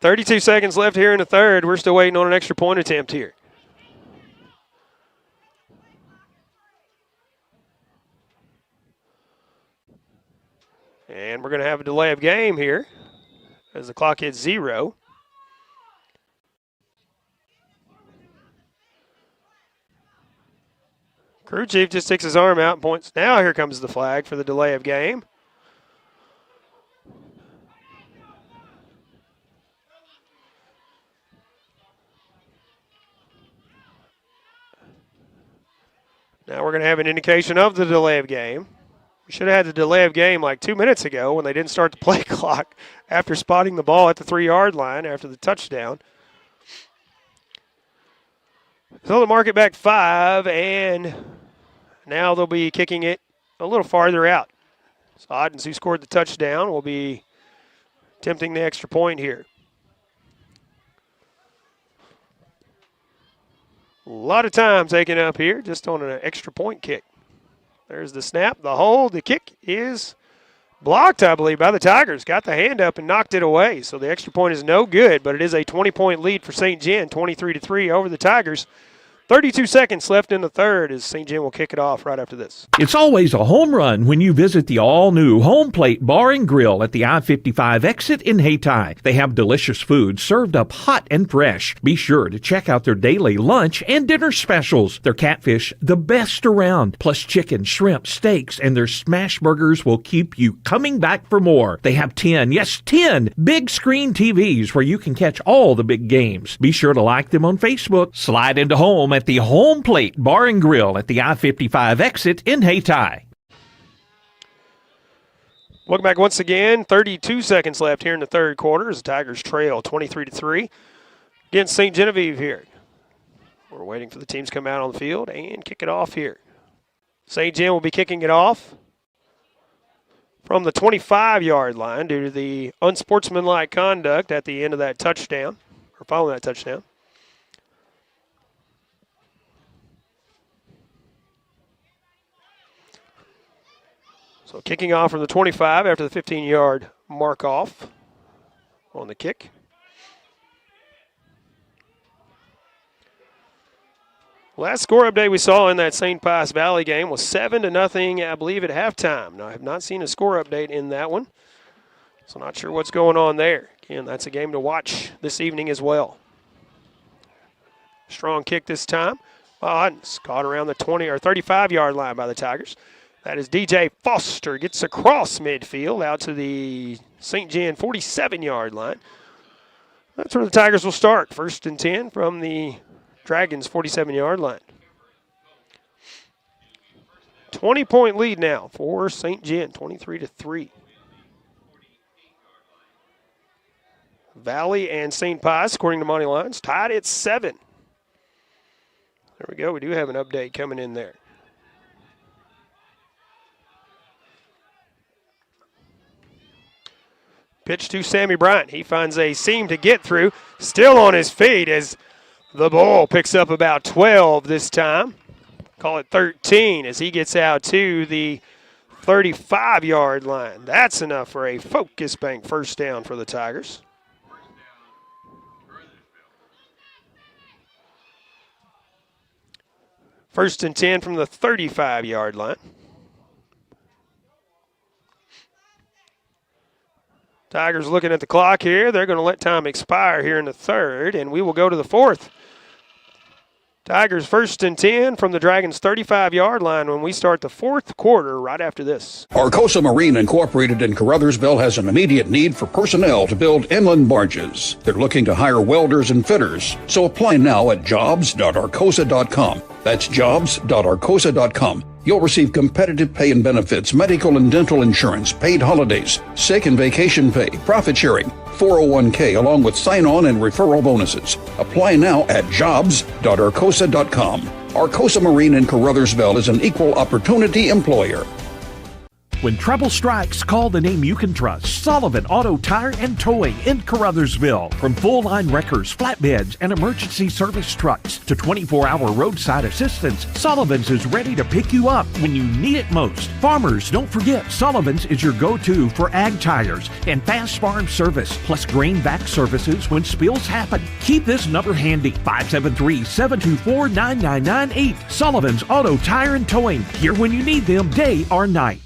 .32 seconds left here in the third. We're still waiting on an extra point attempt here. And we're going to have a delay of game here as the clock hits 0. Crew chief just sticks his arm out and points. Now here comes the flag for the delay of game. Now we're going to have an indication of the delay of game. We should have had the delay of game like 2 minutes ago when they didn't start the play clock after spotting the ball at the 3-yard line after the touchdown. So they'll mark it back 5, and now they'll be kicking it a little farther out. So Ottens, who scored the touchdown, will be attempting the extra point here. A lot of time taken up here just on an extra point kick. There's the snap, the hold. The kick is blocked, I believe, by the Tigers. Got the hand up and knocked it away. So the extra point is no good, but it is a 20-point lead for St. John, 23-3 over the Tigers. 32 seconds left in the third as St. John will kick it off right after this. It's always a home run when you visit the all-new Home Plate Bar and Grill at the I-55 exit in Hayti. They have delicious food served up hot and fresh. Be sure to check out their daily lunch and dinner specials. Their catfish, the best around, plus chicken, shrimp, steaks, and their smash burgers will keep you coming back for more. They have 10 big screen TVs where you can catch all the big games. Be sure to like them on Facebook. Slide into home at the Home Plate Bar and Grill at the I-55 exit in Hayti. Welcome back once again. 32 seconds left here in the third quarter as the Tigers trail 23-3 against St. Genevieve here. We're waiting for the teams to come out on the field and kick it off here. St. John will be kicking it off from the 25-yard line due to the unsportsmanlike conduct at the end of that touchdown, or following that touchdown. So kicking off from the 25 after the 15-yard mark off on the kick. Last score update we saw in that St. Pius Valley game was 7-0, I believe, at halftime. Now, I have not seen a score update in that one, so not sure what's going on there. Again, that's a game to watch this evening as well. Strong kick this time. It's caught around the 20 or 35-yard line by the Tigers. That is DJ Foster, gets across midfield out to the St. John 47-yard line. That's where the Tigers will start. 1st and 10 from the Dragons 47-yard line. 20-point lead now for St. John, 23-3. Valley and St. Pius, according to money lines, tied at 7. There we go. We do have an update coming in there. Pitch to Sammy Bryant. He finds a seam to get through. Still on his feet as the Bull picks up about 12 this time. Call it 13 as he gets out to the 35-yard line. That's enough for a focus bank first down for the Tigers. First and 10 from the 35-yard line. Tigers looking at the clock here. They're going to let time expire here in the third, and we will go to the fourth. Tigers 1st and 10 from the Dragons' 35-yard line when we start the fourth quarter right after this. Arcosa Marine Incorporated in Caruthersville has an immediate need for personnel to build inland barges. They're looking to hire welders and fitters, so apply now at jobs.arcosa.com. That's jobs.arcosa.com. You'll receive competitive pay and benefits, medical and dental insurance, paid holidays, sick and vacation pay, profit sharing, 401k, along with sign-on and referral bonuses. Apply now at jobs.arcosa.com. Arcosa Marine in Caruthersville is an equal opportunity employer. When trouble strikes, call the name you can trust. Sullivan Auto Tire and Towing in Caruthersville. From full-line wreckers, flatbeds, and emergency service trucks to 24-hour roadside assistance, Sullivan's is ready to pick you up when you need it most. Farmers, don't forget, Sullivan's is your go-to for ag tires and fast farm service, plus grain vac services when spills happen. Keep this number handy, 573-724-9998. Sullivan's Auto Tire and Towing, here when you need them, day or night.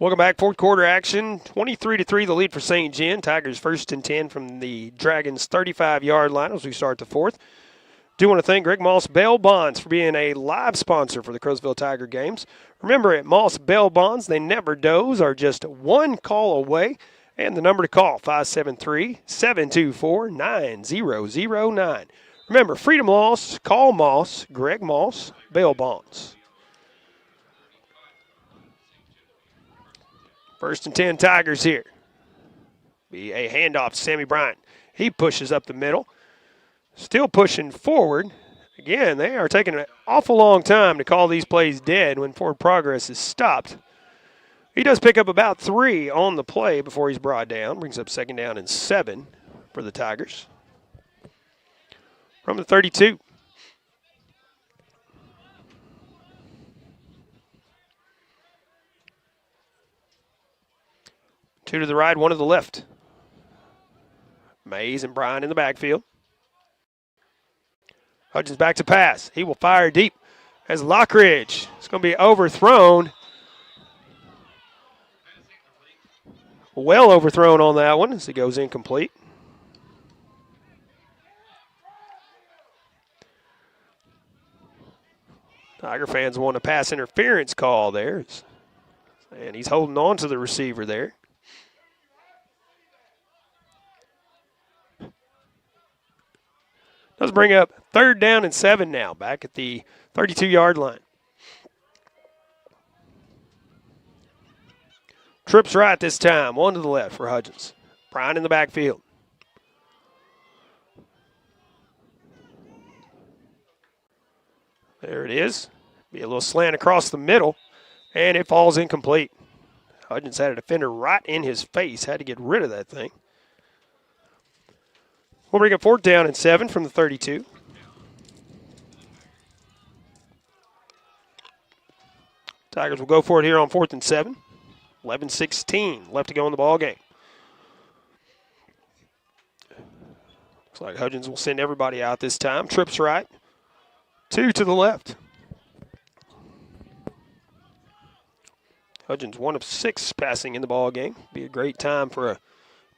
Welcome back. Fourth quarter action. 23-3 the lead for St. John. Tigers 1st and 10 from the Dragons' 35-yard line as we start the fourth. Do want to thank Greg Moss Bail Bonds for being a live sponsor for the Caruthersville Tiger games. Remember, at Moss Bail Bonds, they never doze, are just one call away. And the number to call, 573-724-9009. Remember, freedom loss, call Moss, Greg Moss Bail Bonds. 1st and 10 Tigers here. Be a handoff to Sammy Bryant. He pushes up the middle. Still pushing forward. Again, they are taking an awful long time to call these plays dead when forward progress is stopped. He does pick up about 3 on the play before he's brought down. Brings up 2nd down and 7 for the Tigers. From the 32. Two to the right, one to the left. Mays and Bryan in the backfield. Hudgens back to pass. He will fire deep as Lockridge. It's going to be overthrown. Well overthrown on that one as it goes incomplete. Tiger fans want a pass interference call there. And he's holding on to the receiver there. Does bring up 3rd down and 7 now, back at the 32-yard line. Trips right this time, one to the left for Hudgens. Bryan in the backfield. There it is. Be a little slant across the middle, and it falls incomplete. Hudgens had a defender right in his face, had to get rid of that thing. We'll bring up 4th down and 7 from the 32. Tigers will go for it here on 4th and 7. 11-16 left to go in the ball game. Looks like Hudgens will send everybody out this time. Trips right. 2 to the left. Hudgens 1 of 6 passing in the ball game. Be a great time for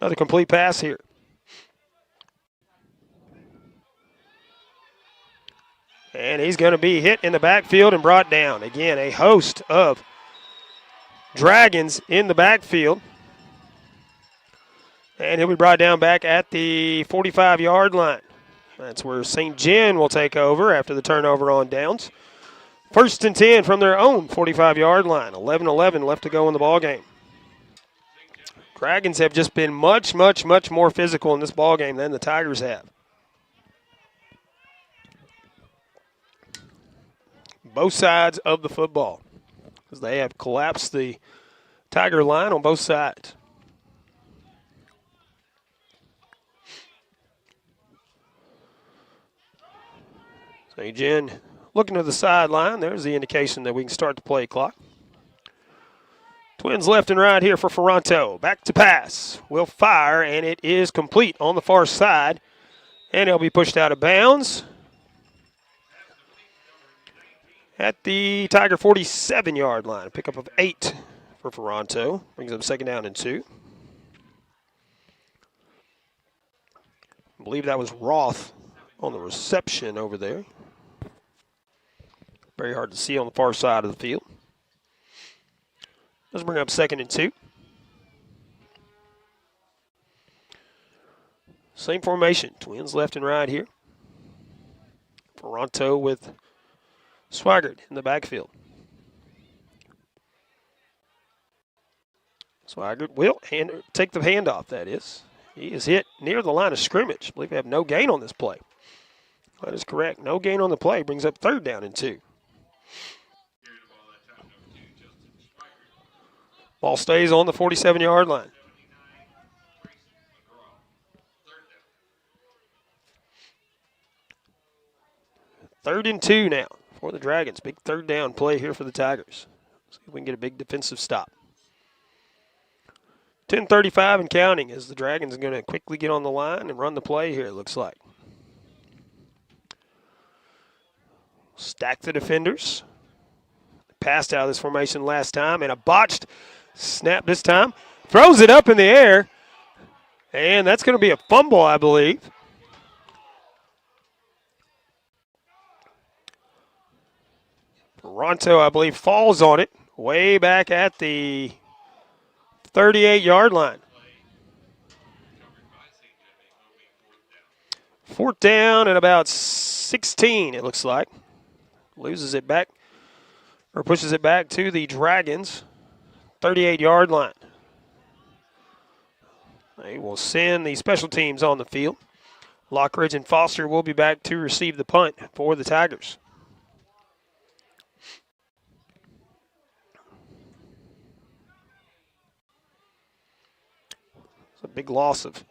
another complete pass here. And he's going to be hit in the backfield and brought down. Again, a host of Dragons in the backfield. And he'll be brought down back at the 45-yard line. That's where St. John will take over after the turnover on downs. 1st and 10 from their own 45-yard line. 11-11 left to go in the ballgame. Dragons have just been much, much, much more physical in this ballgame than the Tigers have. Both sides of the football, as they have collapsed the Tiger line on both sides. St. John looking to the sideline. There's the indication that we can start the play clock. Twins left and right here for Ferranto. Back to pass. Will fire, and it is complete on the far side. And he'll be pushed out of bounds at the Tiger 47-yard line. A pickup of 8 for Ferranto. Brings up 2nd down and 2. I believe that was Roth on the reception over there. Very hard to see on the far side of the field. Let's bring up 2nd and 2. Same formation. Twins left and right here. Ferranto with Swigert in the backfield. Swigert will take the handoff, that is. He is hit near the line of scrimmage. I believe we have no gain on this play. That is correct. No gain on the play. Brings up 3rd down and 2. Ball stays on the 47-yard line. Third and 2 now for the Dragons. Big 3rd down play here for the Tigers. See if we can get a big defensive stop. 10:35 and counting as the Dragons are going to quickly get on the line and run the play here, it looks like. Stack the defenders. Passed out of this formation last time, and a botched snap this time. Throws it up in the air, and that's going to be a fumble, I believe. Ferranto, I believe, falls on it way back at the 38-yard line. 4th down and about 16, it looks like. Loses it back, or pushes it back to the Dragons' 38-yard line. They will send the special teams on the field. Lockridge and Foster will be back to receive the punt for the Tigers. It's a big loss of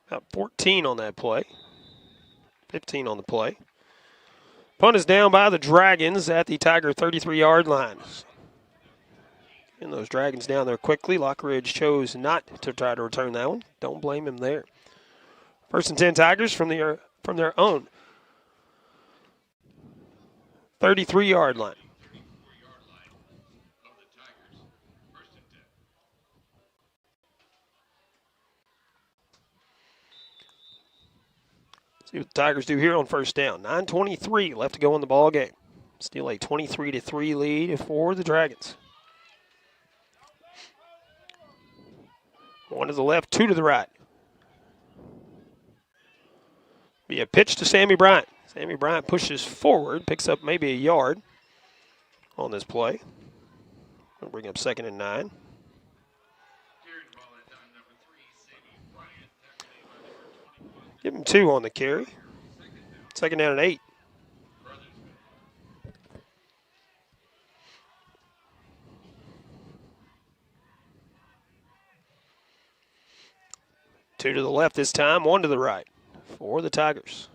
about 14 on that play. 15 on the play. Punt is down by the Dragons at the Tiger 33-yard line. And those Dragons down there quickly. Lockridge chose not to try to return that one. Don't blame him there. 1st and 10 Tigers from their own 33-yard line. See what the Tigers do here on 1st down. 9:23 left to go in the ball game. Still a 23-3 lead for the Dragons. 1 to the left, 2 to the right. Be a pitch to Sammy Bryant. Sammy Bryant pushes forward, picks up maybe a yard on this play. We'll bring up 2nd and 9. Give him 2 on the carry. 2nd down and 8. Two to the left this time, 1 to the right for the Tigers.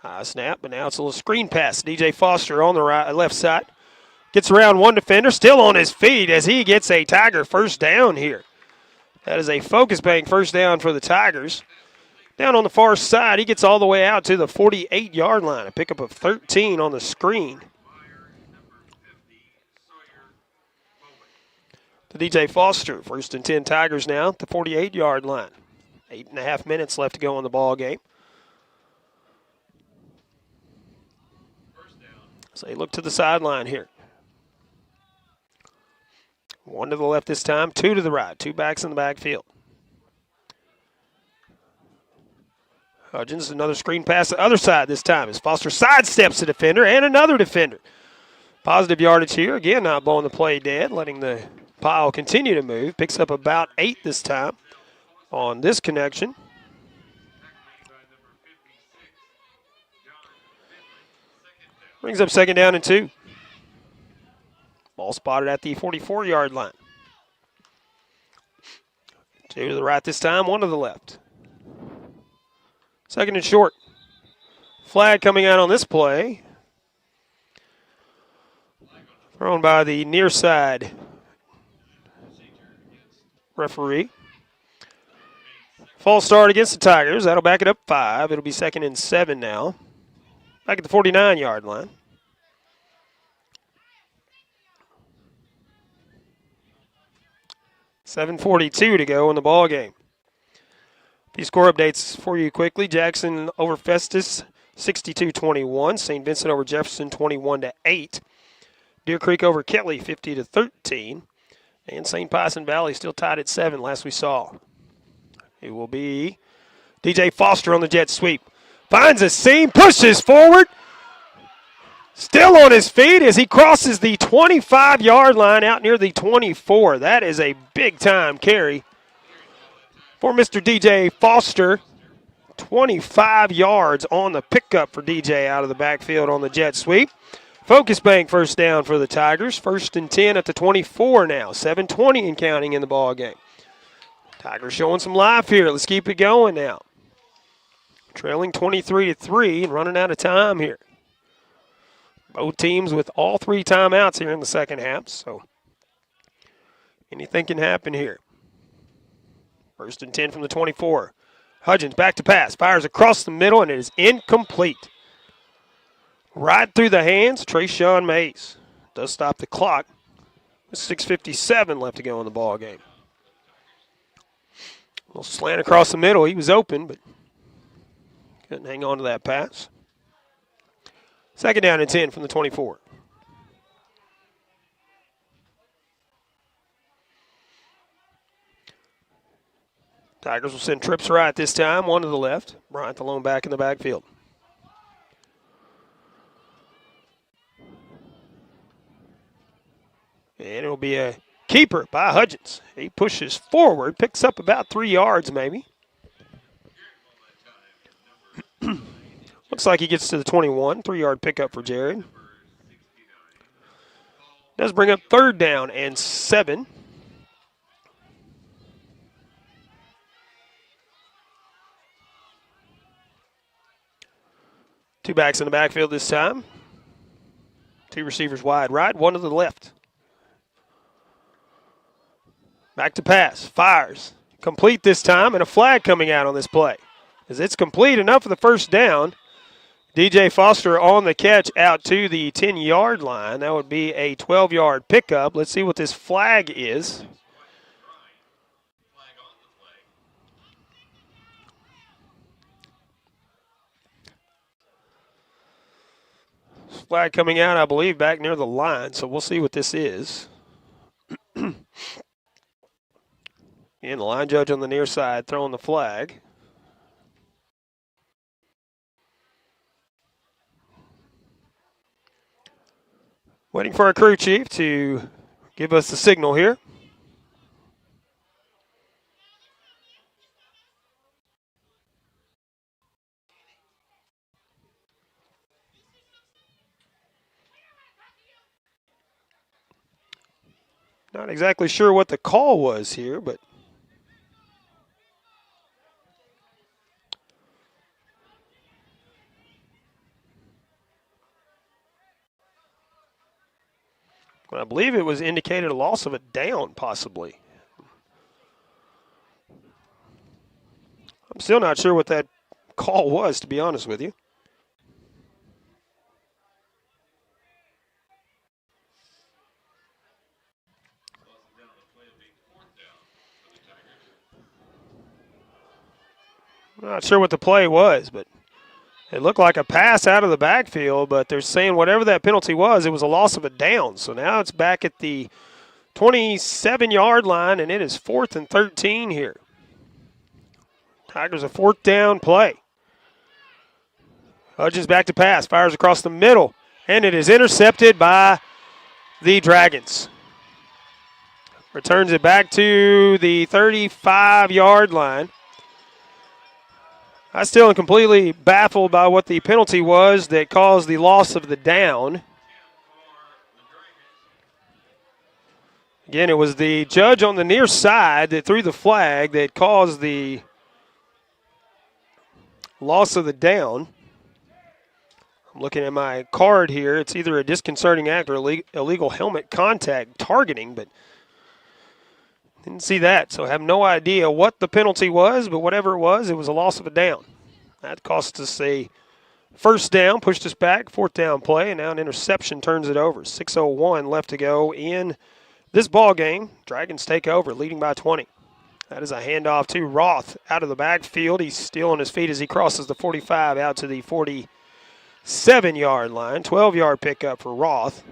High snap, but now it's a little screen pass. DJ Foster on the left side. Gets around one defender, still on his feet as he gets a Tiger first down here. That is a focus bank first down for the Tigers. Down on the far side, he gets all the way out to the 48-yard line. A pickup of 13 on the screen. To DJ Foster, 1st and 10 Tigers now at the 48-yard line. 8.5 minutes left to go in the ball game. So they look to the sideline here. 1 to the left this time, 2 to the right. 2 backs in the backfield. Hudgens, another screen pass to the other side this time as Foster sidesteps the defender and another defender. Positive yardage here. Again, not blowing the play dead, letting the pile continue to move. Picks up about 8 this time on this connection. Brings up 2nd down and 2. Ball spotted at the 44-yard line. 2 to the right this time, 1 to the left. 2nd and short. Flag coming out on this play. Thrown by the near side referee. False start against the Tigers. That'll back it up 5. It'll be 2nd and 7 now. Back at the 49-yard line. $7:42 to go in the ball game. These score updates for you quickly. Jackson over Festus, 62-21. St. Vincent over Jefferson, 21-8. Deer Creek over Kelly, 50-13. And St. Pius and Valley still tied at 7 last we saw. It will be DJ Foster on the jet sweep. Finds a seam, pushes forward. Still on his feet as he crosses the 25-yard line out near the 24. That is a big-time carry for Mr. DJ Foster. 25 yards on the pickup for DJ out of the backfield on the jet sweep. Focus bank first down for the Tigers. 1st and 10 at the 24 now. 7:20 and counting in the ball game. Tigers showing some life here. Let's keep it going now. Trailing 23-3 and running out of time here. Both teams with all 3 timeouts here in the second half, so anything can happen here. 1st and 10 from the 24. Hudgens back to pass. Fires across the middle, and it is incomplete. Right through the hands, Trayshawn Mays. Does stop the clock. 6:57 left to go in the ball game. A little slant across the middle. He was open, but couldn't hang on to that pass. 2nd down and 10 from the 24. Tigers will send trips right this time, 1 to the left. Bryant the lone back in the backfield. And it'll be a keeper by Hudgens. He pushes forward, picks up about 3 yards maybe. Looks like he gets to the 21. 3-yard pickup for Jared. Does bring up 3rd down and 7. Two backs in the backfield this time. Two receivers wide right, one to the left. Back to pass, fires. Complete this time, and a flag coming out on this play. As it's complete, enough for the first down. DJ Foster on the catch out to the 10-yard line. That would be a 12-yard pickup. Let's see what this flag is. Flag coming out, I believe, back near the line, so we'll see what this is. And the line judge on the near side throwing the flag. Waiting for our crew chief to give us the signal here. Not exactly sure what the call was here, but I believe it was indicated a loss of a down, possibly. I'm still not sure what that call was, to be honest with you. I'm not sure what the play was, but it looked like a pass out of the backfield, but they're saying whatever that penalty was, it was a loss of a down. So now it's back at the 27-yard line, and it is 4th and 13 here. Tigers a 4th down play. Hudgens back to pass, fires across the middle, and it is intercepted by the Dragons. Returns it back to the 35-yard line. I still am completely baffled by what the penalty was that caused the loss of the down. Again, it was the judge on the near side that threw the flag that caused the loss of the down. I'm looking at my card here. It's either a disconcerting act or illegal helmet contact targeting, but didn't see that, so I have no idea what the penalty was, but whatever it was a loss of a down. That cost us a first down, pushed us back, 4th down play, and now an interception turns it over. 6:01 left to go in this ball game. Dragons take over, leading by 20. That is a handoff to Roth out of the backfield. He's still on his feet as he crosses the 45 out to the 47-yard line. 12-yard pickup for Roth.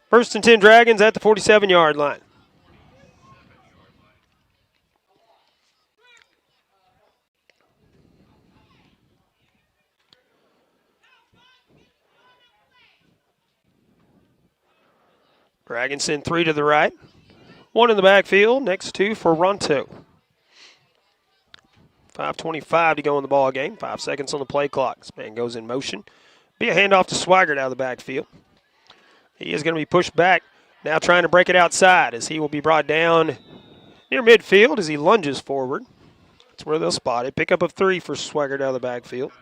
First and 10 Dragons at the 47-yard line. Dragons send 3 to the right. 1 in the backfield, next 2 for Ronto. 5:25 to go in the ball game. 5 seconds on the play clock. This man goes in motion. Be a handoff to Swigert out of the backfield. He is going to be pushed back, now trying to break it outside as he will be brought down near midfield as he lunges forward. That's where they'll spot it. Pickup of 3 for Swigert out of the backfield.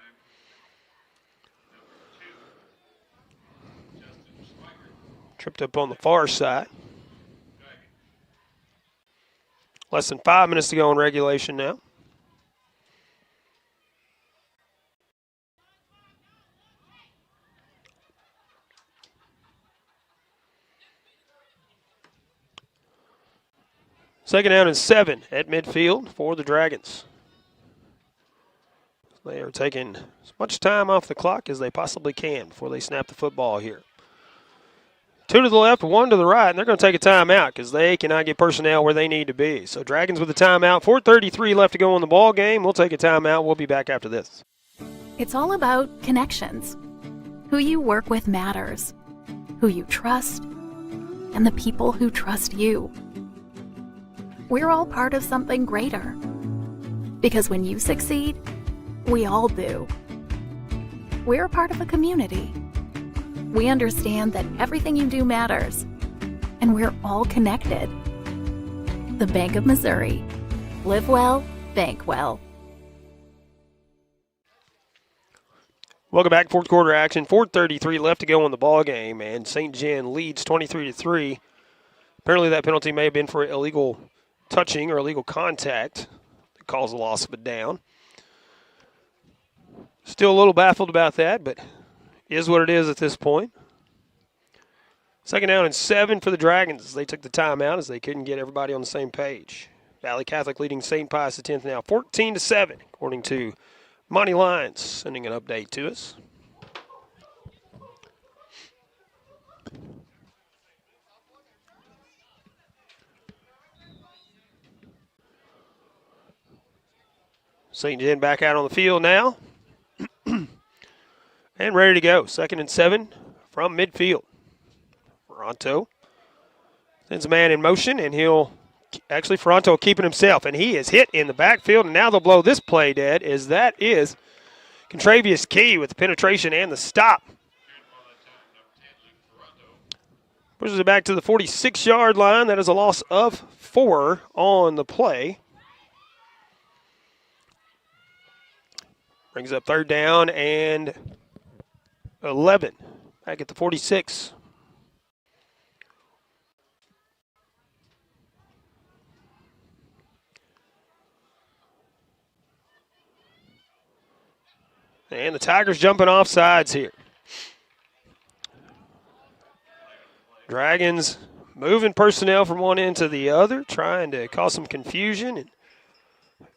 Tripped up on the far side. Less than 5 minutes to go in regulation now. Second down and 7 at midfield for the Dragons. They are taking as much time off the clock as they possibly can before they snap the football here. 2 to the left, 1 to the right, and they're going to take a timeout because they cannot get personnel where they need to be. So Dragons with a timeout. 4:33 left to go in the ball game. We'll take a timeout. We'll be back after this. It's all about connections. Who you work with matters. Who you trust. And the people who trust you. We're all part of something greater. Because when you succeed, we all do. We're a part of a community. We understand that everything you do matters, and we're all connected. The Bank of Missouri, Live well, bank well. Welcome back. Fourth quarter action. 4:33 left to go in the ball game, and St. John leads 23-3. Apparently that penalty may have been for illegal touching or illegal contact that caused the loss of a down. Still a little baffled about that, but is what it is at this point. Second down and 7 for the Dragons. They took the timeout as they couldn't get everybody on the same page. Valley Catholic leading St. Pius X now 14-7, according to Monty Lyons sending an update to us. St. John back out on the field now. And ready to go. Second and 7 from midfield. Ferranto sends a man in motion, and Ferranto keeping himself, and he is hit in the backfield, and now they'll blow this play dead, as that is Contravious Key with the penetration and the stop. Pushes it back to the 46-yard line. That is a loss of 4 on the play. Brings up third down and 11. Back at the 46. And the Tigers jumping off sides here. Dragons moving personnel from one end to the other, trying to cause some confusion and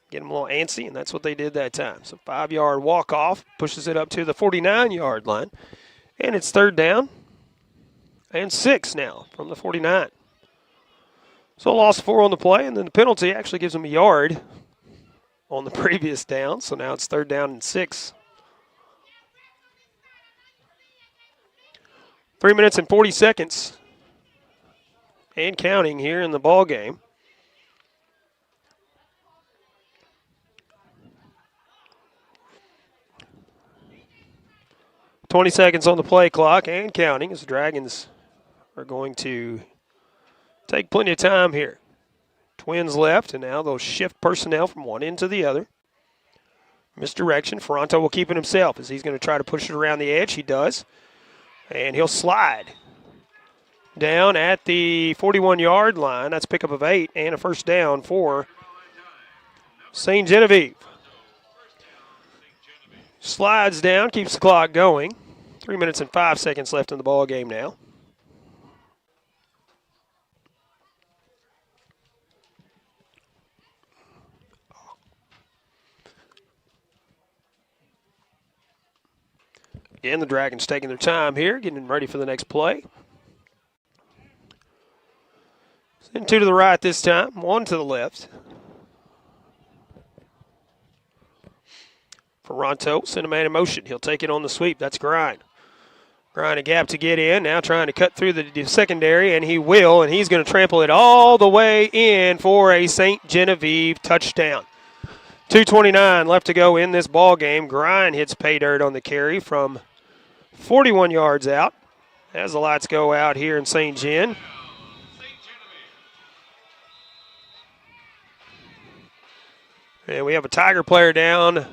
get them a little antsy, and that's what they did that time. So 5-yard walk-off pushes it up to the 49-yard line. And it's third down and 6 now from the 49. So loss 4 on the play, and then the penalty actually gives them a yard on the previous down. So now it's third down and 6. 3 minutes and 40 seconds and counting here in the ball game. $20 seconds on the play clock and counting as the Dragons are going to take plenty of time here. Twins left, and now they'll shift personnel from one end to the other. Misdirection. Ferranto will keep it himself as he's going to try to push it around the edge. He does. And he'll slide down at the 41-yard line. That's pickup of 8 and a first down for St. Genevieve. Slides down, keeps the clock going. 3 minutes and 5 seconds left in the ball game now. Again, the Dragons taking their time here, getting ready for the next play. Send 2 to the right this time, 1 to the left. Ferranto, send a man in motion. He'll take it on the sweep. That's Grind. Grind a gap to get in. Now trying to cut through the secondary, and he will, and he's going to trample it all the way in for a St. Genevieve touchdown. 2:29 left to go in this ball game. Grind hits pay dirt on the carry from 41 yards out as the lights go out here in St. Gen. And we have a Tiger player down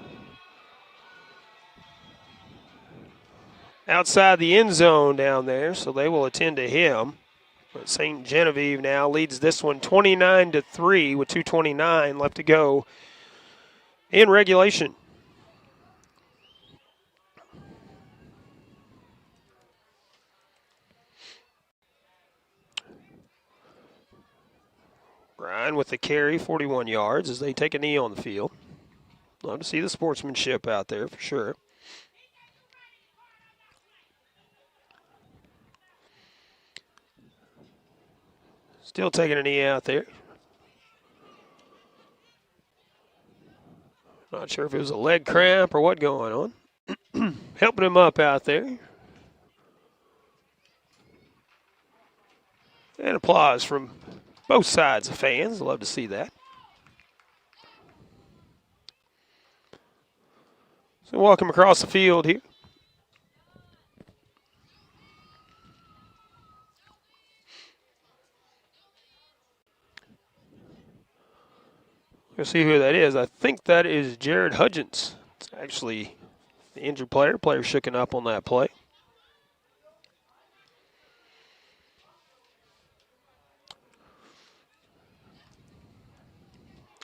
outside the end zone down there, so they will attend to him. But St. Genevieve now leads this one 29-3 with 2:29 left to go in regulation. Grind with the carry, 41 yards as they take a knee on the field. Love to see the sportsmanship out there for sure. Still taking a knee out there. Not sure if it was a leg cramp or what going on. Helping him up out there. And applause from both sides of fans. Love to see that. So welcome across the field here. You'll see who that is. I think that is Jared Hudgens. It's actually the injured player. Player shooken up on that play.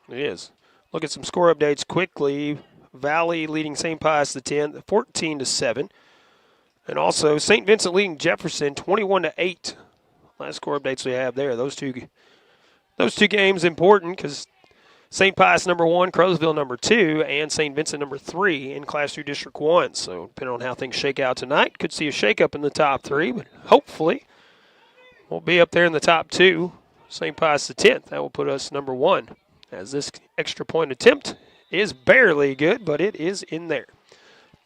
It is. Look at some score updates quickly. Valley leading St. Pius the 10th, 14-7. And also St. Vincent leading Jefferson 21-8. Last score updates we have there. Those two games important because St. Pius number 1, Caruthersville number 2, and St. Vincent number 3 in Class 2 District 1. So depending on how things shake out tonight, could see a shakeup in the top 3, but hopefully we'll be up there in the top 2. St. Pius the 10th. That will put us number 1. As this extra point attempt is barely good, but it is in there.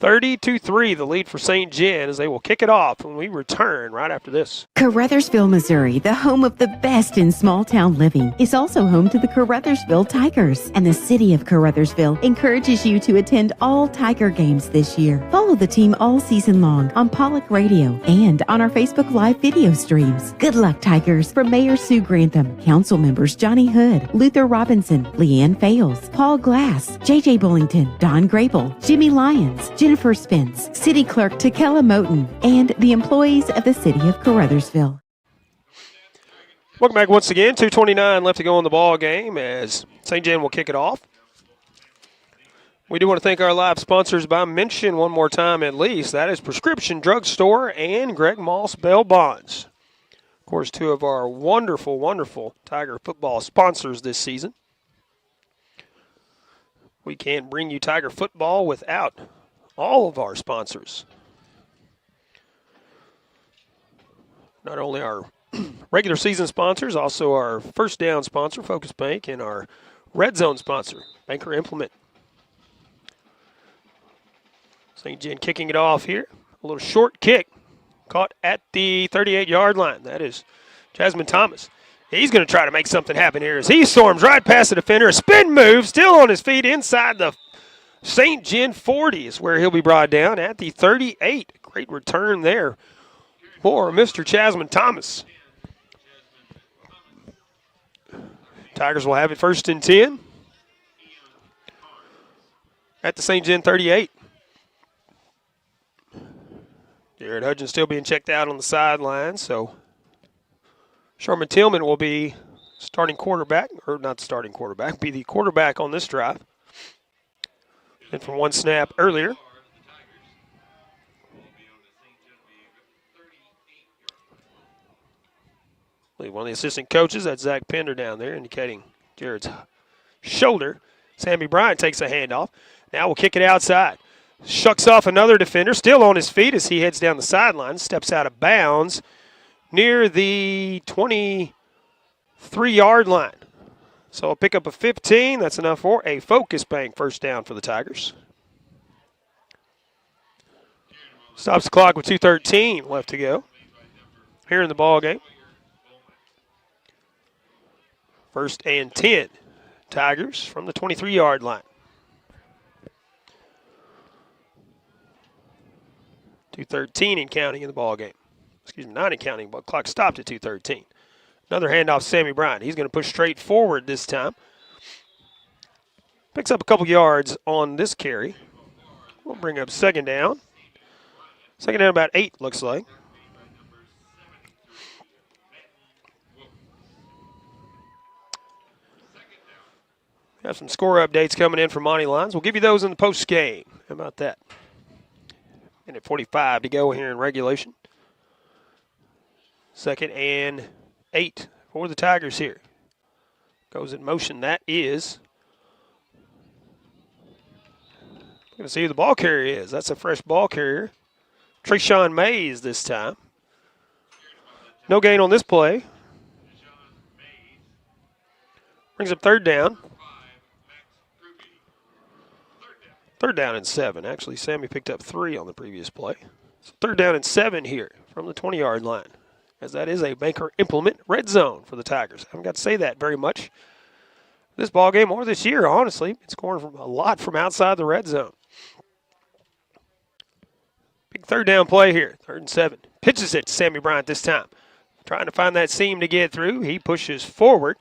30-3, the lead for St. Gen as they will kick it off when we return right after this. Caruthersville, Missouri, the home of the best in small-town living, is also home to the Caruthersville Tigers. And the city of Caruthersville encourages you to attend all Tiger games this year. Follow the team all season long on Pollock Radio and on our Facebook Live video streams. Good luck, Tigers, from Mayor Sue Grantham, council members Johnny Hood, Luther Robinson, Leanne Fales, Paul Glass, J.J. Bullington, Don Grable, Jimmy Lyons, Jennifer Spence, City Clerk Takela Moten, and the employees of the city of Caruthersville. Welcome back once again. 2:29 left to go in the ball game as St. John will kick it off. We do want to thank our live sponsors by mention one more time at least. That is Prescription Drug Store and Greg Moss Bail Bonds. Of course, two of our wonderful, wonderful Tiger football sponsors this season. We can't bring you Tiger football without all of our sponsors. Not only our regular season sponsors, also our first down sponsor, Focus Bank, and our red zone sponsor, Banker Implement. St. John kicking it off here. A little short kick caught at the 38-yard line. That is Jasmine Thomas. He's going to try to make something happen here as he storms right past the defender. A spin move, still on his feet inside the St. John 40 is where he'll be brought down at the 38. Great return there for Mr. Jasmine Thomas. Tigers will have it 1st and 10 at the St. John 38. Jared Hudgens still being checked out on the sideline, so Sherman Tillman will be starting quarterback, or not starting quarterback, be the quarterback on this drive. And from one snap earlier. One of the assistant coaches, that's Zach Pender down there, indicating Jared's shoulder. Sammy Bryant takes a handoff. Now we'll kick it outside. Shucks off another defender, still on his feet as he heads down the sideline, steps out of bounds near the 23-yard line. So a pick up of 15. That's enough for a Focus Bank first down for the Tigers. Stops the clock with 2:13 left to go here in the ball game. 1st and 10. Tigers from the 23-yard line. 2:13 and counting in the ball game. Excuse me, 9 and counting, but clock stopped at 2:13. Another handoff, Sammy Bryant. He's going to push straight forward this time. Picks up a couple yards on this carry. We'll bring up 2nd down. 2nd down about 8, looks like. We have some score updates coming in from Monty Lyons. We'll give you those in the post game. How about that? Minute 45 to go here in regulation. 2nd and 8 for the Tigers here. Goes in motion. That is. We're going to see who the ball carrier is. That's a fresh ball carrier. Trayshawn Mays this time. No gain on this play. Brings up 3rd down. 3rd down and 7. Actually, Sammy picked up 3 on the previous play. So 3rd down and 7 here from the 20-yard line, as that is a Banker Implement red zone for the Tigers. I haven't got to say that very much this ball game or this year, honestly. It's scoring from a lot from outside the red zone. Big 3rd down play here, 3rd and 7. Pitches it to Sammy Bryant this time. Trying to find that seam to get through. He pushes forward.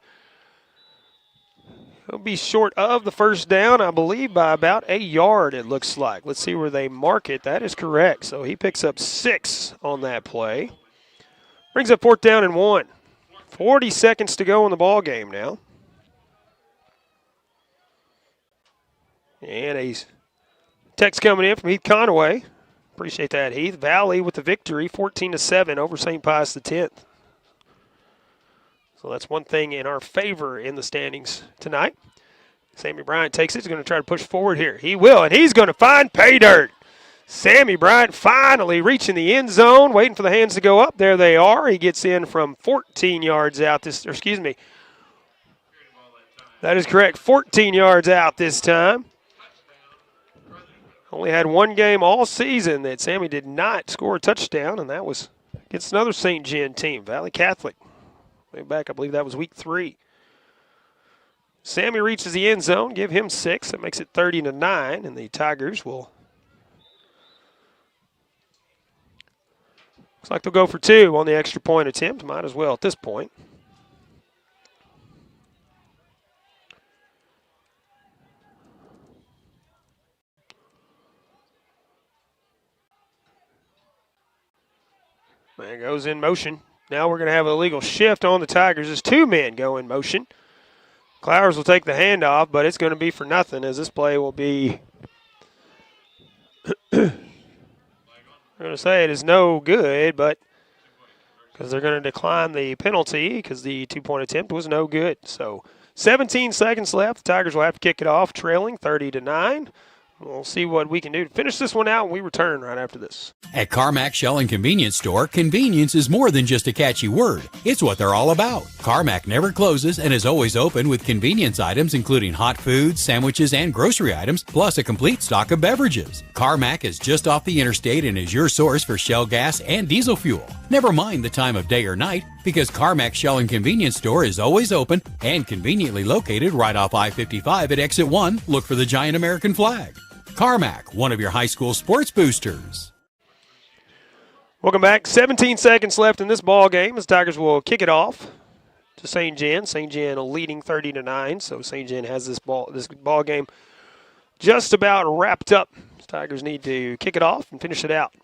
He'll be short of the first down, I believe, by about a yard, it looks like. Let's see where they mark it. That is correct. So he picks up 6 on that play. Brings up 4th down and 1. 40 seconds to go in the ball game now. And a text coming in from Heath Conaway. Appreciate that, Heath. Valley with the victory, 14-7 over St. Pius X. So that's one thing in our favor in the standings tonight. Sammy Bryant takes it. He's going to try to push forward here. He will, and he's going to find pay dirt. Sammy Bryant finally reaching the end zone, waiting for the hands to go up. There they are. He gets in from 14 yards out this, or excuse me. That is correct, 14 yards out this time. Only had one game all season that Sammy did not score a touchdown, and that was against another St. Gen team, Valley Catholic. Way back, I believe that was week 3. Sammy reaches the end zone, give him 6. That makes it 30-9, and the Tigers will. Looks like they'll go for 2 on the extra point attempt. Might as well at this point. Man goes in motion. Now we're going to have an illegal shift on the Tigers as 2 men go in motion. Clowers will take the handoff, but it's going to be for nothing as this play will be, I'm going to say it is no good, but because they're going to decline the penalty because the 2-point attempt was no good. So 17 seconds left. The Tigers will have to kick it off, trailing 30-9. We'll see what we can do to finish this one out when we return right after this. At Carmack Shell and Convenience Store, convenience is more than just a catchy word. It's what they're all about. Carmack never closes and is always open with convenience items including hot foods, sandwiches, and grocery items, plus a complete stock of beverages. Carmack is just off the interstate and is your source for Shell gas and diesel fuel. Never mind the time of day or night, because Carmack Shell and Convenience Store is always open and conveniently located right off I-55 at Exit 1. Look for the giant American flag. Carmack, one of your high school sports boosters. Welcome back. 17 seconds left in this ball game as Tigers will kick it off to St. Gen. St. Gen leading 30-9, so St. Gen has this ball game just about wrapped up. Tigers need to kick it off and finish it out.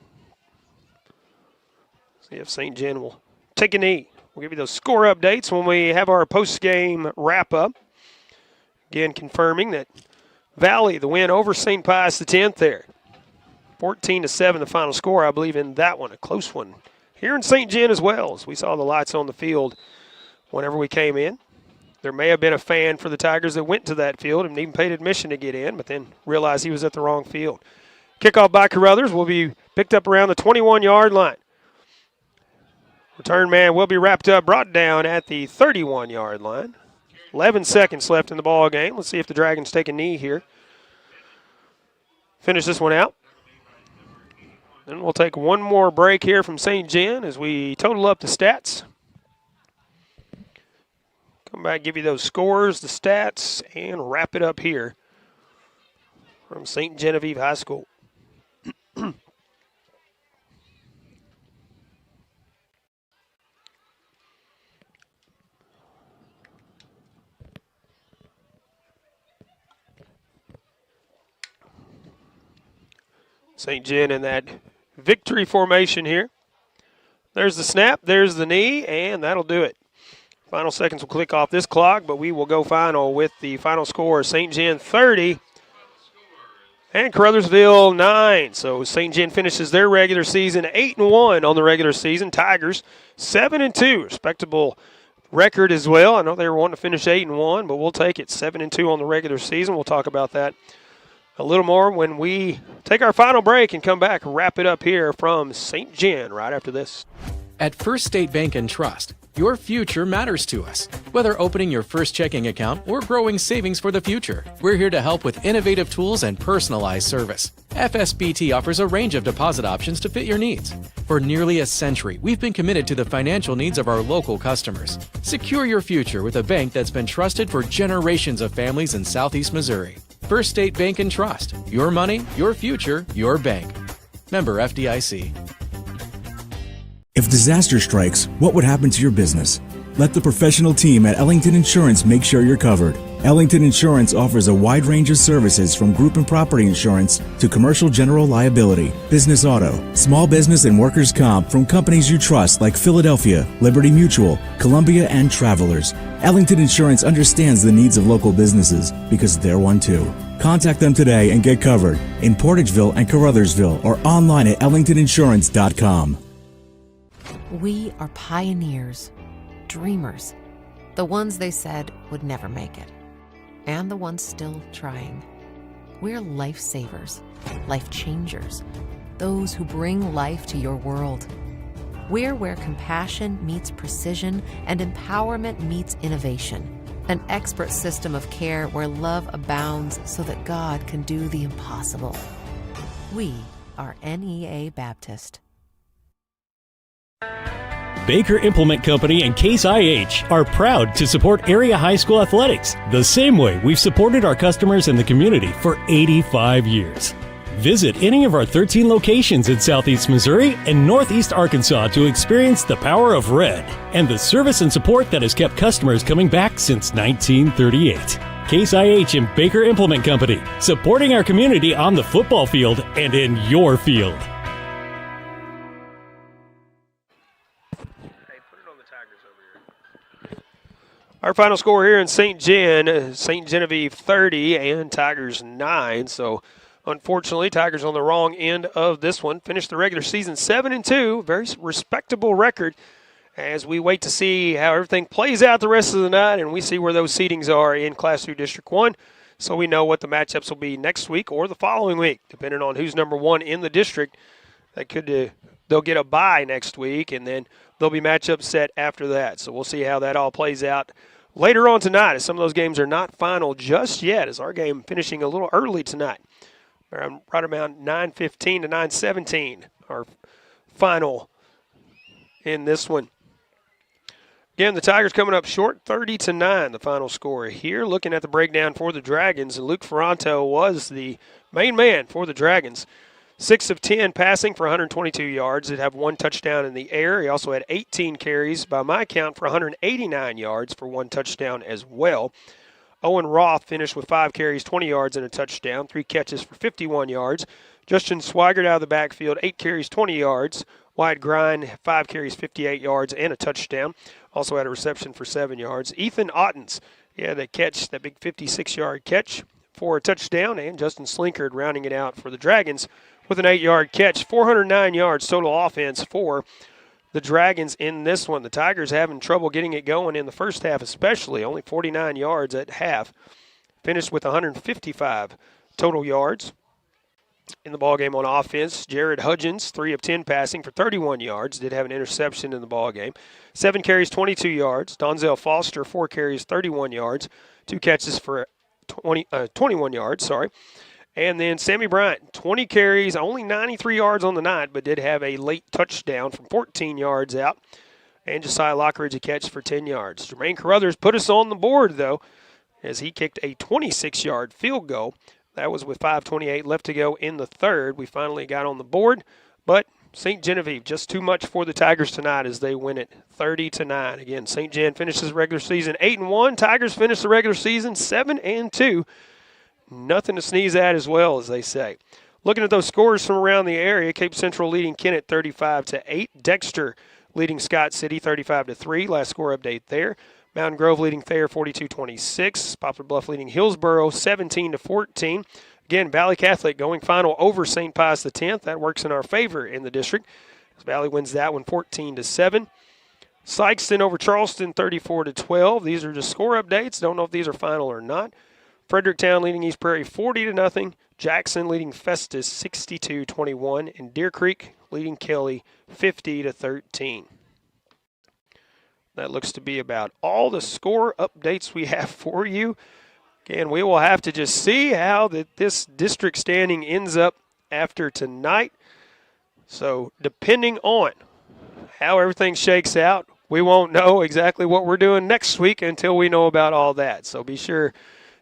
See if St. Gen will take a knee. We'll give you those score updates when we have our post-game wrap-up. Again, confirming that Valley, the win over St. Pius X there. 14-7 the final score, I believe, in that one. A close one here in St. Gen as well, as we saw the lights on the field whenever we came in. There may have been a fan for the Tigers that went to that field and even paid admission to get in, but then realized he was at the wrong field. Kickoff by Caruthers will be picked up around the 21-yard line. Return man will be wrapped up, brought down at the 31-yard line. 11 seconds left in the ball game. Let's see if the Dragons take a knee here. Finish this one out. Then we'll take one more break here from St. Gen as we total up the stats. Come back, give you those scores, the stats, and wrap it up here from St. Genevieve High School. St. Gen in that victory formation here. There's the snap, there's the knee, and that'll do it. Final seconds will click off this clock, but we will go final with the final score. St. Gen 30 and Caruthersville 9. So St. Gen finishes their regular season 8-1 on the regular season. Tigers 7-2, respectable record as well. I know they were wanting to finish 8-1, but we'll take it 7-2 on the regular season. We'll talk about that a little more when we take our final break and come back and wrap it up here from St. Gen right after this. At First State Bank and Trust, your future matters to us. Whether opening your first checking account or growing savings for the future, we're here to help with innovative tools and personalized service. FSBT offers a range of deposit options to fit your needs. For nearly a century, we've been committed to the financial needs of our local customers. Secure your future with a bank that's been trusted for generations of families in Southeast Missouri. First State Bank and Trust. Your money, your future, your bank. Member FDIC. If disaster strikes, what would happen to your business? Let the professional team at Ellington Insurance make sure you're covered. Ellington Insurance offers a wide range of services from group and property insurance to commercial general liability, business auto, small business and workers' comp from companies you trust like Philadelphia, Liberty Mutual, Columbia, and Travelers. Ellington Insurance understands the needs of local businesses because they're one too. Contact them today and get covered in Portageville and Caruthersville or online at ellingtoninsurance.com. We are pioneers, dreamers, the ones they said would never make it, and the ones still trying. We're lifesavers, life changers, those who bring life to your world. We're where compassion meets precision and empowerment meets innovation. An expert system of care where love abounds so that God can do the impossible. We are NEA Baptist. Baker Implement Company and Case IH are proud to support area high school athletics the same way we've supported our customers in the community for 85 years. Visit any of our 13 locations in Southeast Missouri and Northeast Arkansas to experience the power of red and the service and support that has kept customers coming back since 1938. Case IH and Baker Implement Company, supporting our community on the football field and in your field. Our final score here in St. Genevieve 30 and Tigers 9. So, unfortunately, Tigers on the wrong end of this one. Finished the regular season 7-2, very respectable record as we wait to see how everything plays out the rest of the night and we see where those seedings are in Class 2 District 1 so we know what the matchups will be next week or the following week, depending on who's number one in the district. They'll get a bye next week, and then there'll be matchups set after that. So we'll see how that all plays out later on tonight, as some of those games are not final just yet, as our game finishing a little early tonight. Right around 9:15 to 9:17, our final in this one. Again, the Tigers coming up short, 30-9, the final score here. Looking at the breakdown for the Dragons, and Luke Ferranto was the main man for the Dragons. 6 of 10 passing for 122 yards. Did have one touchdown in the air. He also had 18 carries, by my count, for 189 yards for one touchdown as well. Owen Roth finished with 5 carries, 20 yards, and a touchdown. 3 catches for 51 yards. Justin Swigert out of the backfield, 8 carries, 20 yards. Wyatt Grind, 5 carries, 58 yards, and a touchdown. Also had a reception for 7 yards. Ethan Ottens, that catch, that big 56-yard catch for a touchdown. And Justin Slinkard rounding it out for the Dragons with an 8-yard catch. 409 yards total offense for the Dragons in this one. The Tigers having trouble getting it going in the first half especially. Only 49 yards at half. Finished with 155 total yards. In the ballgame on offense, Jared Hudgens, 3 of 10 passing for 31 yards. Did have an interception in the ballgame. 7 carries, 22 yards. Donzel Foster, 4 carries, 31 yards. 2 catches for 21 yards, And then Sammy Bryant, 20 carries, only 93 yards on the night, but did have a late touchdown from 14 yards out. And Josiah Lockridge a catch for 10 yards. Jermaine Carruthers put us on the board, though, as he kicked a 26-yard field goal. That was with 5:28 left to go in the third. We finally got on the board, but St. Genevieve, just too much for the Tigers tonight as they win it 30-9. Again, St. Gen finishes the regular season 8-1. Tigers finish the regular season 7-2. Nothing to sneeze at as well, as they say. Looking at those scores from around the area, Cape Central leading Kennett 35-8. Dexter leading Scott City 35-3. Last score update there. Mountain Grove leading Thayer 42-26. Poplar Bluff leading Hillsboro 17-14. Again, Valley Catholic going final over St. Pius X. That works in our favor in the district, as Valley wins that one 14-7. Sykeston over Charleston 34-12. These are just score updates. Don't know if these are final or not. Fredericktown leading East Prairie 40-0. Jackson leading Festus 62-21. And Deer Creek leading Kelly 50-13. That looks to be about all the score updates we have for you. Again, we will have to just see how this district standing ends up after tonight. So depending on how everything shakes out, we won't know exactly what we're doing next week until we know about all that. So be sure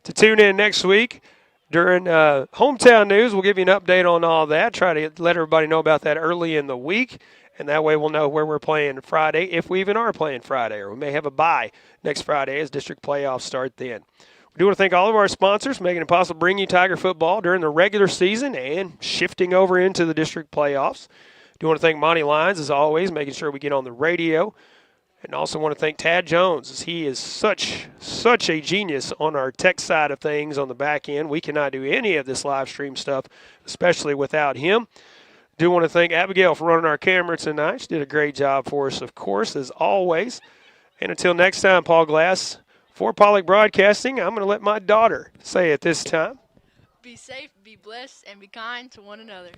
to tune in next week during Hometown News. We'll give you an update on all that. Try to let everybody know about that early in the week. And that way we'll know where we're playing Friday, if we even are playing Friday. Or we may have a bye next Friday as district playoffs start then. We do want to thank all of our sponsors, making it possible to bring you Tiger football during the regular season and shifting over into the district playoffs. Do want to thank Monty Lyons, as always, making sure we get on the radio. And also want to thank Tad Jones, as he is such a genius on our tech side of things on the back end. We cannot do any of this live stream stuff, especially without him. Do want to thank Abigail for running our camera tonight. She did a great job for us, of course, as always. And until next time, Paul Glass, for Pollock Broadcasting, I'm going to let my daughter say it this time. Be safe, be blessed, and be kind to one another.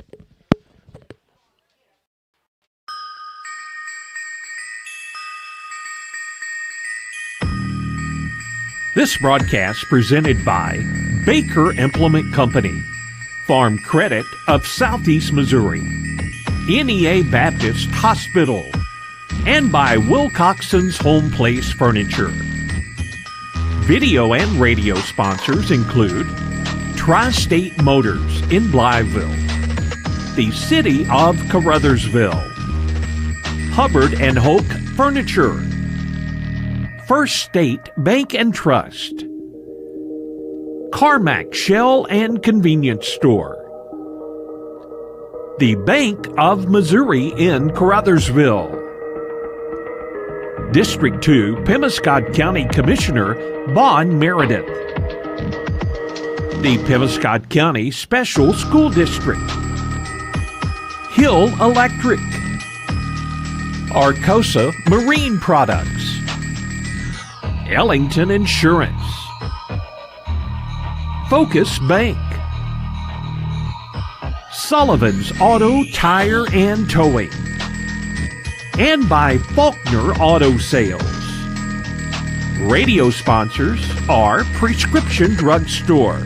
This broadcast presented by Baker Implement Company, Farm Credit of Southeast Missouri, NEA Baptist Hospital, and by Wilcoxon's Home Place Furniture. Video and radio sponsors include Tri-State Motors in Blytheville, the City of Caruthersville, Hubbard and Hoke Furniture, First State Bank and Trust, Carmack Shell and Convenience Store, the Bank of Missouri in Caruthersville, District 2 Pemiscot County Commissioner Bon Meredith, the Pemiscot County Special School District, Hill Electric, Arcosa Marine Products, Ellington Insurance, Focus Bank, Sullivan's Auto, Tire, and Towing, and by Faulkner Auto Sales. Radio sponsors are Prescription Drug Store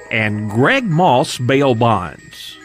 and Greg Moss Bail Bonds.